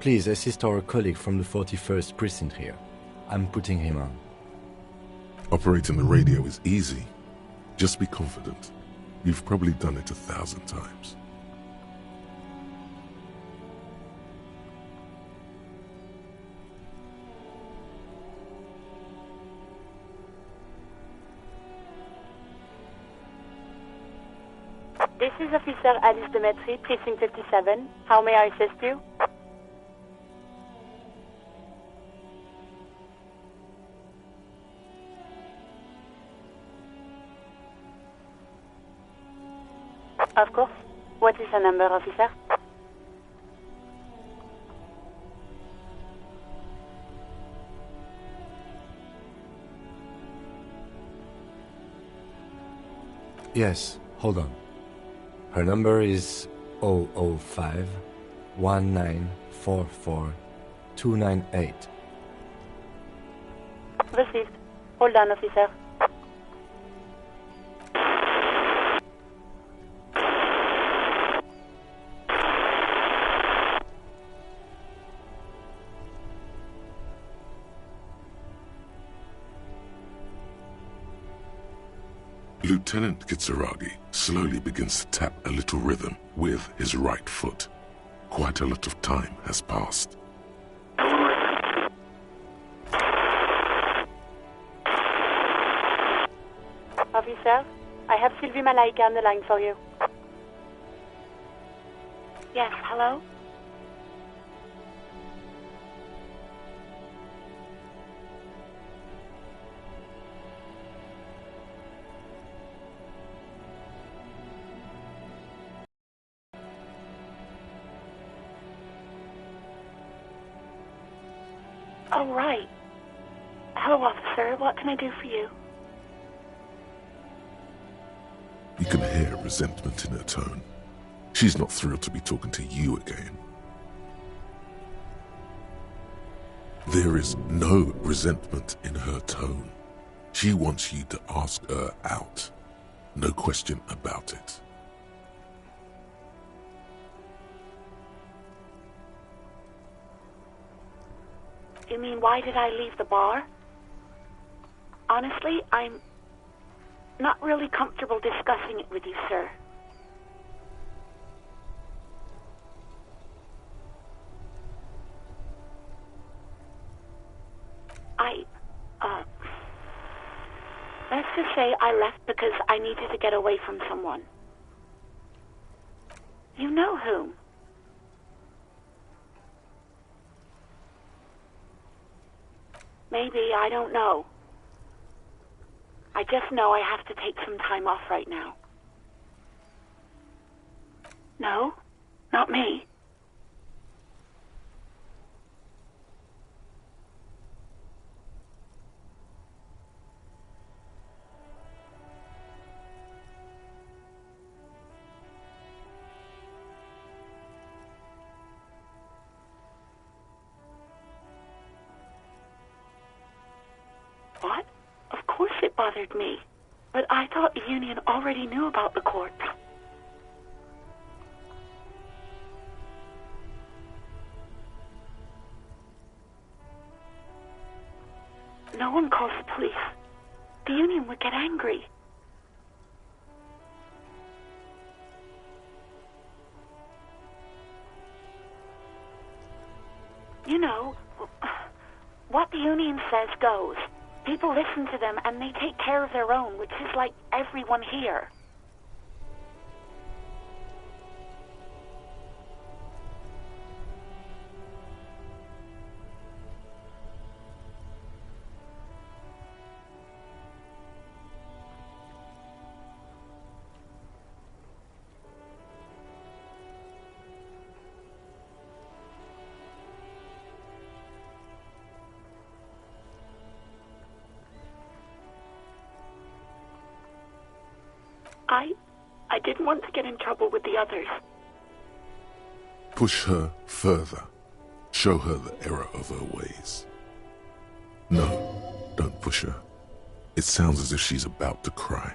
Please assist our colleague from the 41st Precinct here. I'm putting him on. Operating the radio is easy. Just be confident. You've probably done it 1,000 times. This is Officer Alice Demetri, Precinct 57. How may I assist you? Of course. What is the number, officer? Yes, hold on. Her number is 005 1944 298. Received. Hold on, officer. Lieutenant Kitsuragi slowly begins to tap a little rhythm with his right foot. Quite a lot of time has passed. Officer, I have Sylvie Malaika on the line for you. Yes, hello? Oh, right. Hello, officer. What can I do for you? You can hear resentment in her tone. She's not thrilled to be talking to you again. There is no resentment in her tone. She wants you to ask her out. No question about it. You mean, why did I leave the bar? Honestly, I'm not really comfortable discussing it with you, sir. Let's just say I left because I needed to get away from someone. You know whom? Maybe, I don't know. I just know I have to take some time off right now. No, not me. What? Of course it bothered me. But I thought the union already knew about the court. No one calls the police. The Union would get angry. You know, what the Union says goes. People listen to them and they take care of their own, which is like everyone here. I didn't want to get in trouble with the others. Push her further. Show her the error of her ways. No, don't push her. It sounds as if she's about to cry.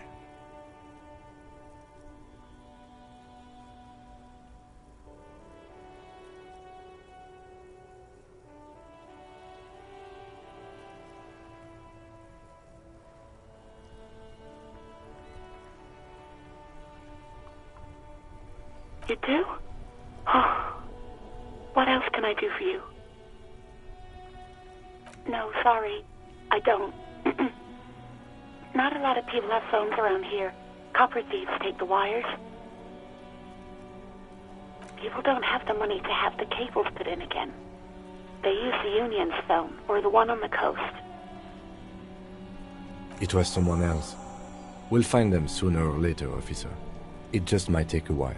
You do? Oh. What else can I do for you? No, sorry. I don't. Not a lot of people have phones around here. Copper thieves take the wires. People don't have the money to have the cables put in again. They use the Union's phone, or the one on the coast. It was someone else. We'll find them sooner or later, officer. It just might take a while.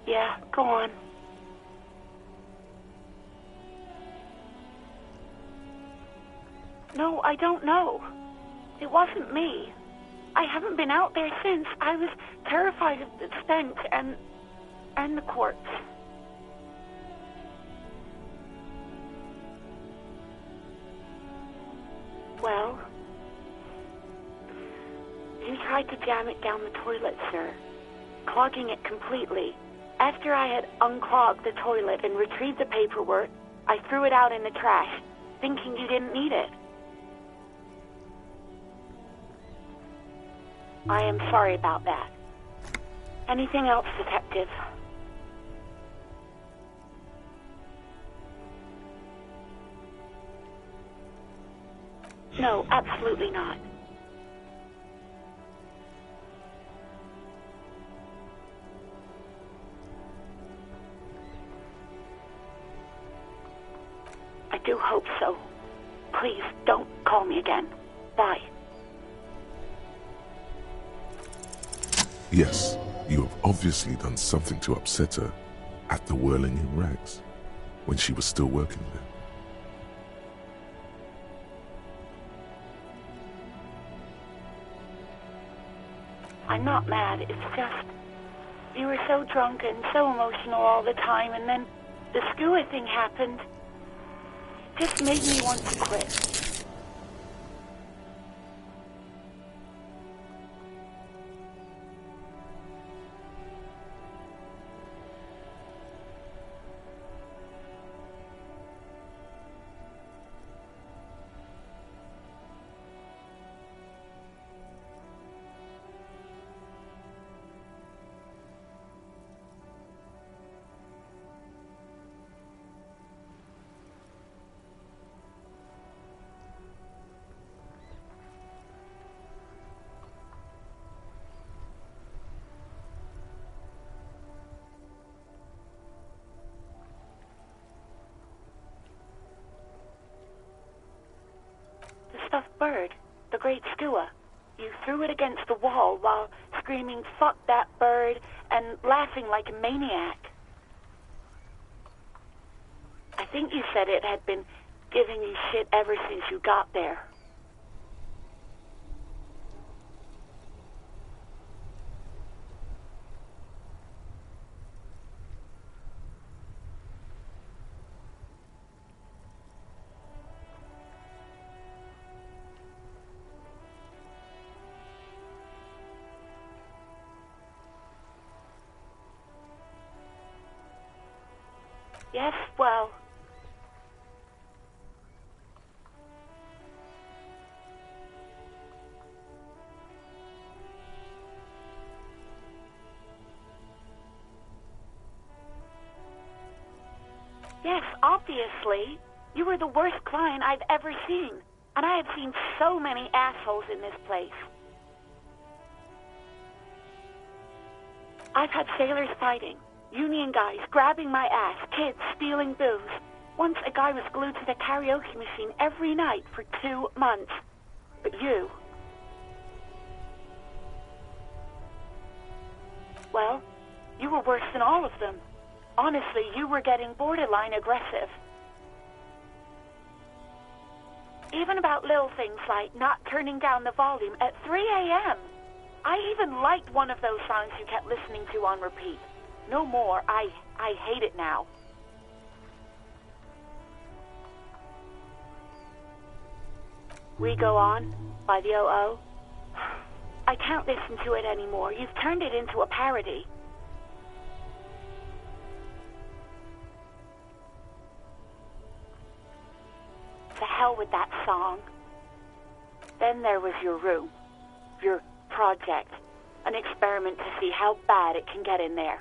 Yeah, go on. No, I don't know. It wasn't me. I haven't been out there since. I was terrified of the stench and the corpse. Well, you tried to jam it down the toilet, sir, clogging it completely. After I had unclogged the toilet and retrieved the paperwork, I threw it out in the trash, thinking you didn't need it. I am sorry about that. Anything else, Detective? No, absolutely not. I do hope so. Please, don't call me again. Bye. Yes, you have obviously done something to upset her at the Whirling in Rags, when she was still working there. I'm not mad, it's just... You were so drunk and so emotional all the time, and then the skua thing happened. It just made me want to quit. Stuffed bird, the great skua. You threw it against the wall while screaming, "Fuck that bird," and laughing like a maniac. I think you said it had been giving you shit ever since you got there. Yes, well... Yes, obviously. You were the worst client I've ever seen. And I have seen so many assholes in this place. I've had sailors fighting, union guys grabbing my ass, kids stealing booze. Once a guy was glued to the karaoke machine every night for 2 months. But you... Well, you were worse than all of them. Honestly, you were getting borderline aggressive. Even about little things like not turning down the volume at 3 a.m. I even liked one of those songs you kept listening to on repeat. No more. I hate it now. We Go On by the O.O. I can't listen to it anymore. You've turned it into a parody. To hell with that song. Then there was your room. Your project. An experiment to see how bad it can get in there.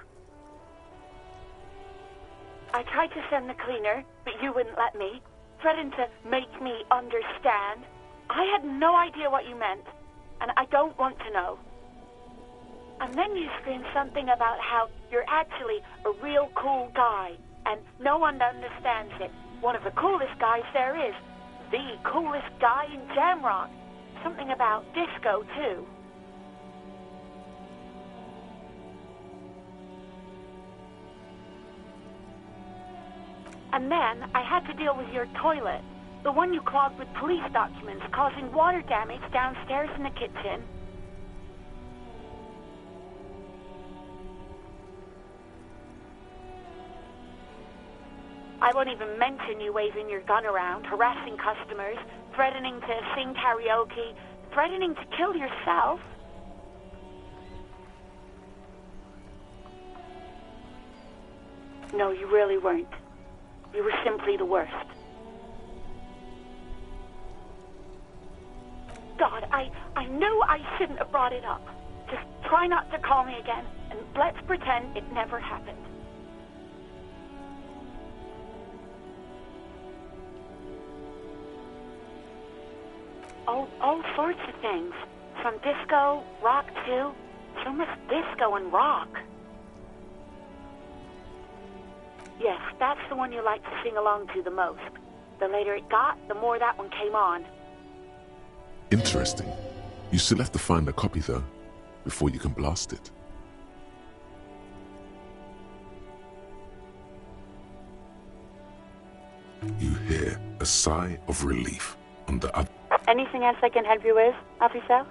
I tried to send the cleaner, but you wouldn't let me. Threatened to make me understand. I had no idea what you meant, and I don't want to know. And then you screamed something about how you're actually a real cool guy, and no one understands it. One of the coolest guys there is. The coolest guy in Jamrock. Something about disco, too. And then I had to deal with your toilet. The one you clogged with police documents, causing water damage downstairs in the kitchen. I won't even mention you waving your gun around, harassing customers, threatening to sing karaoke, threatening to kill yourself. No, you really weren't. You were simply the worst. God, I knew I shouldn't have brought it up. Just try not to call me again, and let's pretend it never happened. All sorts of things. From disco, rock too. So much disco and rock. Yes, that's the one you like to sing along to the most. The later it got, the more that one came on. Interesting. You still have to find a copy though, before you can blast it. You hear a sigh of relief on the other. Anything else I can help you with, officer?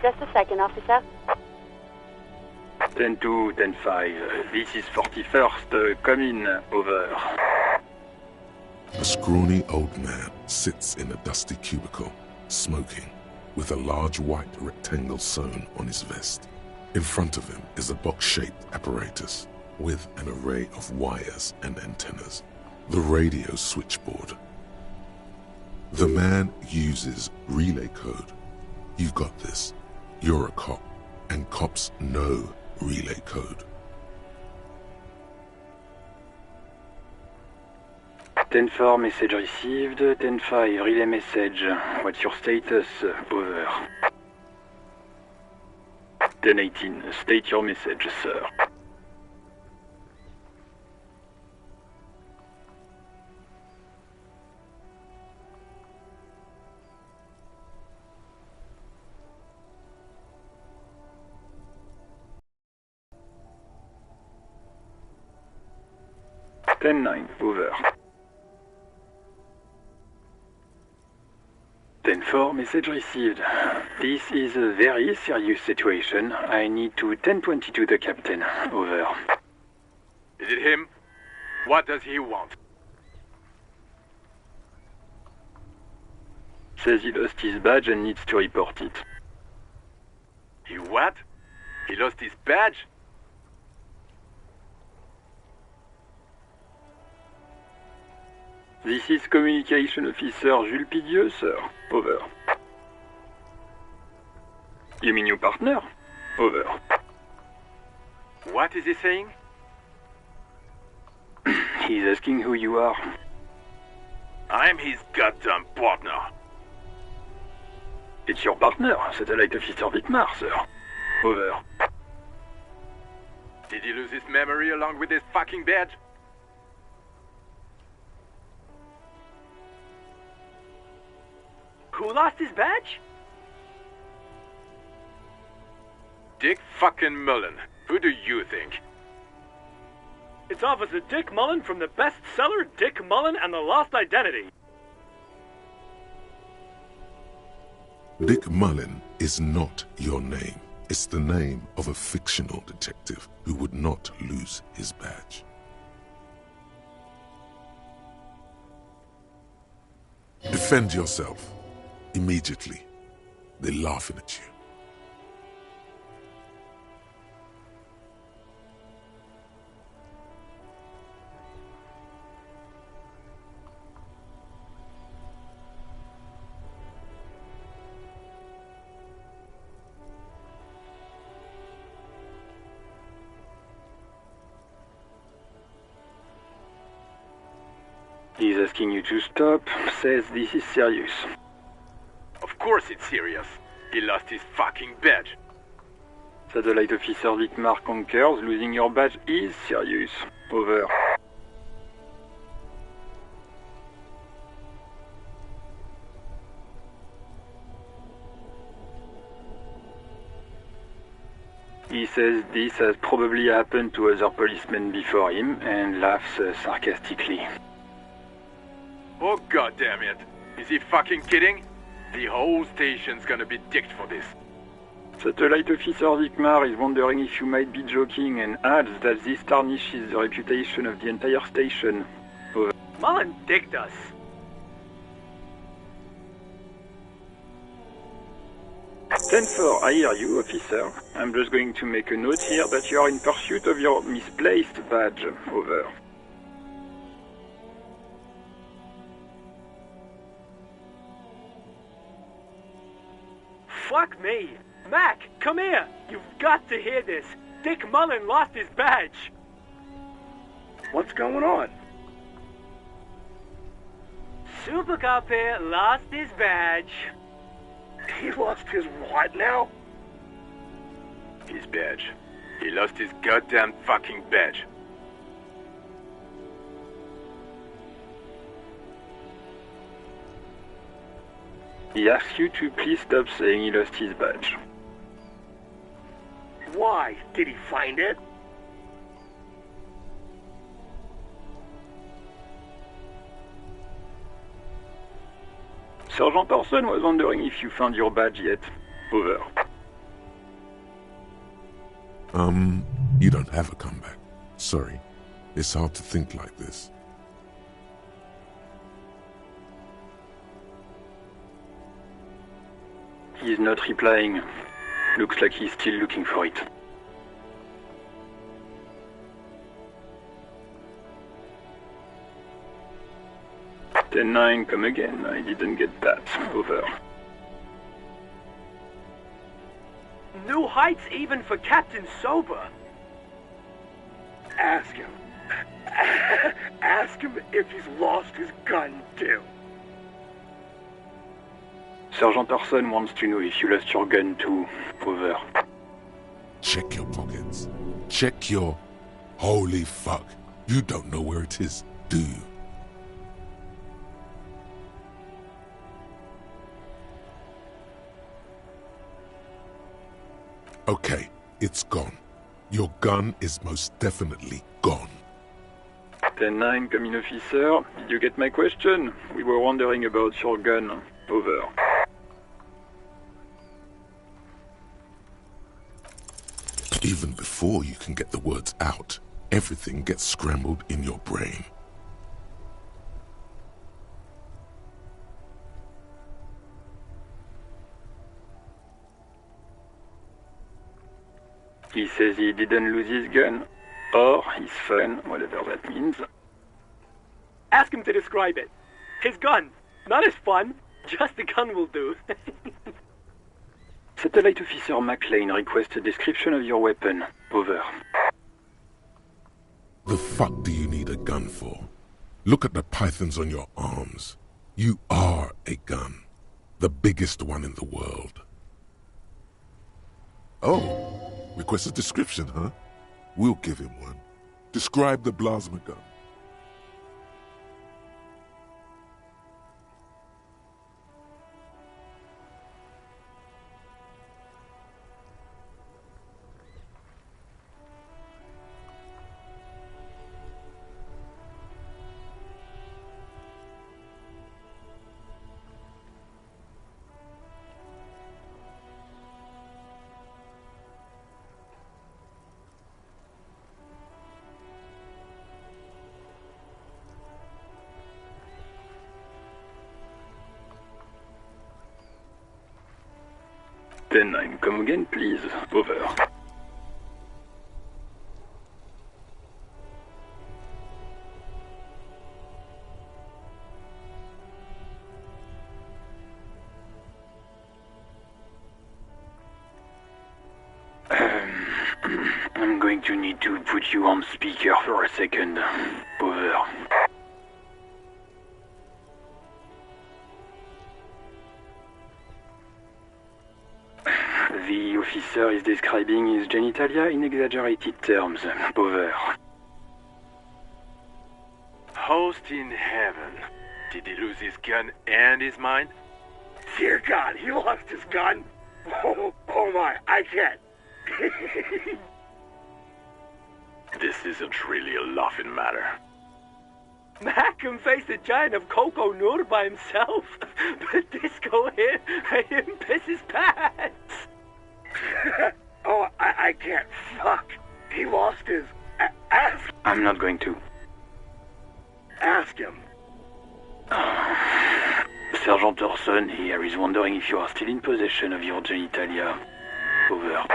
Just a second, officer. 10-2, 10-5. This is 41st. Come in. Over. A scrawny old man sits in a dusty cubicle, smoking, with a large white rectangle sewn on his vest. In front of him is a box-shaped apparatus with an array of wires and antennas. The radio switchboard. The man uses relay code. You've got this. You're a cop, and cops know relay code. 10-4, message received. 10-5, relay message. What's your status? Over. 10-18, state your message, sir. Ten-9, over. 10-4, message received. This is a very serious situation. I need to 10-22 the captain. Over. Is it him? What does he want? says he lost his badge and needs to report it. He what? He lost his badge? This is Communication Officer Jules Pidieux, sir. Over. You mean your partner? Over. What is he saying? He's asking who you are. I'm his goddamn partner. It's your partner, Satellite Officer Wittmar, sir. Over. Did he lose his memory along with his fucking badge? Who lost his badge? Dick fucking Mullen. Who do you think? It's Officer Dick Mullen from the bestseller Dick Mullen and the Lost Identity. Dick Mullen is not your name. It's the name of a fictional detective who would not lose his badge. Defend yourself. Immediately. They're laughing at you. He's asking you to stop, says this is serious. Of course it's serious. He lost his fucking badge. Satellite Officer Wittmar concurs, losing your badge is serious. Over. He says this has probably happened to other policemen before him and laughs sarcastically. Oh goddamn it! Is he fucking kidding? The whole station's gonna be dicked for this. Satellite Officer Wittmar is wondering if you might be joking and adds that this tarnishes the reputation of the entire station. Over. Mullen dicked us. Stanford, I hear you, officer. I'm just going to make a note here that you are in pursuit of your misplaced badge. Over. Fuck me. Mac, come here. You've got to hear this. Dick Mullen lost his badge. What's going on? Super Cop here lost his badge. He lost his what now? His badge. He lost his goddamn fucking badge. He asks you to please stop saying he lost his badge. Why? Did he find it? Sergeant Orson was wondering if you found your badge yet. Over. You don't have a comeback. Sorry. It's hard to think like this. He's not replying. Looks like he's still looking for it. "10-9, come again. I didn't get that. Over." New heights even for Captain Sober. Ask him. Ask him if he's lost his gun, too. Sergeant Orson wants to know if you lost your gun too. Over. Check your pockets. Check your... Holy fuck. You don't know where it is, do you? Okay, it's gone. Your gun is most definitely gone. 10-9, come in, officer. Did you get my question? We were wondering about your gun. Over. Even before you can get the words out, everything gets scrambled in your brain. He says he didn't lose his gun. Or his fun, whatever that means. Ask him to describe it. His gun. Not his fun. Just the gun will do. Satellite Officer McLean requests a description of your weapon. Over. The fuck do you need a gun for? Look at the pythons on your arms. You are a gun. The biggest one in the world. Oh, request a description, huh? We'll give him one. Describe the plasma gun. Then come again, please. Over. I'm going to need to put you on speaker for a second. Over. The officer is describing his genitalia in exaggerated terms. Over. Host in heaven. Did he lose his gun and his mind? Dear God, he lost his gun? Oh my, I can't. This isn't really a laughing matter. Mac can face the giant of Coco Nur by himself, but Disco here made him piss his pants. Oh, I can't. Fuck. He lost his... Ask... I'm not going to. Ask him. Sergeant Orson here is wondering if you are still in possession of your genitalia. Over.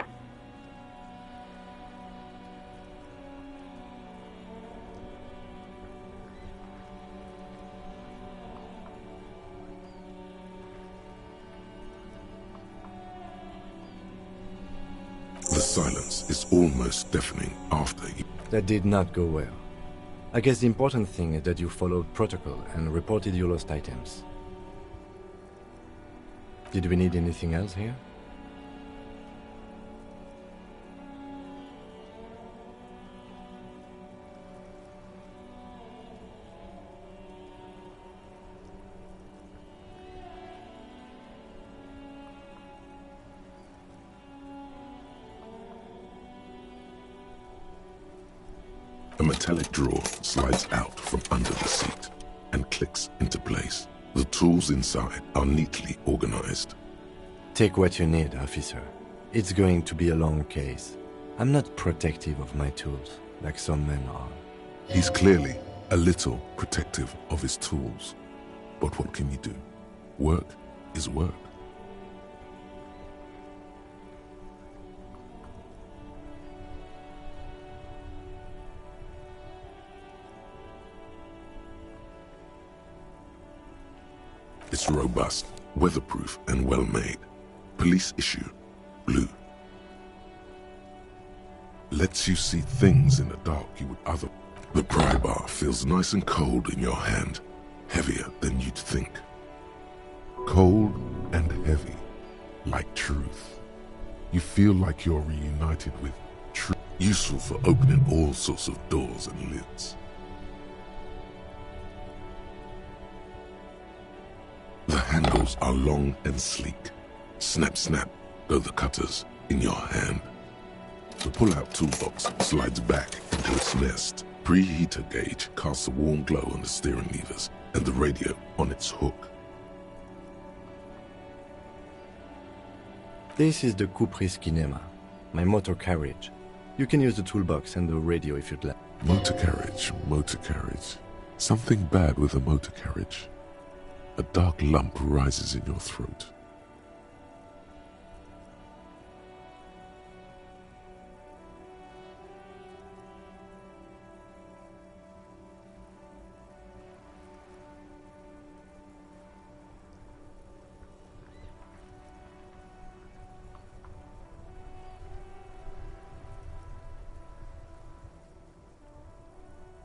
The silence is almost deafening after you. That did not go well. I guess the important thing is that you followed protocol and reported your lost items. Did we need anything else here? A metallic drawer slides out from under the seat and clicks into place. The tools inside are neatly organized. Take what you need, officer. It's going to be a long case. I'm not protective of my tools, like some men are. He's clearly a little protective of his tools. But what can you do? Work is work. It's robust, weatherproof, and well-made. Police issue, blue. Lets you see things in the dark you would other. The pry bar feels nice and cold in your hand, heavier than you'd think. Cold and heavy, like truth. You feel like you're reunited with truth, useful for opening all sorts of doors and lids. The handles are long and sleek. Snap, snap, go the cutters in your hand. The pull-out toolbox slides back into its nest. Preheater gauge casts a warm glow on the steering levers and the radio on its hook. This is the Couperis Kinema, my motor carriage. You can use the toolbox and the radio if you'd like. Motor carriage, motor carriage. Something bad with a motor carriage. A dark lump rises in your throat.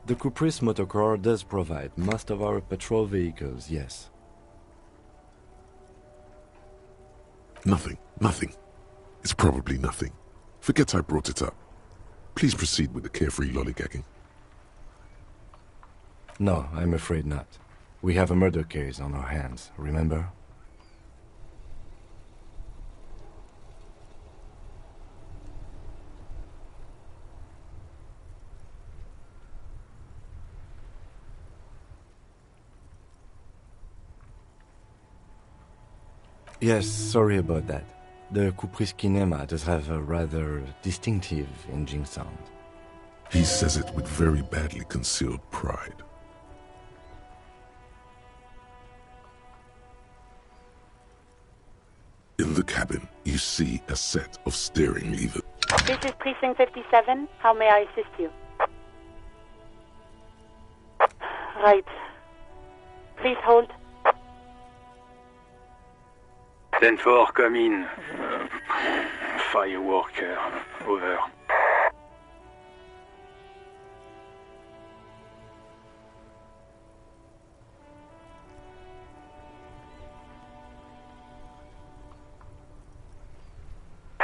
The Caprice motorcar does provide most of our patrol vehicles, yes. Nothing. It's probably nothing. Forget I brought it up. Please proceed with the carefree lollygagging. No, I'm afraid not. We have a murder case on our hands, remember? Yes, sorry about that. The Caprice Kinema does have a rather distinctive engine sound. He says it with very badly concealed pride. In the cabin, you see a set of steering levers. This is Precinct 57. How may I assist you? Right. Please hold. 10-4, come in. Fireworker, over.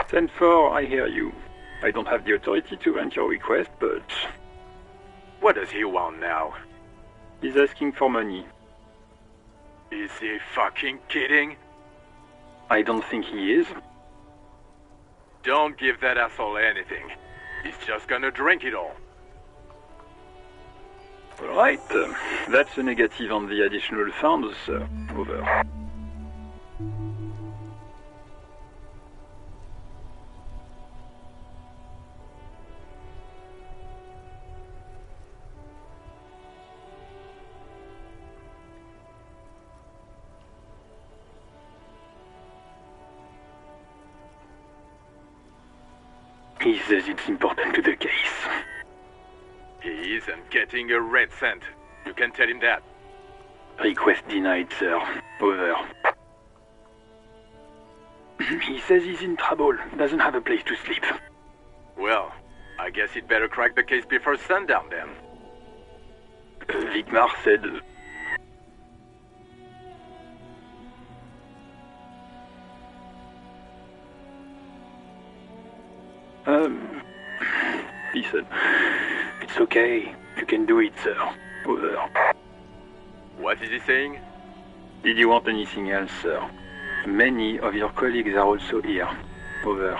Ten-4, I hear you. I don't have the authority to grant your request, but... What does he want now? He's asking for money. Is he fucking kidding? I don't think he is. Don't give that asshole anything. He's just gonna drink it all. Alright, that's a negative on the additional funds, sir. Over. He says it's important to the case. He isn't getting a red cent. You can tell him that. Request denied, sir. Over. He says he's in trouble. Doesn't have a place to sleep. Well, I guess he'd better crack the case before sundown then. Vicmar said... Listen, it's okay. You can do it, sir. Over. What is he saying? Did you want anything else, sir? Many of your colleagues are also here. Over.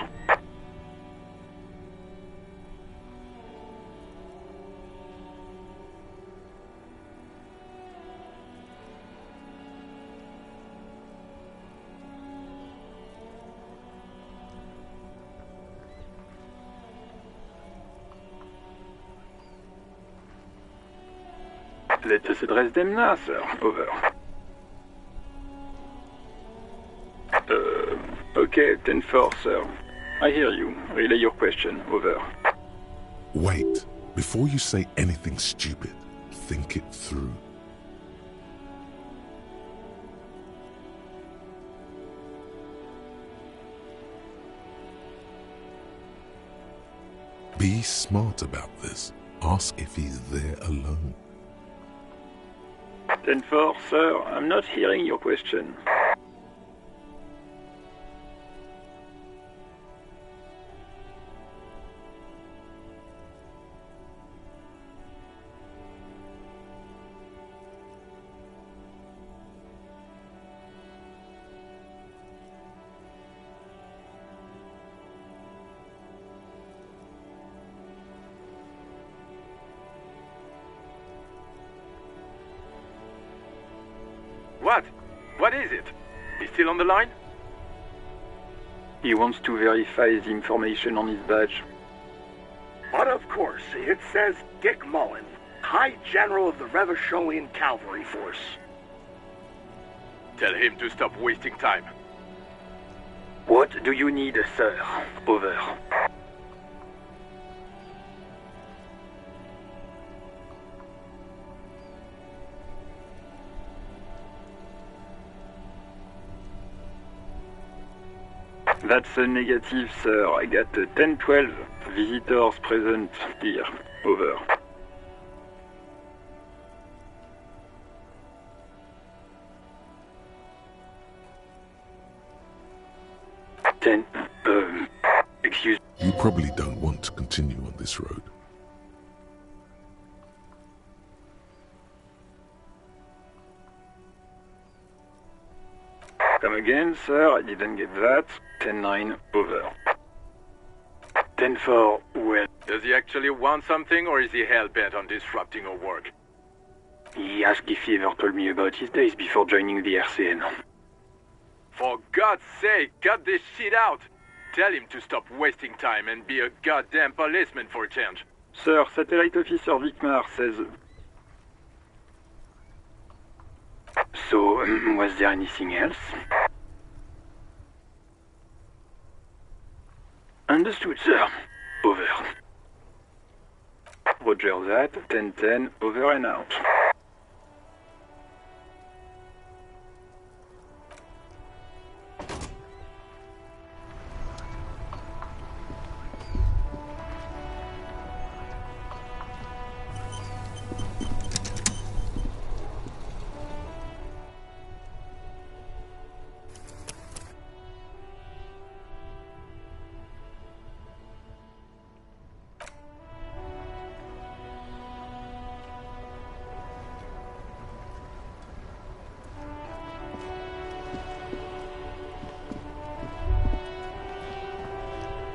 Let us address them now, sir. Over. Okay, 10-4, sir. I hear you. Relay your question. Over. Wait. Before you say anything stupid, think it through. Be smart about this. Ask if he's there alone. 10-4, sir. I'm not hearing your question. What? What is it? He's still on the line? He wants to verify the information on his badge. But of course, it says Dick Mullen, High General of the Revacholian Cavalry Force. Tell him to stop wasting time. What do you need, sir? Over. That's a negative, sir. I got 10-12 visitors present here. Over. Excuse... You probably don't want to continue on this road. Come again, sir, I didn't get that. 10-9, over. 10-4, well... Does he actually want something, or is he hell-bent on disrupting our work? He asked if he ever told me about his days before joining the RCN. For God's sake, cut this shit out! Tell him to stop wasting time and be a goddamn policeman for a change. Sir, Satellite Officer Vikmar says... So, was there anything else? Understood, sir. Over. Roger that. 10-10, over and out.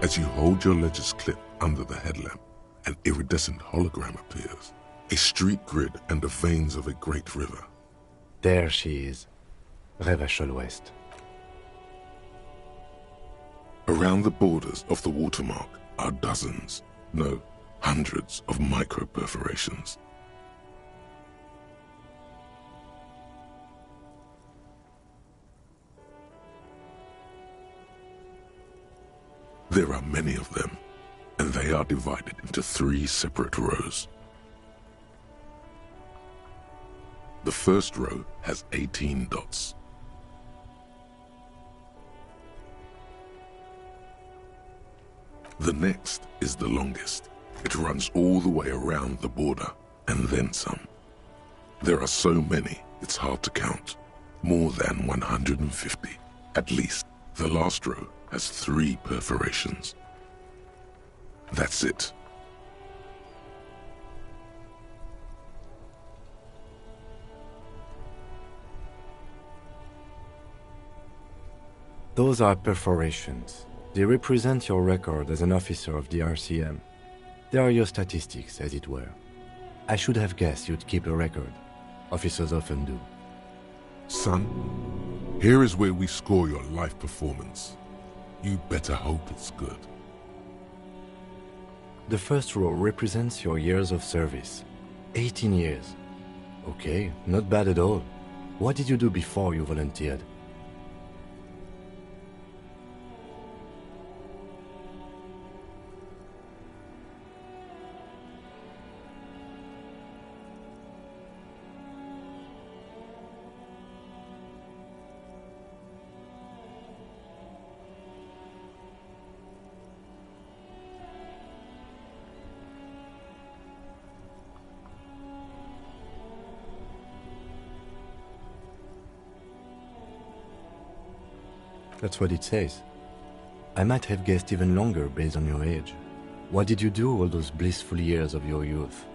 As you hold your ledger's clip under the headlamp, an iridescent hologram appears, a street grid and the veins of a great river. There she is, Revachol West. Around the borders of the watermark are dozens, no, hundreds of micro-perforations. There are many of them, and they are divided into 3 separate rows. The first row has 18 dots. The next is the longest. It runs all the way around the border, and then some. There are so many, it's hard to count. More than 150, at least. The last row has 3 perforations. That's it. Those are perforations. They represent your record as an officer of the RCM. They are your statistics, as it were. I should have guessed you'd keep a record. Officers often do. Son, here is where we score your life performance. You better hope it's good. The first row represents your years of service. 18 years. Okay, not bad at all. What did you do before you volunteered? That's what it says. I might have guessed even longer based on your age. What did you do all those blissful years of your youth?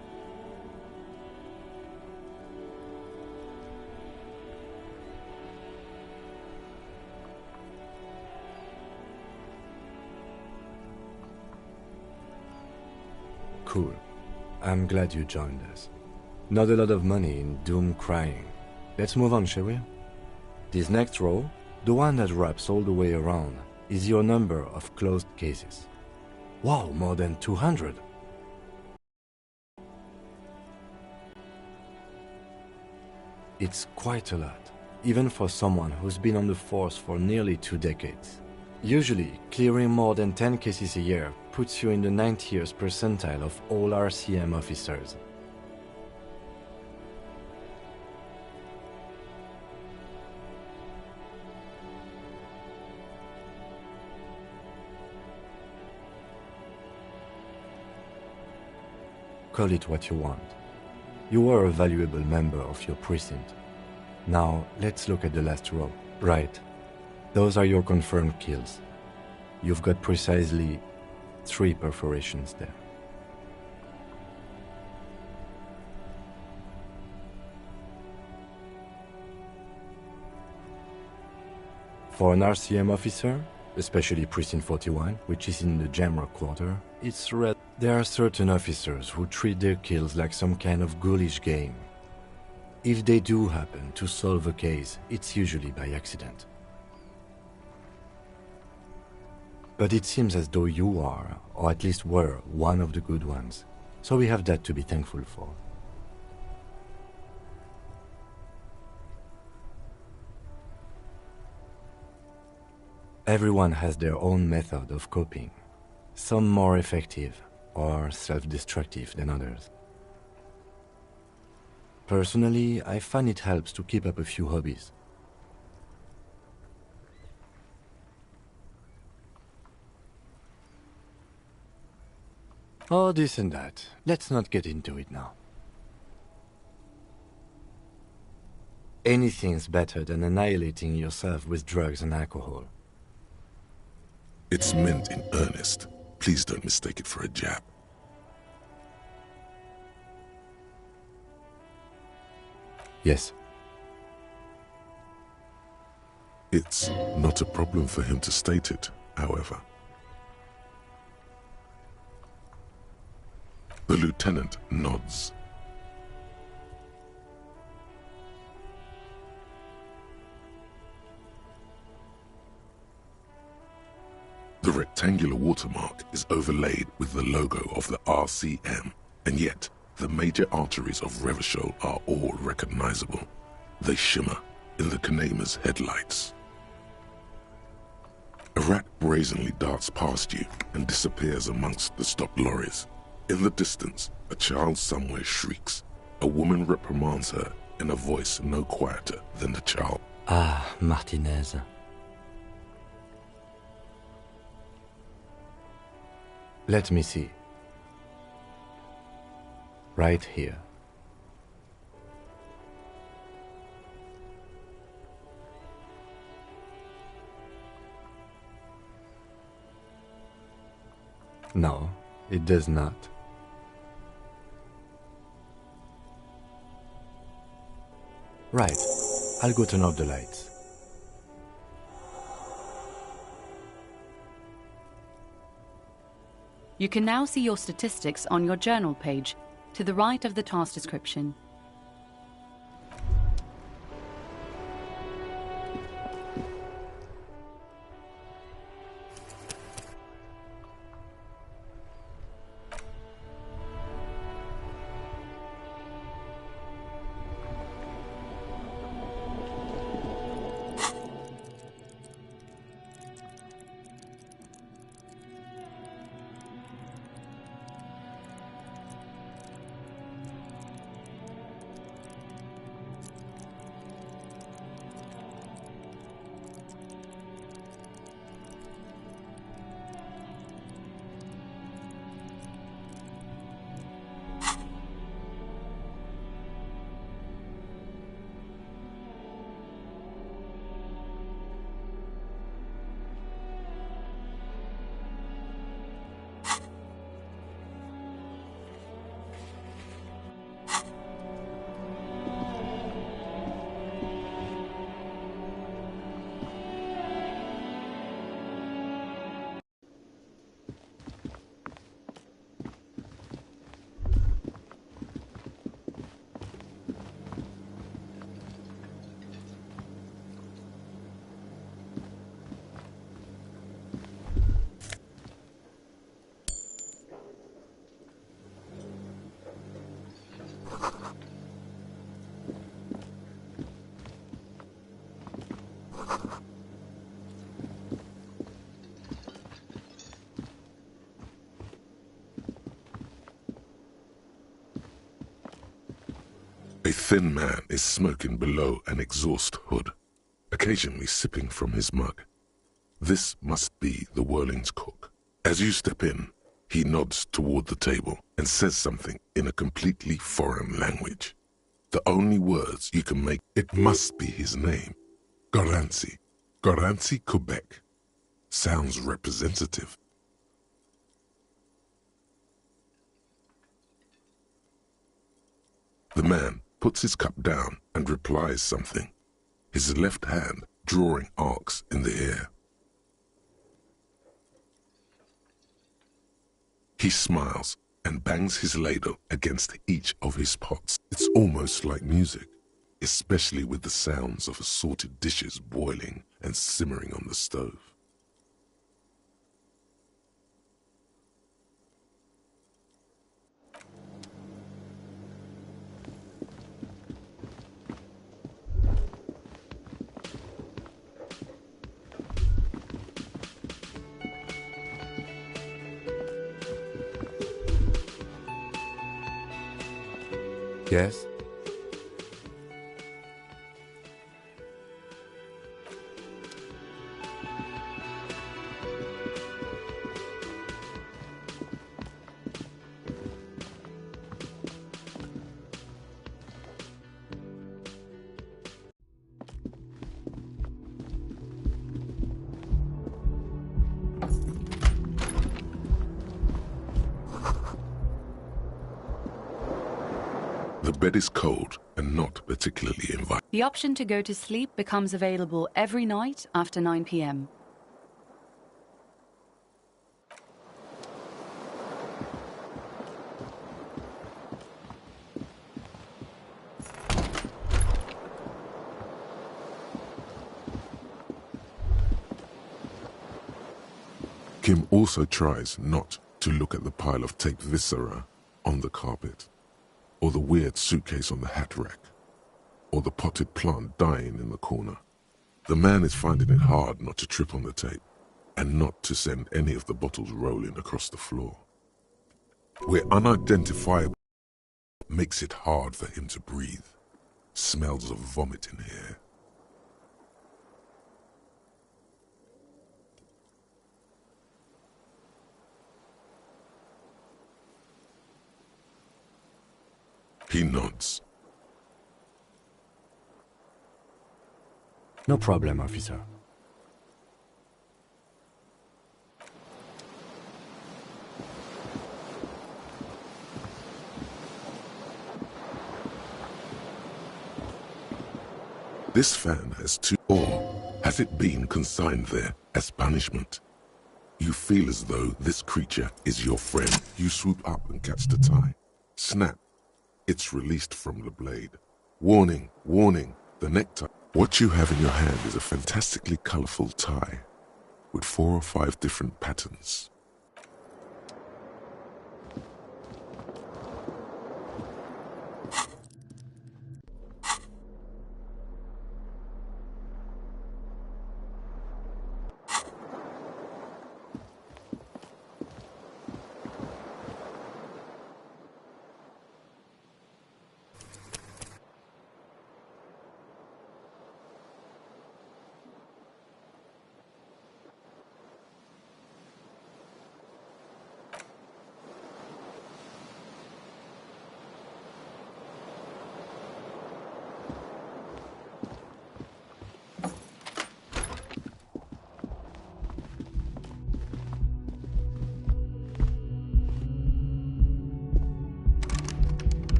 Cool. I'm glad you joined us. Not a lot of money in doom crying. Let's move on, shall we? This next row, the one that wraps all the way around, is your number of closed cases. Wow, more than 200! It's quite a lot, even for someone who's been on the force for nearly 2 decades. Usually, clearing more than 10 cases a year puts you in the 90th percentile of all RCM officers. Call it what you want. You were a valuable member of your precinct. Now, let's look at the last row. Right. Those are your confirmed kills. You've got precisely 3 perforations there. For an RCM officer, especially Precinct 41, which is in the Jamrock Quarter, it's rare. There are certain officers who treat their kills like some kind of ghoulish game. If they do happen to solve a case, it's usually by accident. But it seems as though you are, or at least were, one of the good ones. So we have that to be thankful for. Everyone has their own method of coping, some more effective or self-destructive than others. Personally, I find it helps to keep up a few hobbies. Oh, this and that. Let's not get into it now. Anything's better than annihilating yourself with drugs and alcohol. It's meant in earnest. Please don't mistake it for a jab. Yes. It's not a problem for him to state it, however. The lieutenant nods. The rectangular watermark is overlaid with the logo of the RCM, and yet the major arteries of Revachol are all recognizable. They shimmer in the Kanema's headlights. A rat brazenly darts past you and disappears amongst the stopped lorries. In the distance, a child somewhere shrieks. A woman reprimands her in a voice no quieter than the child. Ah, Martinez. Let me see. Right here. No, it does not. Right. I'll go turn off the lights. You can now see your statistics on your journal page, to the right of the task description. A thin man is smoking below an exhaust hood, occasionally sipping from his mug. This must be the Whirling's cook. As you step in, he nods toward the table and says something in a completely foreign language. The only words you can make, it must be his name. Garancy. Garancy, Quebec. sounds representative. The man puts his cup down and replies something, his left hand drawing arcs in the air. He smiles and bangs his ladle against each of his pots. It's almost like music, especially with the sounds of assorted dishes boiling and simmering on the stove. Yes? The bed is cold and not particularly inviting. The option to go to sleep becomes available every night after 9 p.m. Kim also tries not to look at the pile of taped viscera on the carpet, or the weird suitcase on the hat rack, or the potted plant dying in the corner. The man is finding it hard not to trip on the tape, and not to send any of the bottles rolling across the floor. Where unidentifiable makes it hard for him to breathe. Smells of vomit in here. He nods. No problem, officer. This fan has two, or has it been consigned there as punishment? You feel as though this creature is your friend. You swoop up and catch the tie. Snap. It's released from the blade. Warning, warning, the necktie. What you have in your hand is a fantastically colorful tie with 4 or 5 different patterns.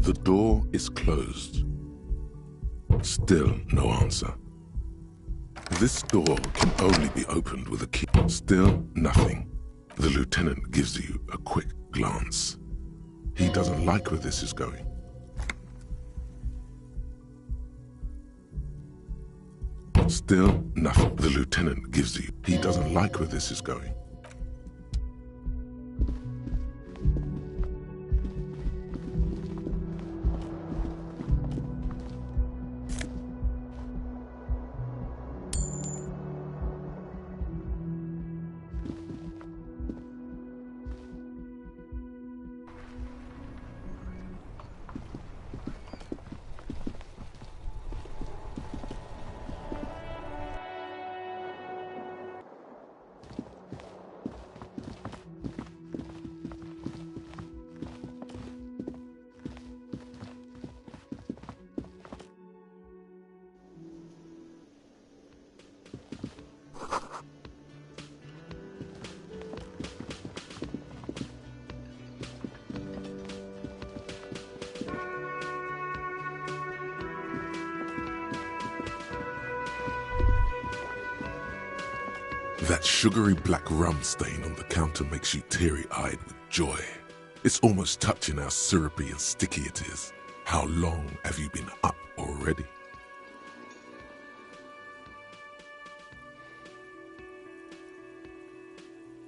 The door is closed. Still no answer. This door can only be opened with a key. Still nothing. The lieutenant gives you a quick glance. He doesn't like where this is going. Still nothing. The lieutenant gives you. He doesn't like where this is going. That sugary black rum stain on the counter makes you teary-eyed with joy. It's almost touching how syrupy and sticky it is. How long have you been up already?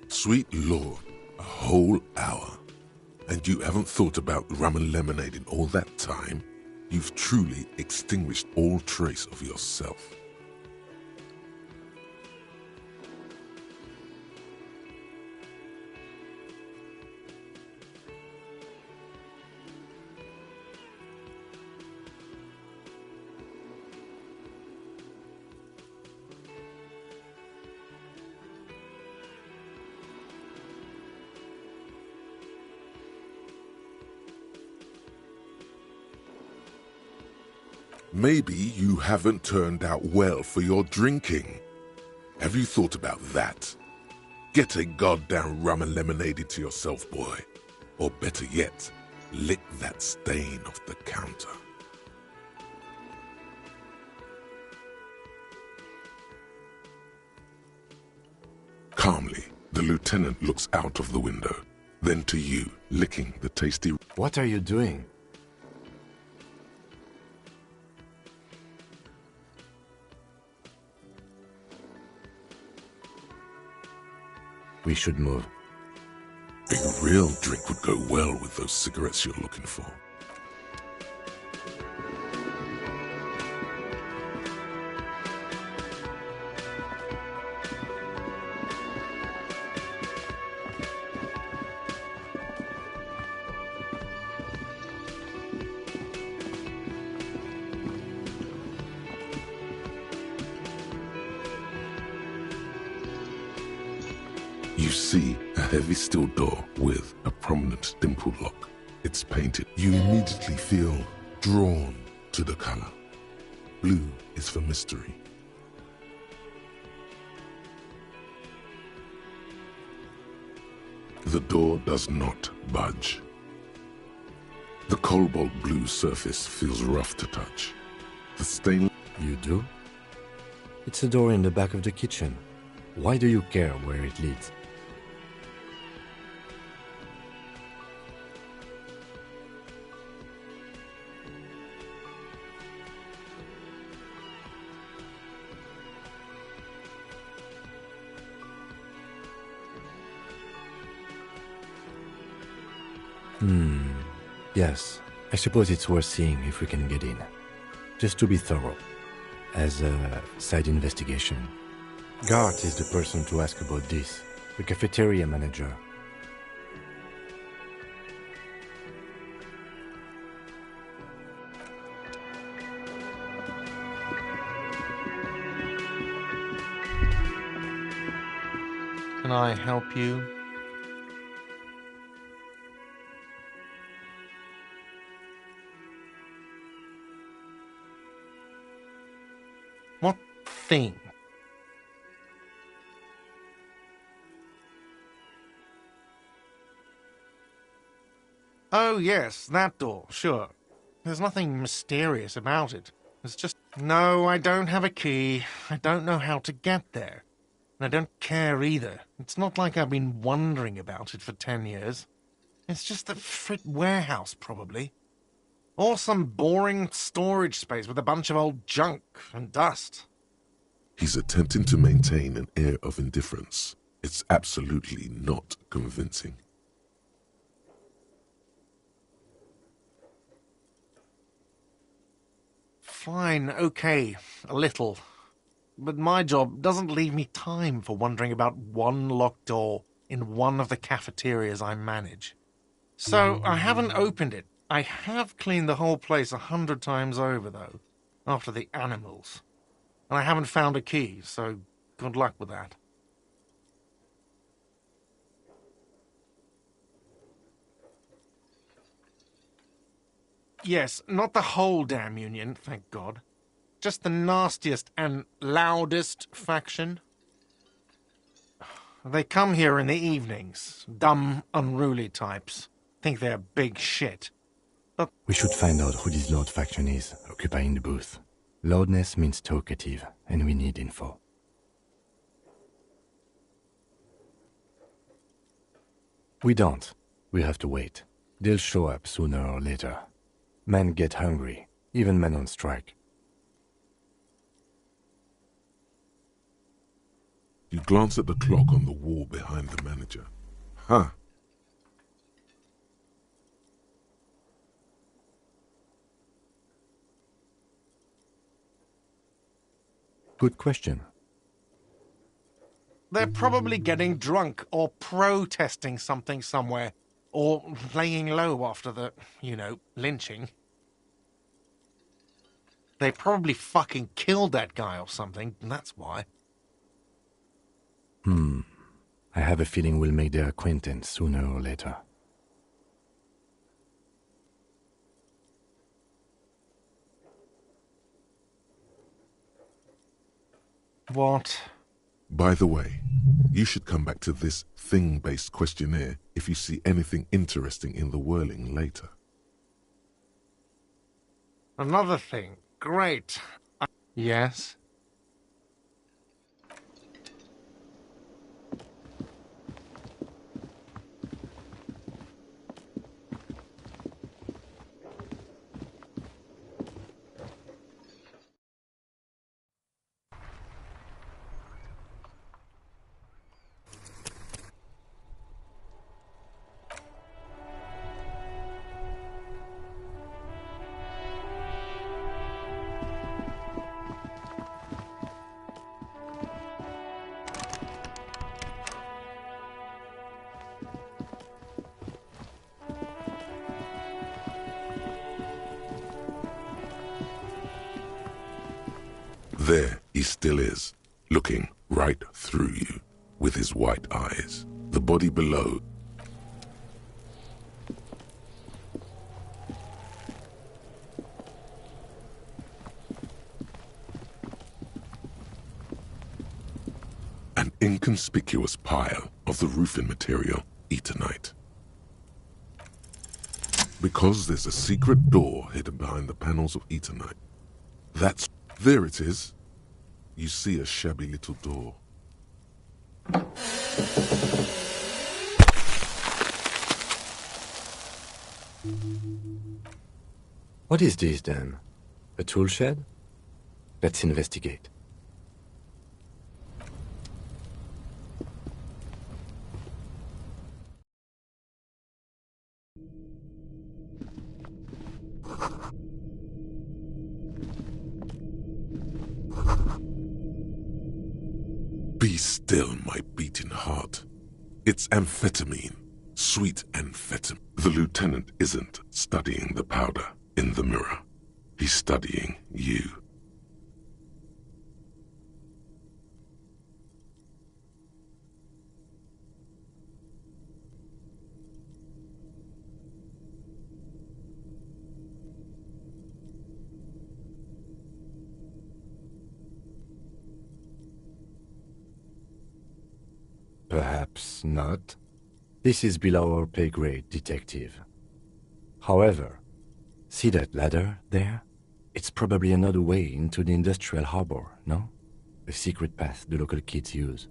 Sweet Lord, a whole hour. And you haven't thought about rum and lemonade in all that time? You've truly extinguished all trace of yourself. Maybe you haven't turned out well for your drinking. Have you thought about that? Get a goddamn rum and lemonade into yourself, boy. Or better yet, lick that stain off the counter. Calmly, the lieutenant looks out of the window, then to you, licking the tasty... What are you doing? We should move. A real drink would go well with those cigarettes you're looking for. You see a heavy steel door with a prominent dimple lock. It's painted. You immediately feel drawn to the color. Blue is for mystery. The door does not budge. The cobalt blue surface feels rough to touch. The stain... You do? It's a door in the back of the kitchen. Why do you care where it leads? Yes, I suppose it's worth seeing if we can get in. Just to be thorough. As a side investigation. Gart is the person to ask about this. The cafeteria manager. Can I help you? What thing? Oh, yes, that door, sure. There's nothing mysterious about it. It's just... No, I don't have a key. I don't know how to get there. And I don't care either. It's not like I've been wondering about it for 10 years. It's just a frit warehouse, probably. Or some boring storage space with a bunch of old junk and dust. He's attempting to maintain an air of indifference. It's absolutely not convincing. Fine, okay, a little. But my job doesn't leave me time for wondering about one locked door in one of the cafeterias I manage. So I haven't opened it. I have cleaned the whole place 100 times over, though, after the animals. And I haven't found a key, so good luck with that. Yes, not the whole damn union, thank God. Just the nastiest and loudest faction. They come here in the evenings. Dumb, unruly types. Think they're big shit. But we should find out who this Lord faction is, occupying the booth. Loudness means talkative, and we need info. We don't. We have to wait. They'll show up sooner or later. Men get hungry, even men on strike. You glance at the clock on the wall behind the manager. Huh. Good question. They're probably getting drunk or protesting something somewhere. Or laying low after the, lynching. They probably fucking killed that guy or something, and that's why. I have a feeling we'll make their acquaintance sooner or later. What? By the way, you should come back to this thing-based questionnaire if you see anything interesting in the whirling later. Another thing. Great. Yes? There he still is, looking right through you with his white eyes. The body below. An inconspicuous pile of the roofing material, Eternite. Because there's a secret door hidden behind the panels of Eternite. There it is. You see a shabby little door. What is this then? A tool shed? Let's investigate. Be still, my beating heart. It's amphetamine. Sweet amphetamine. The lieutenant isn't studying the powder in the mirror. He's studying you. Perhaps not. This is below our pay grade, detective. However, see that ladder there? It's probably another way into the industrial harbor, no? A secret path the local kids use.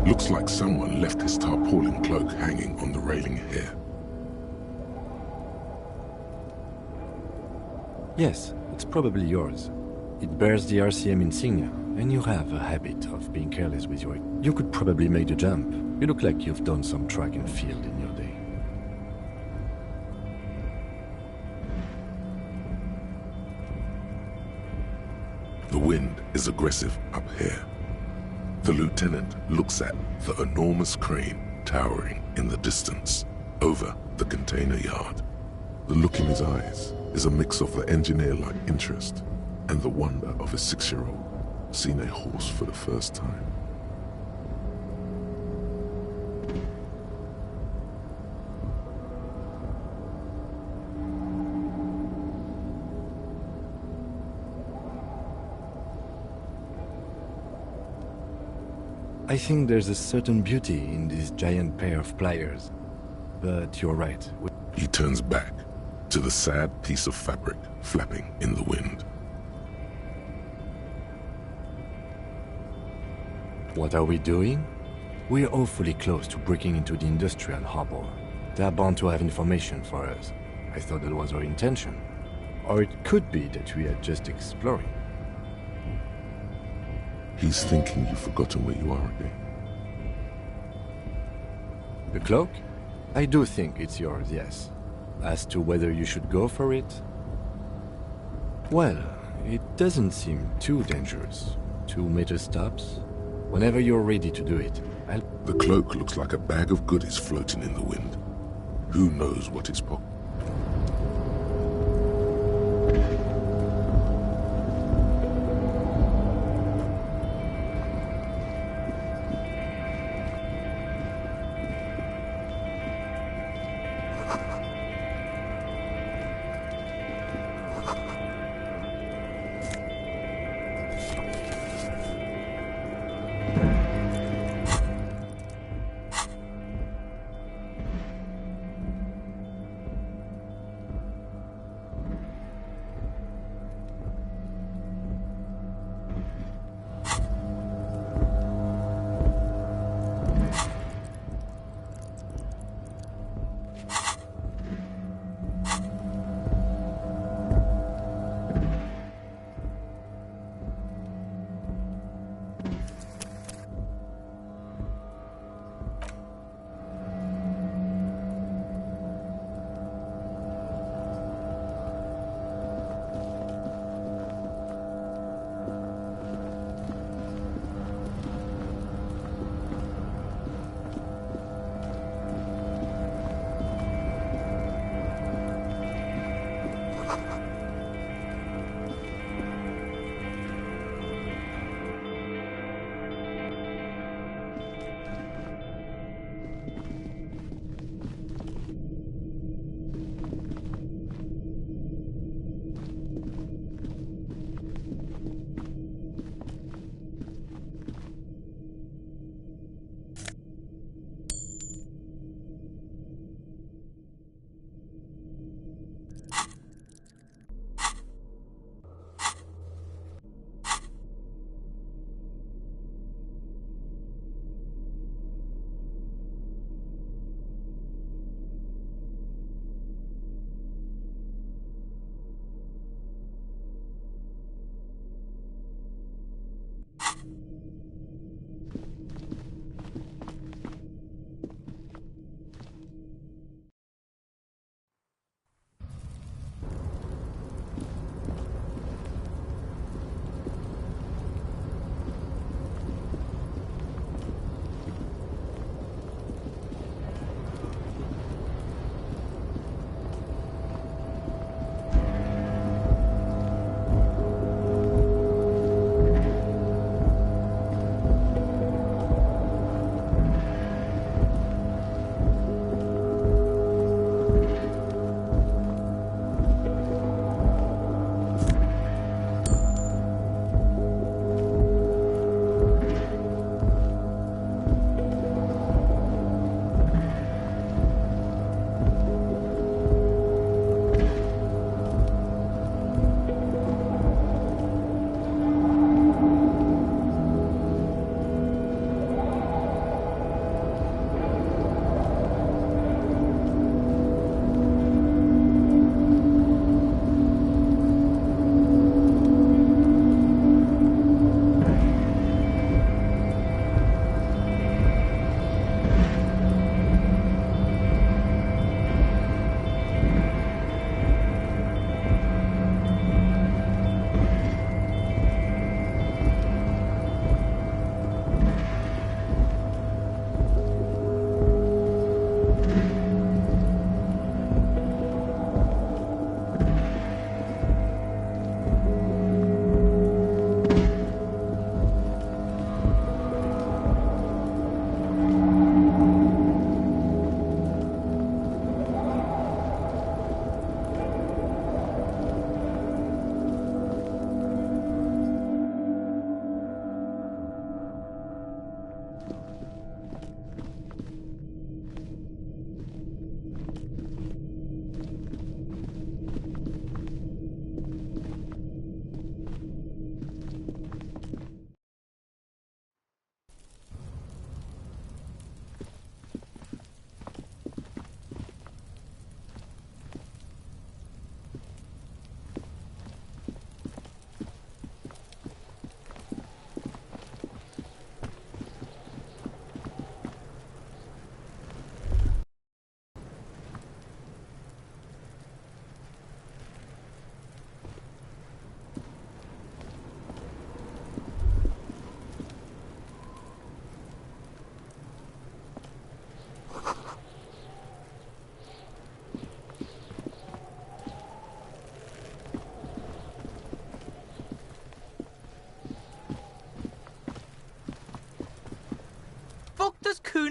Looks like someone left his tarpaulin cloak hanging on the railing here. Yes, it's probably yours. It bears the RCM insignia, and you have a habit of being careless with your... You could probably make the jump. You look like you've done some track and field in your day. The wind is aggressive up here. The lieutenant looks at the enormous crane towering in the distance over the container yard. The look in his eyes is a mix of the engineer-like interest and the wonder of a 6-year-old seeing a horse for the first time. I think there's a certain beauty in this giant pair of pliers. But you're right. He turns back to the sad piece of fabric flapping in the wind. What are we doing? We're awfully close to breaking into the industrial harbor. They're bound to have information for us. I thought that was our intention. Or it could be that we are just exploring. He's thinking you've forgotten where you are again. The cloak? I do think it's yours, yes. As to whether you should go for it? Well, it doesn't seem too dangerous. 2 meter stops. Whenever you're ready to do it, I'll... The cloak looks like a bag of goodies floating in the wind. Who knows what is pocket?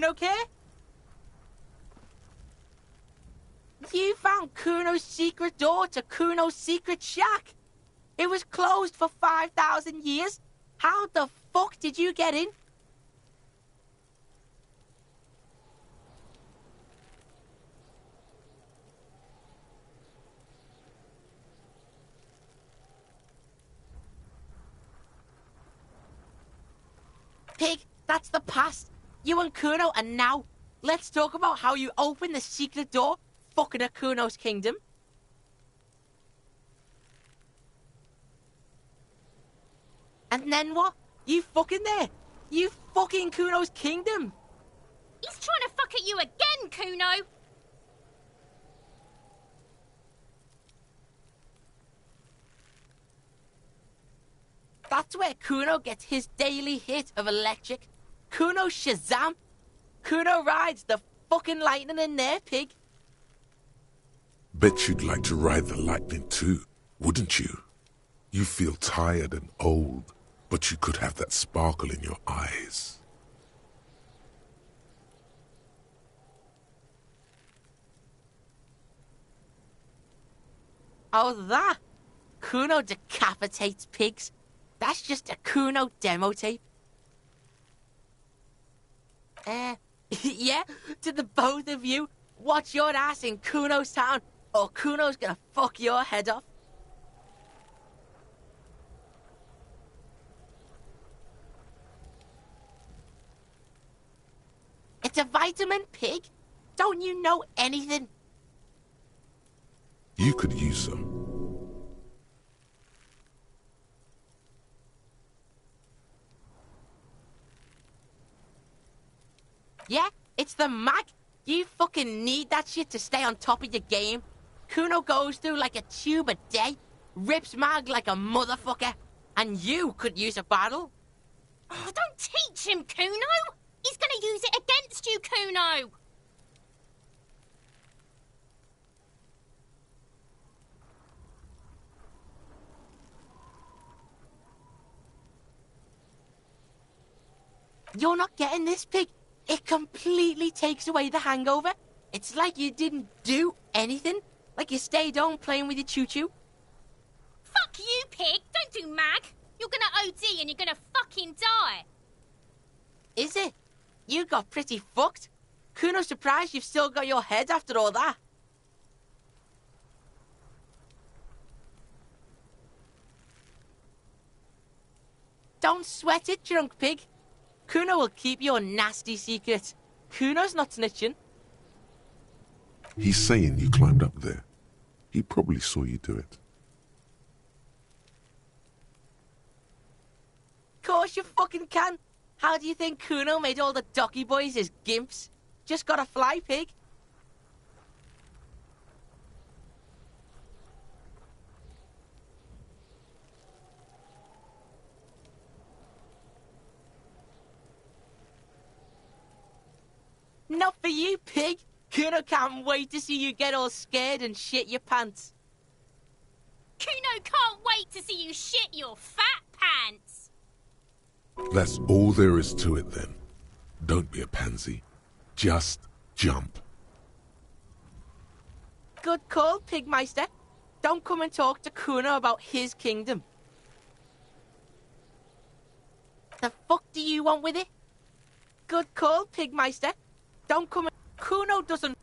Kuno care? You found Kuno's secret door to Kuno's secret shack. It was closed for 5,000 years. How the fuck did you get in? Pig, that's the past. You and Kuno are now. Let's talk about how you opened the secret door fucking at Kuno's kingdom. And then what? You fucking there. You fucking Kuno's kingdom. He's trying to fuck at you again, Kuno. That's where Kuno gets his daily hit of electric. Kuno Shazam. Kuno rides the fucking lightning in there, Pig. Bet you'd like to ride the lightning too, wouldn't you? You feel tired and old, but you could have that sparkle in your eyes. Oh, that? Kuno decapitates pigs. That's just a Kuno demo tape. Yeah, to the both of you, watch your ass in Kuno's town, or Kuno's gonna fuck your head off. It's a vitamin, Pig. Don't you know anything? You could use some. Yeah, it's the mag. You fucking need that shit to stay on top of your game. Kuno goes through like a tube a day, rips mag like a motherfucker, and you could use a bottle. Oh, don't teach him, Kuno. He's gonna use it against you, Kuno. You're not getting this, Pig. It completely takes away the hangover. It's like you didn't do anything. Like you stayed home playing with your choo-choo. Fuck you, Pig. Don't do mag. You're gonna OD and you're gonna fucking die. Is it? You got pretty fucked. Kuno's surprised you've still got your head after all that. Don't sweat it, drunk pig. Kuno will keep your nasty secret. Kuno's not snitching. He's saying you climbed up there. He probably saw you do it. Course you fucking can. How do you think Kuno made all the docky boys his gimps? Just gotta fly, pig. Not for you, pig. Kuno can't wait to see you get all scared and shit your pants. Kuno can't wait to see you shit your fat pants. That's all there is to it then. Don't be a pansy. Just jump. Good call, Pigmeister. Don't come and talk to Kuno about his kingdom. The fuck do you want with it? Good call, Pigmeister. Don't come and... Kuno doesn't...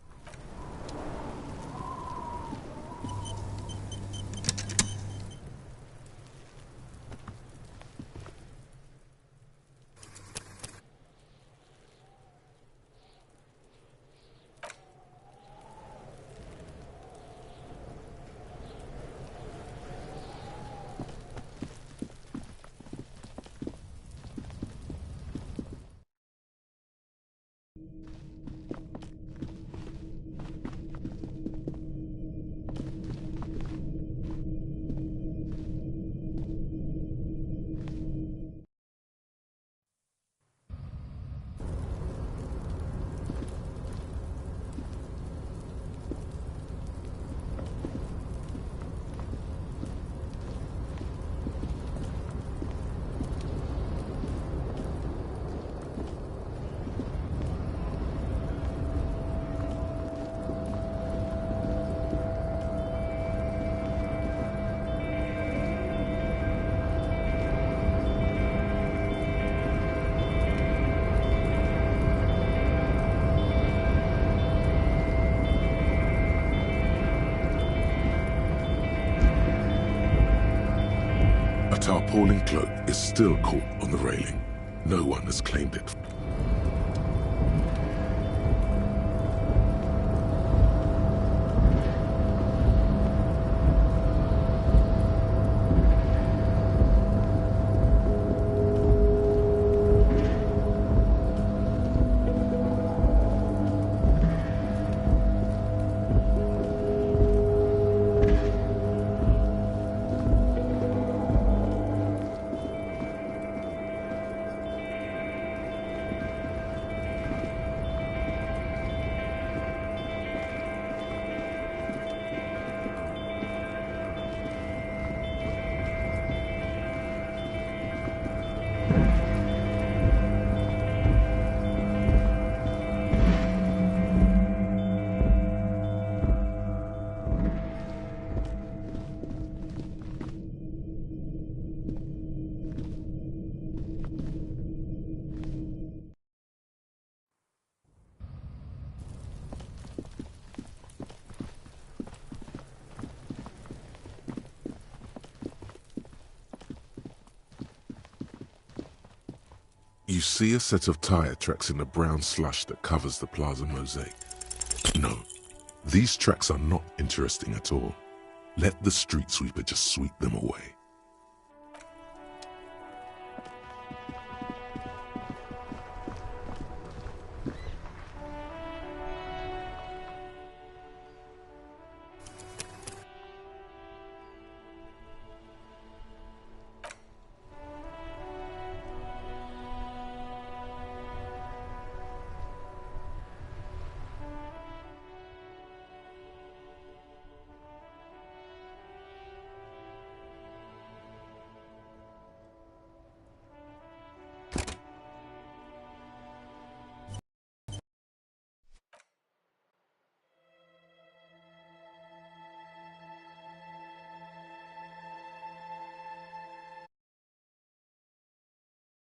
appalling cloak is still caught on the railing. No one has claimed it. You see a set of tire tracks in the brown slush that covers the plaza mosaic. No, these tracks are not interesting at all. Let the street sweeper just sweep them away.